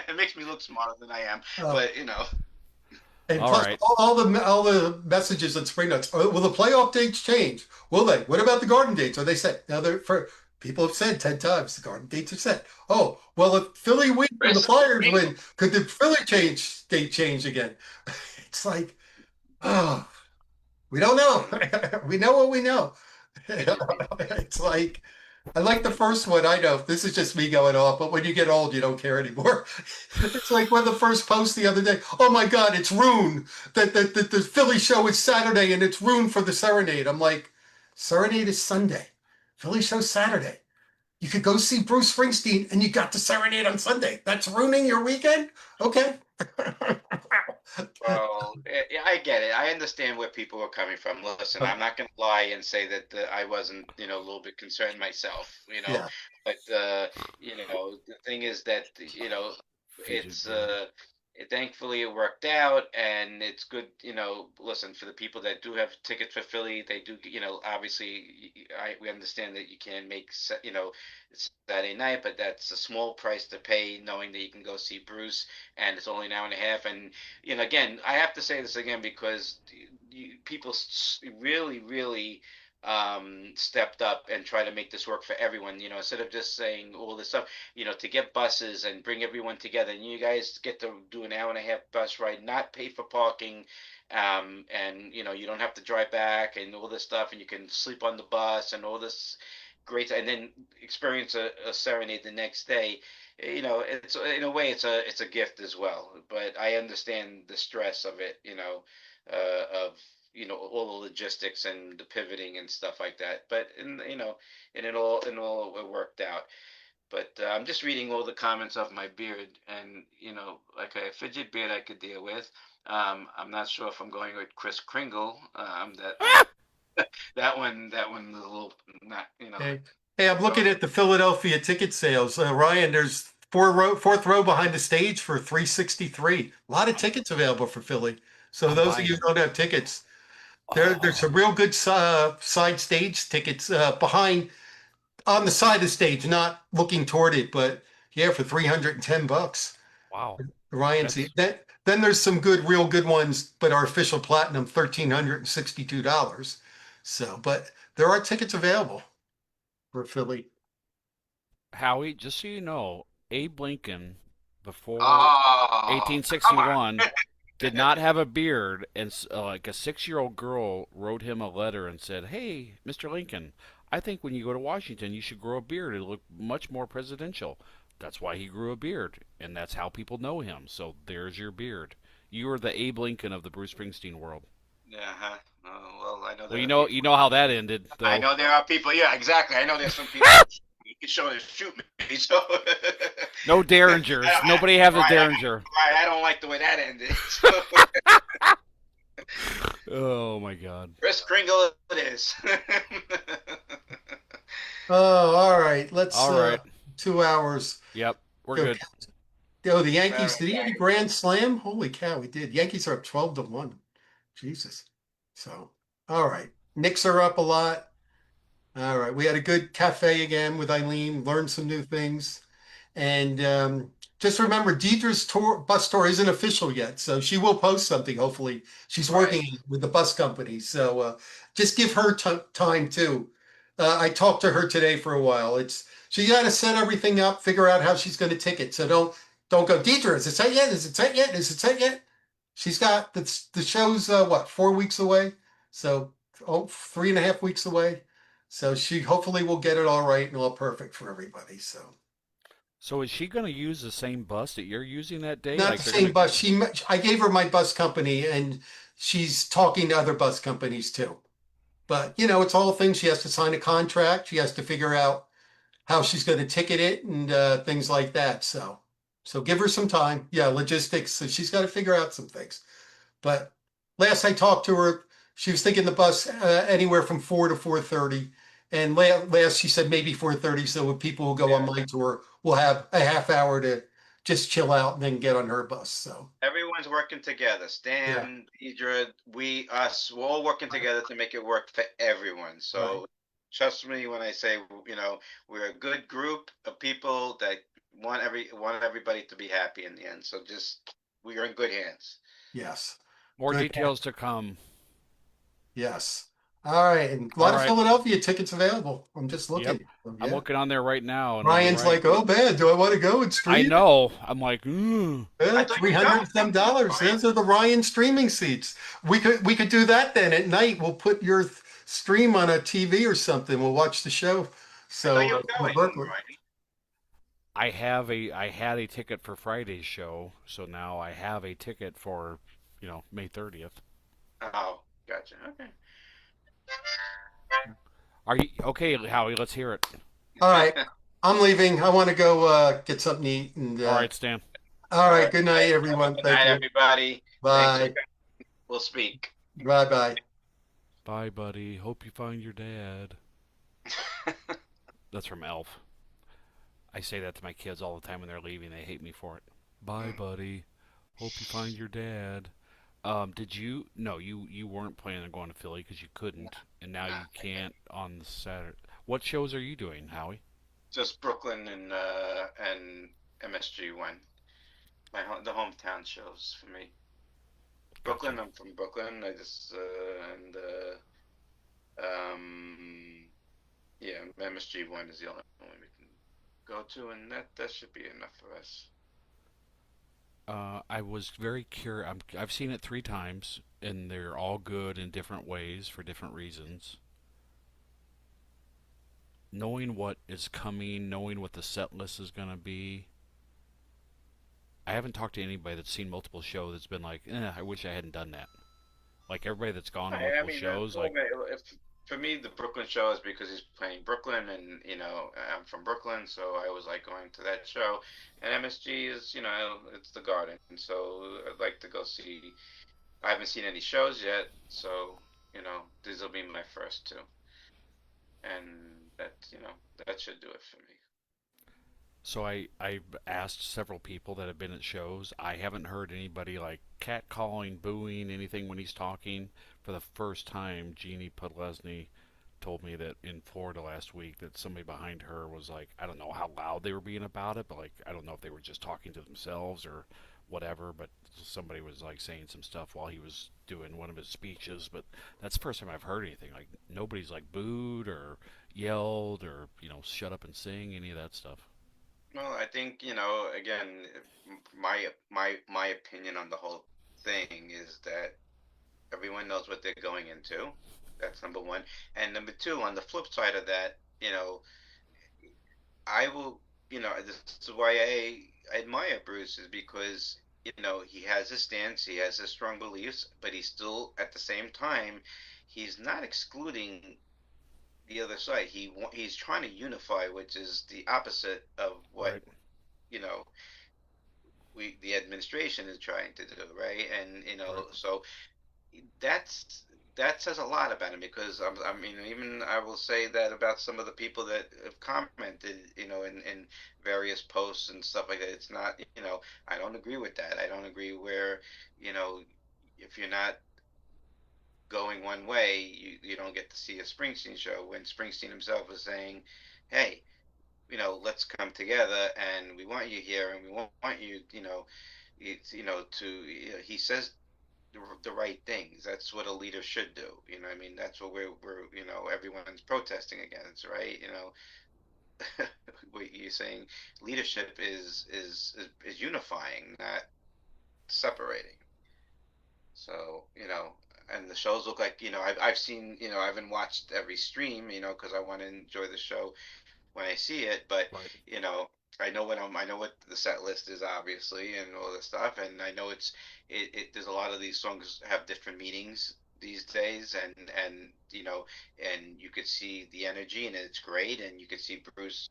it makes me look smarter than I am. Oh, But and All plus, right. all the messages at Spring Nuts. Will the playoff dates change? Will they? What about the Garden dates? Are they set? Now, for people have said 10 times the Garden dates are set. Oh, well, if Philly wins and the Chris, Flyers win, could the Philly date change again? It's like, oh, we don't know. We know what we know. It's like, I like the first one. I know this is just me going off, but when you get old, you don't care anymore. It's like when the first post the other day. Oh my God, it's Rune. The Philly show is Saturday and it's Rune for the Serenade. I'm like, Serenade is Sunday. Philly show Saturday. You could go see Bruce Springsteen and you got the Serenade on Sunday. That's ruining your weekend? Okay. well, I get it. I understand where people are coming from. Listen, I'm not gonna lie and say that I wasn't, a little bit concerned myself. Yeah. But the thing is that Fidget it's Brady. thankfully it worked out, and it's good. Listen, for the people that do have tickets for Philly, they do. Obviously, we understand that you can't make Saturday night, but that's a small price to pay, knowing that you can go see Bruce, and it's only an hour and a half. And again, I have to say this again because people really, really stepped up and try to make this work for everyone. Instead of just saying all this stuff, to get buses and bring everyone together. And you guys get to do an hour and a half bus ride, not pay for parking, and you don't have to drive back and all this stuff, and you can sleep on the bus and all this great, and then experience a serenade the next day. It's in a way it's a gift as well. But I understand the stress of it. Of all the logistics and the pivoting and stuff like that. But and it all it worked out. But I'm just reading all the comments of my beard, and like a fidget beard I could deal with. I'm not sure if I'm going with Chris Kringle. That one was a little not. Hey, I'm looking at the Philadelphia ticket sales. Ryan, there's fourth row behind the stage for 363. A lot of tickets available for Philly. So I'm those of you buying. who don't have tickets, there's some real good side stage tickets behind on the side of the stage, not looking toward it, but yeah, for $310. Wow. Ryan, That's then there's some real good ones, but our official platinum, $1,362. So, but there are tickets available for Philly. Howie, just so you know, Abe Lincoln before Oh, come on. 1861 did not have a beard, and like a 6-year-old girl wrote him a letter and said, "Hey, Mr. Lincoln, I think when you go to Washington, you should grow a beard. It'll look much more presidential." That's why he grew a beard, and that's how people know him. So there's your beard. You are the Abe Lincoln of the Bruce Springsteen world. Yeah. Huh. Oh, well, I know Well, there are you people. know how that ended, I though. know there are people. Yeah, exactly. I know there's some people you can show to shoot me. So No I, derringers. I, Nobody have the right, derringer. I don't like the way that ended. So Oh my God. Chris Kringle it is. Oh, all right. Let's All right. 2 hours. Yep. We're Go. good. Oh, the All Yankees. right, Did he have a guys. grand slam? Holy cow, he did. Yankees are up 12-1. Jesus. So, all right. Knicks are up a lot. All right. We had a good cafe again with Eileen, learned some new things. And just remember, Deidre's bus tour isn't official yet, so she will post something. Hopefully, she's Right. working with the bus company, so just give her time too. I talked to her today for a while. It's she got to set everything up, figure out how she's going to ticket. So don't go, Deidre. Is it set yet? Is it set yet? Is it set yet? She's got the show's what 4 weeks away, so 3.5 weeks away. So she hopefully will get it all right and all perfect for everybody. So. So is she going to use the same bus that you're using that day? Not Like the they're going same to. bus. I gave her my bus company, and she's talking to other bus companies too. But it's all things. She has to sign a contract. She has to figure out how she's going to ticket it and things like that. So give her some time. Yeah, logistics. So she's got to figure out some things. But last I talked to her, she was thinking the bus anywhere from 4 to 4:30, and last she said maybe 4:30. So when people will go on Yeah. my tour, we'll have a half hour to just chill out and then get on her bus. So Everyone's working together. yeah, Stan, Idra, us, we're all working right, together to make it work for everyone. right. So trust me when I say, we're a good group of people that want everybody to be happy in the end. So just we are in good hands. Yes, More good. details to come. Yes. All right, and a All lot of right. Philadelphia tickets available. I'm just Yep. looking. I'm Yeah. looking on there right now, and you're Ryan's right. like, oh man, do I want to go and I stream? know. I'm like, ooh. I Yeah, thought three you hundred don't. and some dollars. Ryan. Those are the Ryan streaming seats. We could do that then at night. We'll put your stream on a TV or something. We'll watch the show. I thought So you were for going, Berkeley. Ryan. I had a ticket for Friday's show, so now I have a ticket for, May 30th. Oh, gotcha. Okay. Are you okay, Howie? Let's hear it. All right, I'm leaving. I want to go get something to eat. And All right, Stan. all All right, right. good night, everyone. Good Thank night, you. everybody. Thanks for Bye. coming. We'll speak. Bye. Bye. Bye, buddy. Hope you find your dad. That's from Elf. I say that to my kids all the time when they're leaving. They hate me for it. Bye, buddy. Hope you find your dad. Did you? No, you weren't planning on going to Philly because you couldn't, and now you can't on the Saturday. What shows are you doing, Howie? Just Brooklyn and MSG one. The hometown shows for me. Gotcha. Brooklyn. I'm from Brooklyn. I just and Yeah, MSG1 is the only one we can go to, and that should be enough for us. I was very curious. I've seen it 3 times, and they're all good in different ways for different reasons. Knowing what is coming, knowing what the set list is going to be, I haven't talked to anybody that's seen multiple shows that's been like, I wish I hadn't done that. Like everybody that's gone to I multiple mean, shows, well, like, if for me, the Brooklyn show is because he's playing Brooklyn, and I'm from Brooklyn, so I always like going to that show. And MSG is, it's the Garden, so I'd like to go see. I haven't seen any shows yet, so these will be my first two, and that should do it for me. so I've asked several people that have been at shows. I haven't heard anybody like catcalling, booing, anything when he's talking. For the first time, Jeannie Podlesny told me that in Florida last week that somebody behind her was like, I don't know how loud they were being about it, but like I don't know if they were just talking to themselves or whatever, but somebody was like saying some stuff while he was doing one of his speeches. But that's the first time I've heard anything. Like nobody's like booed or yelled or shut up and sing, any of that stuff. Well, I think, again, my opinion on the whole thing is that everyone knows what they're going into. That's number one. And number two, on the flip side of that, I will, this is why I admire Bruce is because, he has his stance, he has his strong beliefs, but he's still, at the same time, he's not excluding the other side. He's trying to unify, which is the opposite of what, Right. you know, the administration is trying to do, right? And Right. so that's that says a lot about him because I mean, even I will say that about some of the people that have commented, in various posts and stuff like that. It's not, I don't agree with that. I don't agree where, you know, if you're not going one way, you don't get to see a Springsteen show when Springsteen himself was saying, "Hey, let's come together, and we want you here, and we want you, he says the right things. That's what a leader should do. I mean, that's what we're everyone's protesting against, right? What you're saying, leadership is unifying, not separating. So, and the shows look like, I've seen, I haven't watched every stream, because I want to enjoy the show when I see it, but Right. you know, I know what the set list is obviously and all this stuff, and I know there's a lot of these songs have different meanings these days, and and you could see the energy and it's great, and you could see Bruce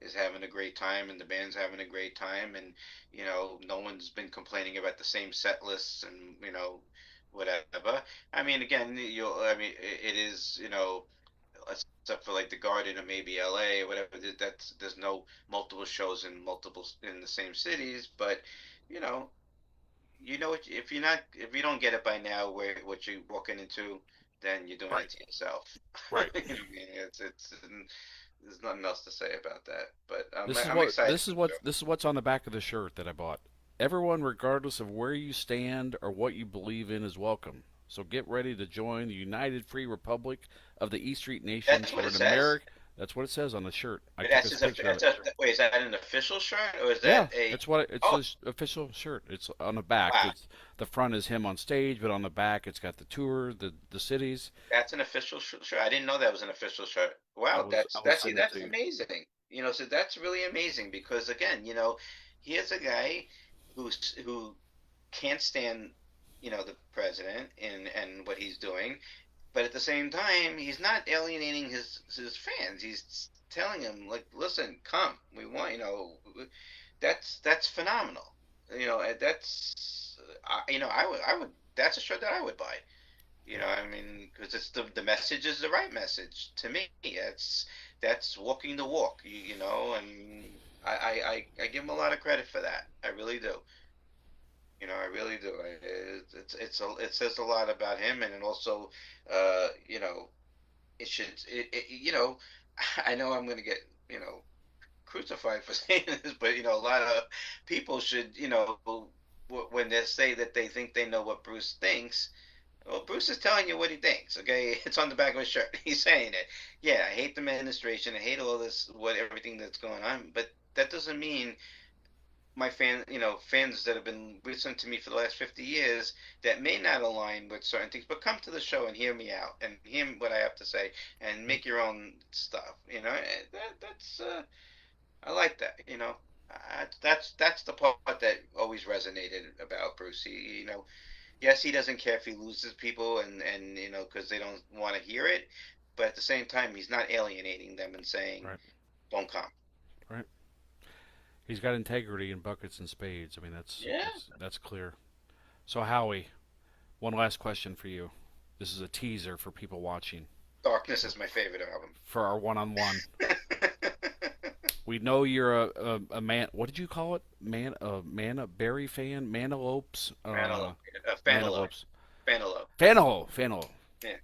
is having a great time and the band's having a great time, and no one's been complaining about the same set lists and whatever. I mean, again, I mean, it is, except for like the Garden or maybe LA or whatever. There's no multiple shows in the same cities, but you know, if you don't get it by now, where what you're walking into, then you're doing Right. it to yourself. Right. I mean, it's there's nothing else to say about that. But This is I'm what excited for the show. this is what's on the back of the shirt that I bought. Everyone, regardless of where you stand or what you believe in, is welcome. So get ready to join the United Free Republic of the E Street Nations That's what for it an says. America. That's what it says on the shirt. I took That's a just picture of it. wait, is that an official shirt or is Yeah, that a? it's what it's Oh, his official shirt. It's on the back. wow. It's the front is him on stage, but on the back it's got the tour, the cities. That's an official shirt. I didn't know that was an official shirt. Wow, I will that's send it that's to you. amazing. So that's really amazing because again, here's a guy who can't stand, the president and what he's doing, but at the same time, he's not alienating his fans. He's telling them like, listen, come, we want, that's phenomenal. That's I would that's a shirt that I would buy. Yeah. I mean, because it's the message is the right message to me. That's walking the walk, and I give him a lot of credit for that. I really do. I really do. It says a lot about him, and it also, it should, I know I'm going to get, crucified for saying this, but a lot of people should, when they say that they think they know what Bruce thinks, Well, Bruce is telling you what he thinks. Okay, it's on the back of his shirt. He's saying it. Yeah, I hate the administration. I hate all this, everything that's going on. But that doesn't mean my fans that have been listening to me for the last 50 years that may not align with certain things, but come to the show and hear me out and hear what I have to say and make your own stuff. That's I like that. That's the part that always resonated about Bruce. Yes, he doesn't care if he loses people and because they don't want to hear it, but at the same time, he's not alienating them and saying, Right. "Don't come." Right. He's got integrity in buckets and spades. I mean, Yeah. that's clear. So Howie, one last question for you. This is a teaser for people watching Darkness is my favorite album. for our one-on-one. We know you're a man. What did you call it? A berry fan, mantelopes, Fanalope. mantelopes, Fanalope. fanalo. Yeah.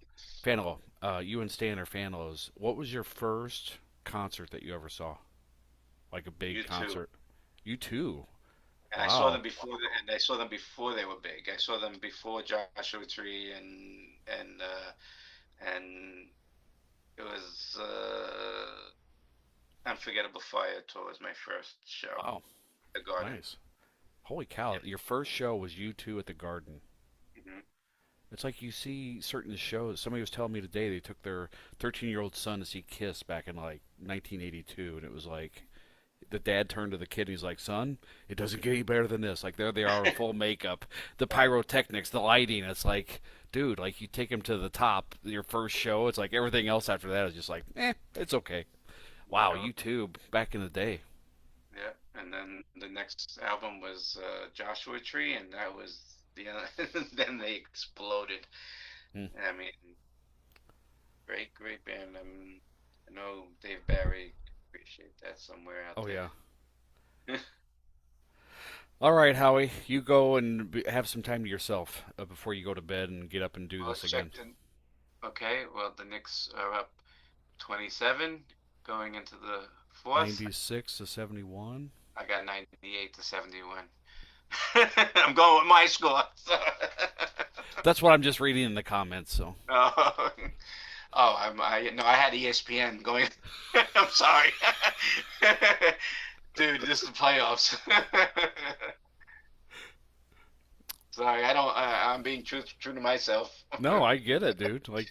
Fanalo. You and Stan are Fanalos. What was your first concert that you ever saw? Like a big U2. concert? You too. And I Wow. saw them before, and I saw them before they were big. I saw them before Joshua Tree, and it was Unforgettable Fire Tour was my first show. Wow. The Garden. Nice. Holy cow. Your first show was you two at the Garden. Hmm. It's like you see certain shows. Somebody was telling me today they took their 13-year-old son to see Kiss back in like 1982, and it was like the dad turned to the kid and he's like, "Son, it doesn't get any better than this." Like there they are in full makeup, the pyrotechnics, the lighting. It's like, dude, like you take him to the top, your first show. It's like everything else after that is just like, it's okay. Wow, Yeah. YouTube back in the day. Yeah, and then the next album was Joshua Tree, and that was then they exploded. Hmm. I mean, great band. I know Dave Barry appreciate that somewhere out Oh there. yeah. All right, Howie, you go and have some time to yourself before you go to bed and get up and do Well, this again. Okay, well the Knicks are up 27, going into the fourth. 96 to 71. I got 98 to 71. I'm going with my score. So. That's what I'm just reading in the comments. So. Oh, I had ESPN going. I'm sorry, dude. This is the playoffs. Sorry, I don't. I'm being true to myself. No, I get it, dude. Like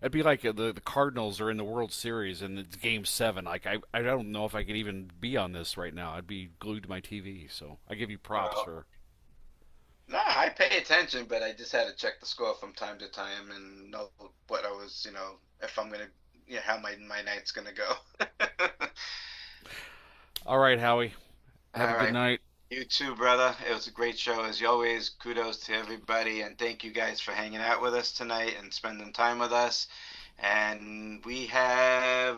it'd be like the Cardinals are in the World Series and it's Game 7. Like I don't know if I could even be on this right now. I'd be glued to my TV. So I give you props Well, for. No, I pay attention, but I just had to check the score from time to time and know what I was, if I'm gonna, how my night's gonna go. All right, Howie. Have All a good right. night. You too, brother. It was a great show as always. Kudos to everybody, and thank you guys for hanging out with us tonight and spending time with us. And we have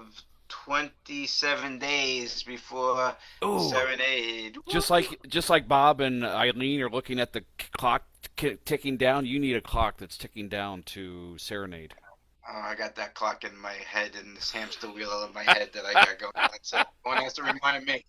27 days before Ooh. Serenade. Just like Bob and Eileen are looking at the clock ticking down, you need a clock that's ticking down to Serenade. Oh, I got that clock in my head and this hamster wheel in my head that I got going on. So one has to remind me.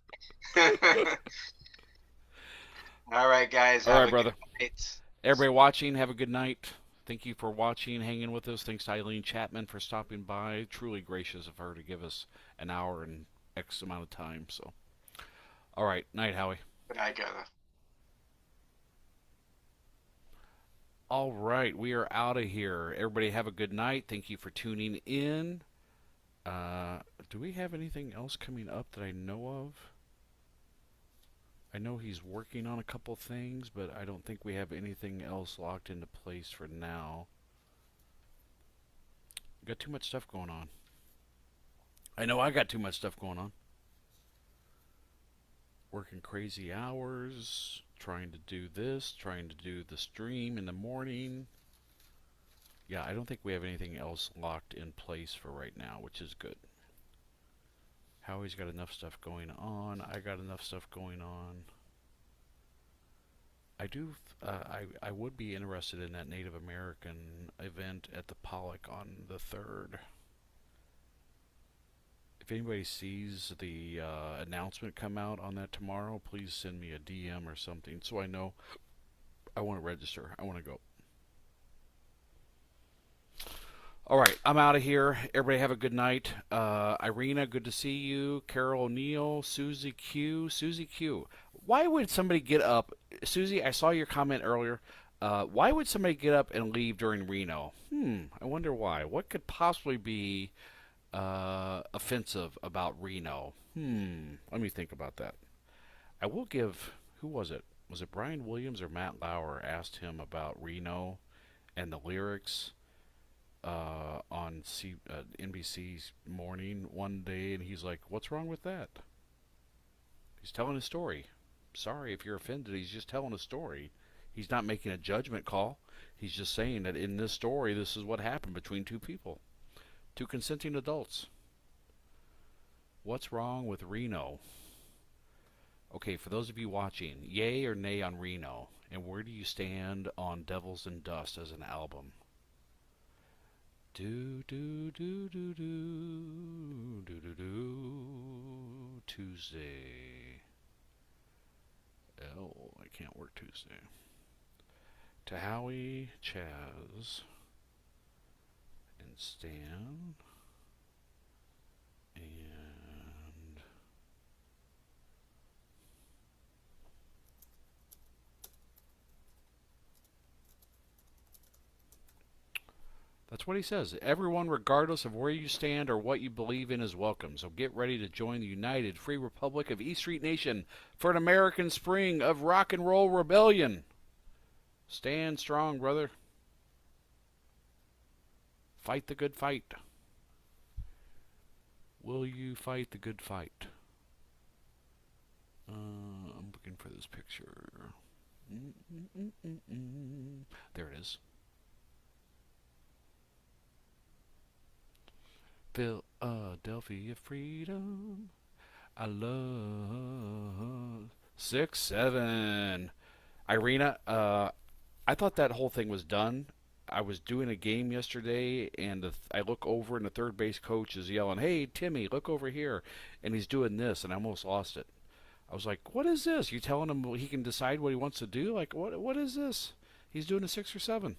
All right, guys. All Have right, a brother. good night. Everybody watching, have a good night. Thank you for watching, hanging with us. Thanks to Eileen Chapman for stopping by. Truly gracious of her to give us an hour and X amount of time. So, all right, night, Howie. Good night, brother. All right, we are out of here. Everybody have a good night. Thank you for tuning in. Do we have anything else coming up that I know of? I know he's working on a couple things, but I don't think we have anything else locked into place for now. We got too much stuff going on. I know I got too much stuff going on. Working crazy hours, trying to do this, trying to do the stream in the morning. Yeah, I don't think we have anything else locked in place for right now, which is good. Howie's got enough stuff going on. I got enough stuff going on. I would be interested in that Native American event at the Pollock on the 3rd. If anybody sees the announcement come out on that tomorrow, please send me a DM or something so I know I want to register. I want to go. All right, I'm out of here. Everybody have a good night. Irina, good to see you. Carol O'Neill, Susie Q. Susie Q. Why would somebody get up? Susie, I saw your comment earlier. Why would somebody get up and leave during Reno? I wonder why. What could possibly be offensive about Reno? Let me think about that. I will give. Who was it? Was it Brian Williams or Matt Lauer asked him about Reno and the lyrics on NBC's Morning one day, and he's like, "What's wrong with that?" He's telling a story. Sorry if you're offended. He's just telling a story. He's not making a judgment call. He's just saying that in this story, this is what happened between two people, two consenting adults. What's wrong with Reno? Okay, for those of you watching, yay or nay on Reno, and where do you stand on Devils and Dust as an album? Do do do do do do do do Tuesday. Oh, I can't work Tuesday. To Howie, Chaz, and Stan, and that's what he says. Everyone, regardless of where you stand or what you believe in, is welcome. So get ready to join the United Free Republic of E Street Nation for an American spring of rock and roll rebellion. Stand strong, brother. Fight the good fight. Will you fight the good fight? I'm looking for this picture. There it is. Philadelphia freedom. I love 6-7. Irina, I thought that whole thing was done. I was doing a game yesterday, and I look over, and the third base coach is yelling, "Hey, Timmy, look over here," and he's doing this, and I almost lost it. I was like, "What is this? You telling him he can decide what he wants to do? Like, what is this?" He's doing a 6 or 7.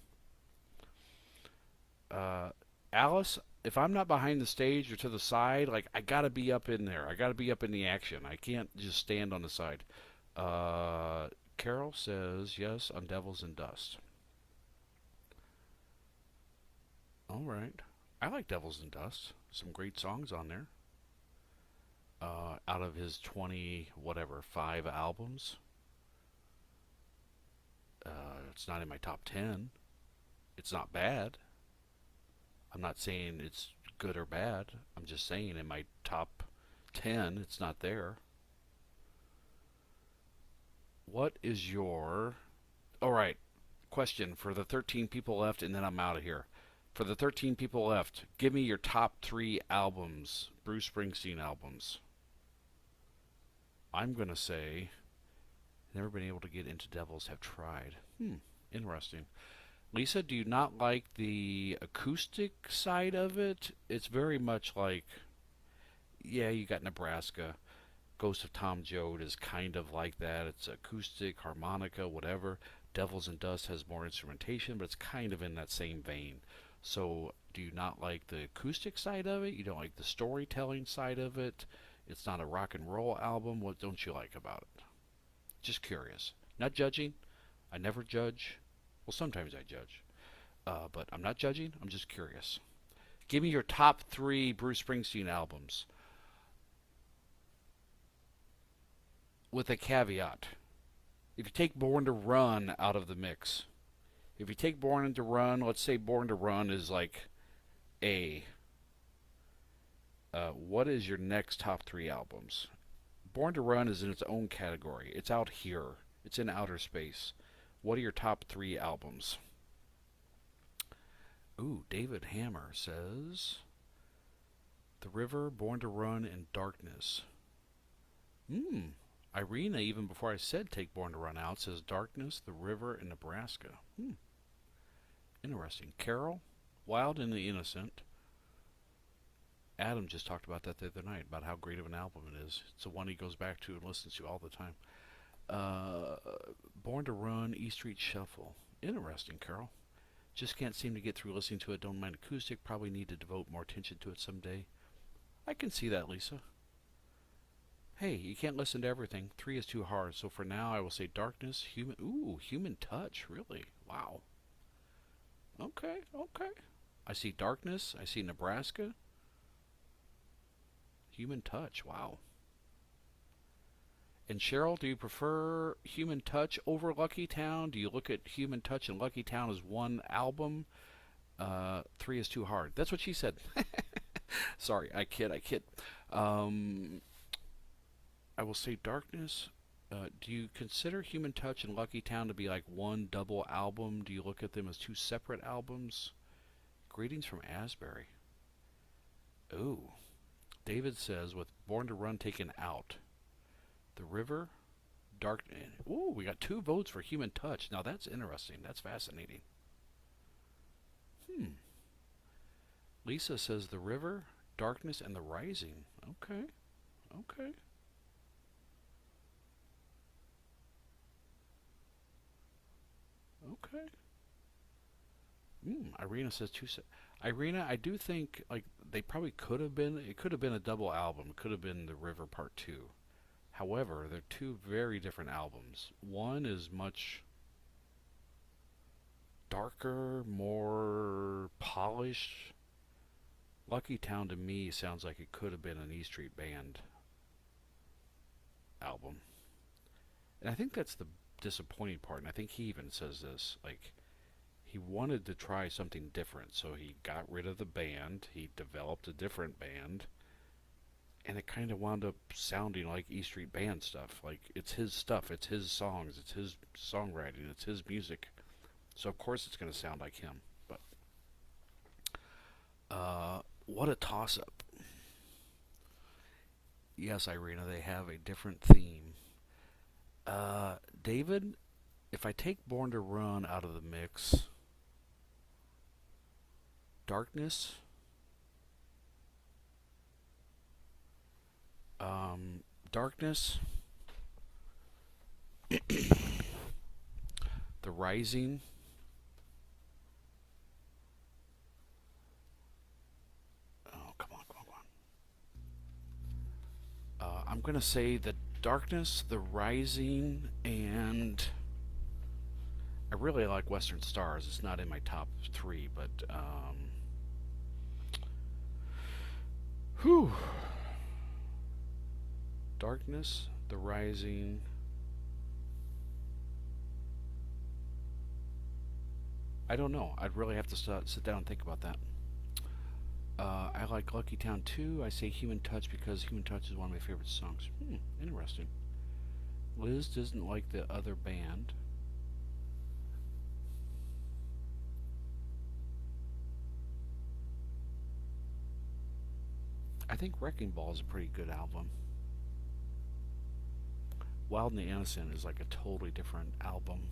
Alice, if I'm not behind the stage or to the side, like, I gotta be up in there. I gotta be up in the action. I can't just stand on the side. Carol says yes on Devils and Dust. All right. I like Devils and Dust. Some great songs on there. Out of his 5 albums. It's not in my top 10. It's not bad. I'm not saying it's good or bad. I'm just saying in my top 10, it's not there. What is your... All right, question for the 13 people left, and then I'm out of here. For the 13 people left, give me your top 3 albums, Bruce Springsteen albums. I'm going to say, never been able to get into Devils, have tried. Interesting. Lisa, do you not like the acoustic side of it? It's very much like, yeah, you got Nebraska. Ghost of Tom Joad is kind of like that. It's acoustic, harmonica, whatever. Devils and Dust has more instrumentation, but it's kind of in that same vein. So do you not like the acoustic side of it? You don't like the storytelling side of it? It's not a rock and roll album. What don't you like about it? Just curious. Not judging. I never judge. Well, sometimes I judge. But I'm not judging. I'm just curious. Give me your top 3 Bruce Springsteen albums. With a caveat. If you take Born to Run out of the mix. If you take Born to Run, let's say Born to Run is like A. What is your next top 3 albums? Born to Run is in its own category. It's out here. It's in outer space. What are your top 3 albums? Ooh, David Hammer says The River, Born to Run, and Darkness. Irina, even before I said take Born to Run out, says Darkness, The River, and Nebraska. Interesting. Carol, Wild and the Innocent. Adam just talked about that the other night, about how great of an album it is. It's the one he goes back to and listens to all the time. Born to Run, E Street Shuffle. Interesting, Carol. Just can't seem to get through listening to it. Don't mind acoustic. Probably need to devote more attention to it someday. I can see that, Lisa. Hey, you can't listen to everything. 3 is too hard. So for now, I will say darkness, human. Ooh, human touch. Really? Wow. Okay, okay. I see darkness. I see Nebraska. Human touch. Wow. And Cheryl, do you prefer Human Touch over Lucky Town? Do you look at Human Touch and Lucky Town as one album? 3 is too hard. That's what she said. Sorry, I kid. I will say Darkness. Do you consider Human Touch and Lucky Town to be like one double album? Do you look at them as 2 separate albums? Greetings from Asbury. Ooh. David says, with Born to Run taken out, The River, Dark. Ooh, we got 2 votes for Human Touch. Now that's interesting. That's fascinating. Lisa says The River, Darkness, and The Rising. Okay. Okay. Okay. Irina says 2. Irina, I do think like they probably could have been. It could have been a double album. It could have been The River Part 2. However, they're 2 very different albums. One is much darker, more polished. Lucky Town to me sounds like it could have been an E Street Band album. And I think that's the disappointing part. And I think he even says this. Like, he wanted to try something different. So he got rid of the band. He developed a different band. And it kind of wound up sounding like E Street Band stuff. Like, it's his stuff. It's his songs. It's his songwriting. It's his music. So, of course, it's going to sound like him. But, what a toss-up. Yes, Irina, they have a different theme. David, if I take Born to Run out of the mix, Darkness, Darkness, The Rising, I'm going to say The Darkness, The Rising, and I really like Western Stars. It's not in my top 3, but Darkness, The Rising. I don't know. I'd really have to sit down and think about that. I like Lucky Town too. I say Human Touch because Human Touch is one of my favorite songs. Interesting. Liz doesn't like the other band. I think Wrecking Ball is a pretty good album. Wild and the Innocent is like a totally different album.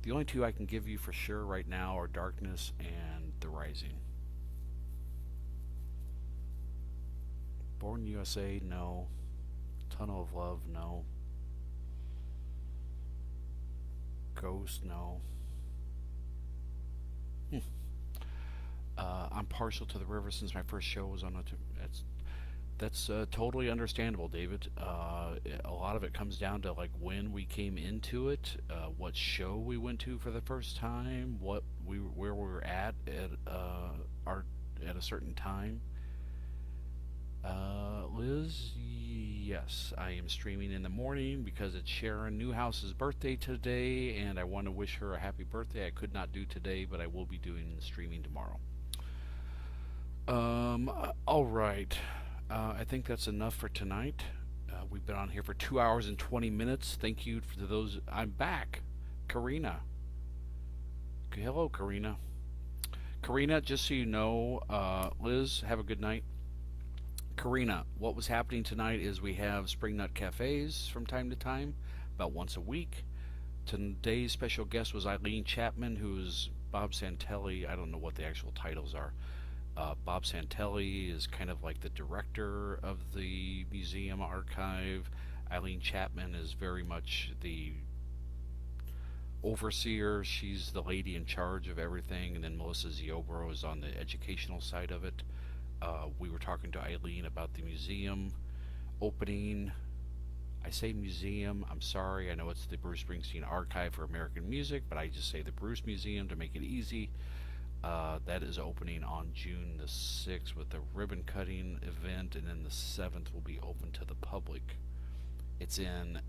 The only 2 I can give you for sure right now are Darkness and The Rising. Born USA, no. Tunnel of Love, no. Ghost, no. I'm partial to The River since my first show was on it. That's totally understandable, David. A lot of it comes down to like when we came into it, what show we went to for the first time, where we were at a certain time. Liz, yes, I am streaming in the morning because it's Sharon Newhouse's birthday today, and I want to wish her a happy birthday. I could not do today, but I will be doing streaming tomorrow. All right. I think that's enough for tonight. We've been on here for 2 hours and 20 minutes. Thank you to those. I'm back. Karina. Hello, Karina. Karina, just so you know, Liz, have a good night. Karina, what was happening tonight is we have Spring Nut Cafes from time to time, about once a week. Today's special guest was Eileen Chapman, who's Bob Santelli. I don't know what the actual titles are. Bob Santelli is kind of like the director of the museum archive. Eileen Chapman is very much the overseer. She's the lady in charge of everything, and then Melissa Ziobro is on the educational side of it. We were talking to Eileen about the museum opening. I say museum, I'm sorry, I know it's the Bruce Springsteen Archive for American Music, but I just say the Bruce Museum to make it easy. That is opening on June the 6th with a ribbon cutting event, and then the 7th will be open to the public. It's in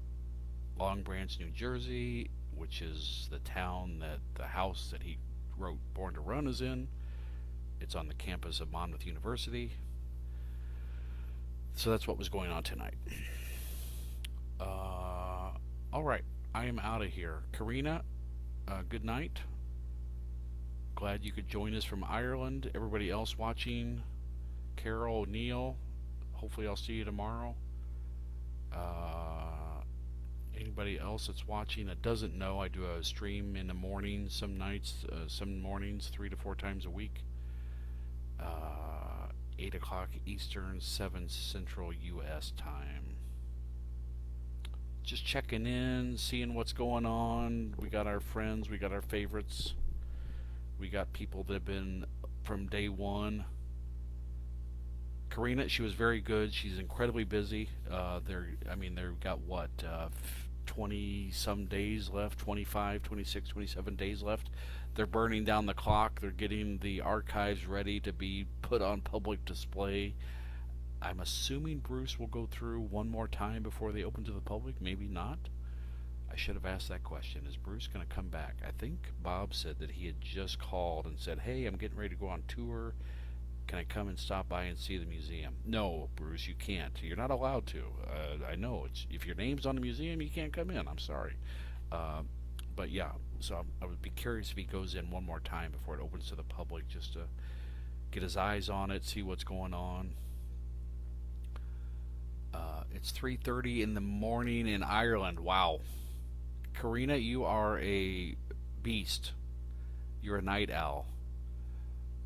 Long Branch, New Jersey, which is the town that the house that he wrote Born to Run is in. It's on the campus of Monmouth University. So that's what was going on tonight. All right, I am out of here. Karina, good night. Glad you could join us from Ireland. Everybody else watching, Carol, Neil, hopefully I'll see you tomorrow. Anybody else that's watching that doesn't know, I do a stream in the morning some nights, some mornings, 3 to 4 times a week. 8 o'clock Eastern, 7 Central U.S. time. Just checking in, seeing what's going on. We got our friends, we got our favorites. We got people that have been from day one. Karina, she was very good. She's incredibly busy. They've got what, 20 some days left, 25, 26, 27 days left. They're burning down the clock. They're getting the archives ready to be put on public display. I'm assuming Bruce will go through one more time before they open to the public. Maybe not. I should have asked that question. Is Bruce going to come back? I think Bob said that he had just called and said, hey, I'm getting ready to go on tour. Can I come and stop by and see the museum? No, Bruce, you can't. You're not allowed to. I know. If your name's on the museum, you can't come in. I'm sorry. But yeah, so I would be curious if he goes in one more time before it opens to the public, just to get his eyes on it, see what's going on. It's 3:30 in the morning in Ireland. Wow. Karina, you are a beast. You're a night owl.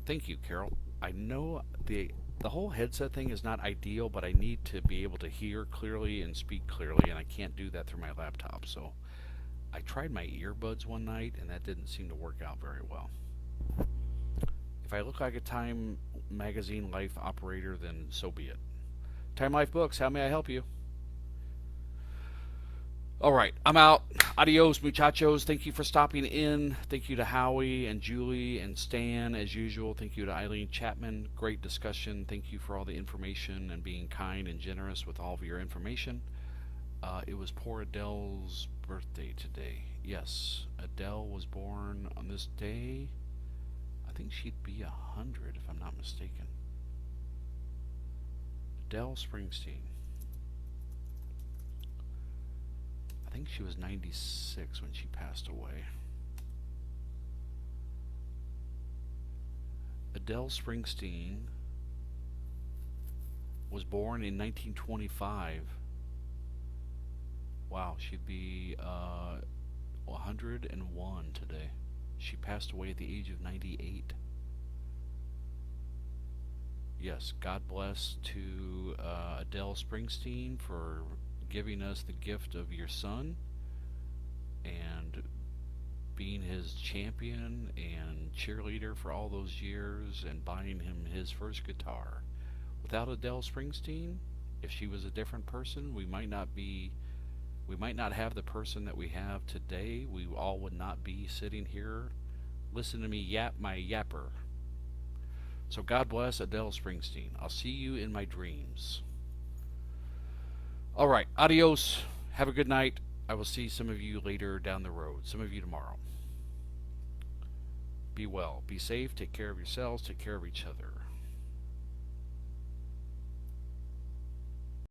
Thank you, Carol. I know the whole headset thing is not ideal, but I need to be able to hear clearly and speak clearly, and I can't do that through my laptop. So I tried my earbuds one night, and that didn't seem to work out very well. If I look like a Time Magazine Life operator, then so be it. Time Life Books, how may I help you? All right, I'm out. Adios, muchachos. Thank you for stopping in. Thank you to Howie and Julie and Stan, as usual. Thank you to Eileen Chapman. Great discussion. Thank you for all the information and being kind and generous with all of your information. It was poor Adele's birthday today. Yes, Adele was born on this day. I think she'd be 100 if I'm not mistaken. Adele Springsteen. I think she was 96 when she passed away. Adele Springsteen was born in 1925. Wow, she'd be 101 today. She passed away at the age of 98. Yes, God bless to Adele Springsteen for giving us the gift of your son and being his champion and cheerleader for all those years and buying him his first guitar. Without Adele Springsteen, if she was a different person, we might not have the person that we have today. We all would not be sitting here. Listen to me yap my yapper. So God bless Adele Springsteen. I'll see you in my dreams. All right, adios. Have a good night. I will see some of you later down the road. Some of you tomorrow. Be well. Be safe. Take care of yourselves. Take care of each other.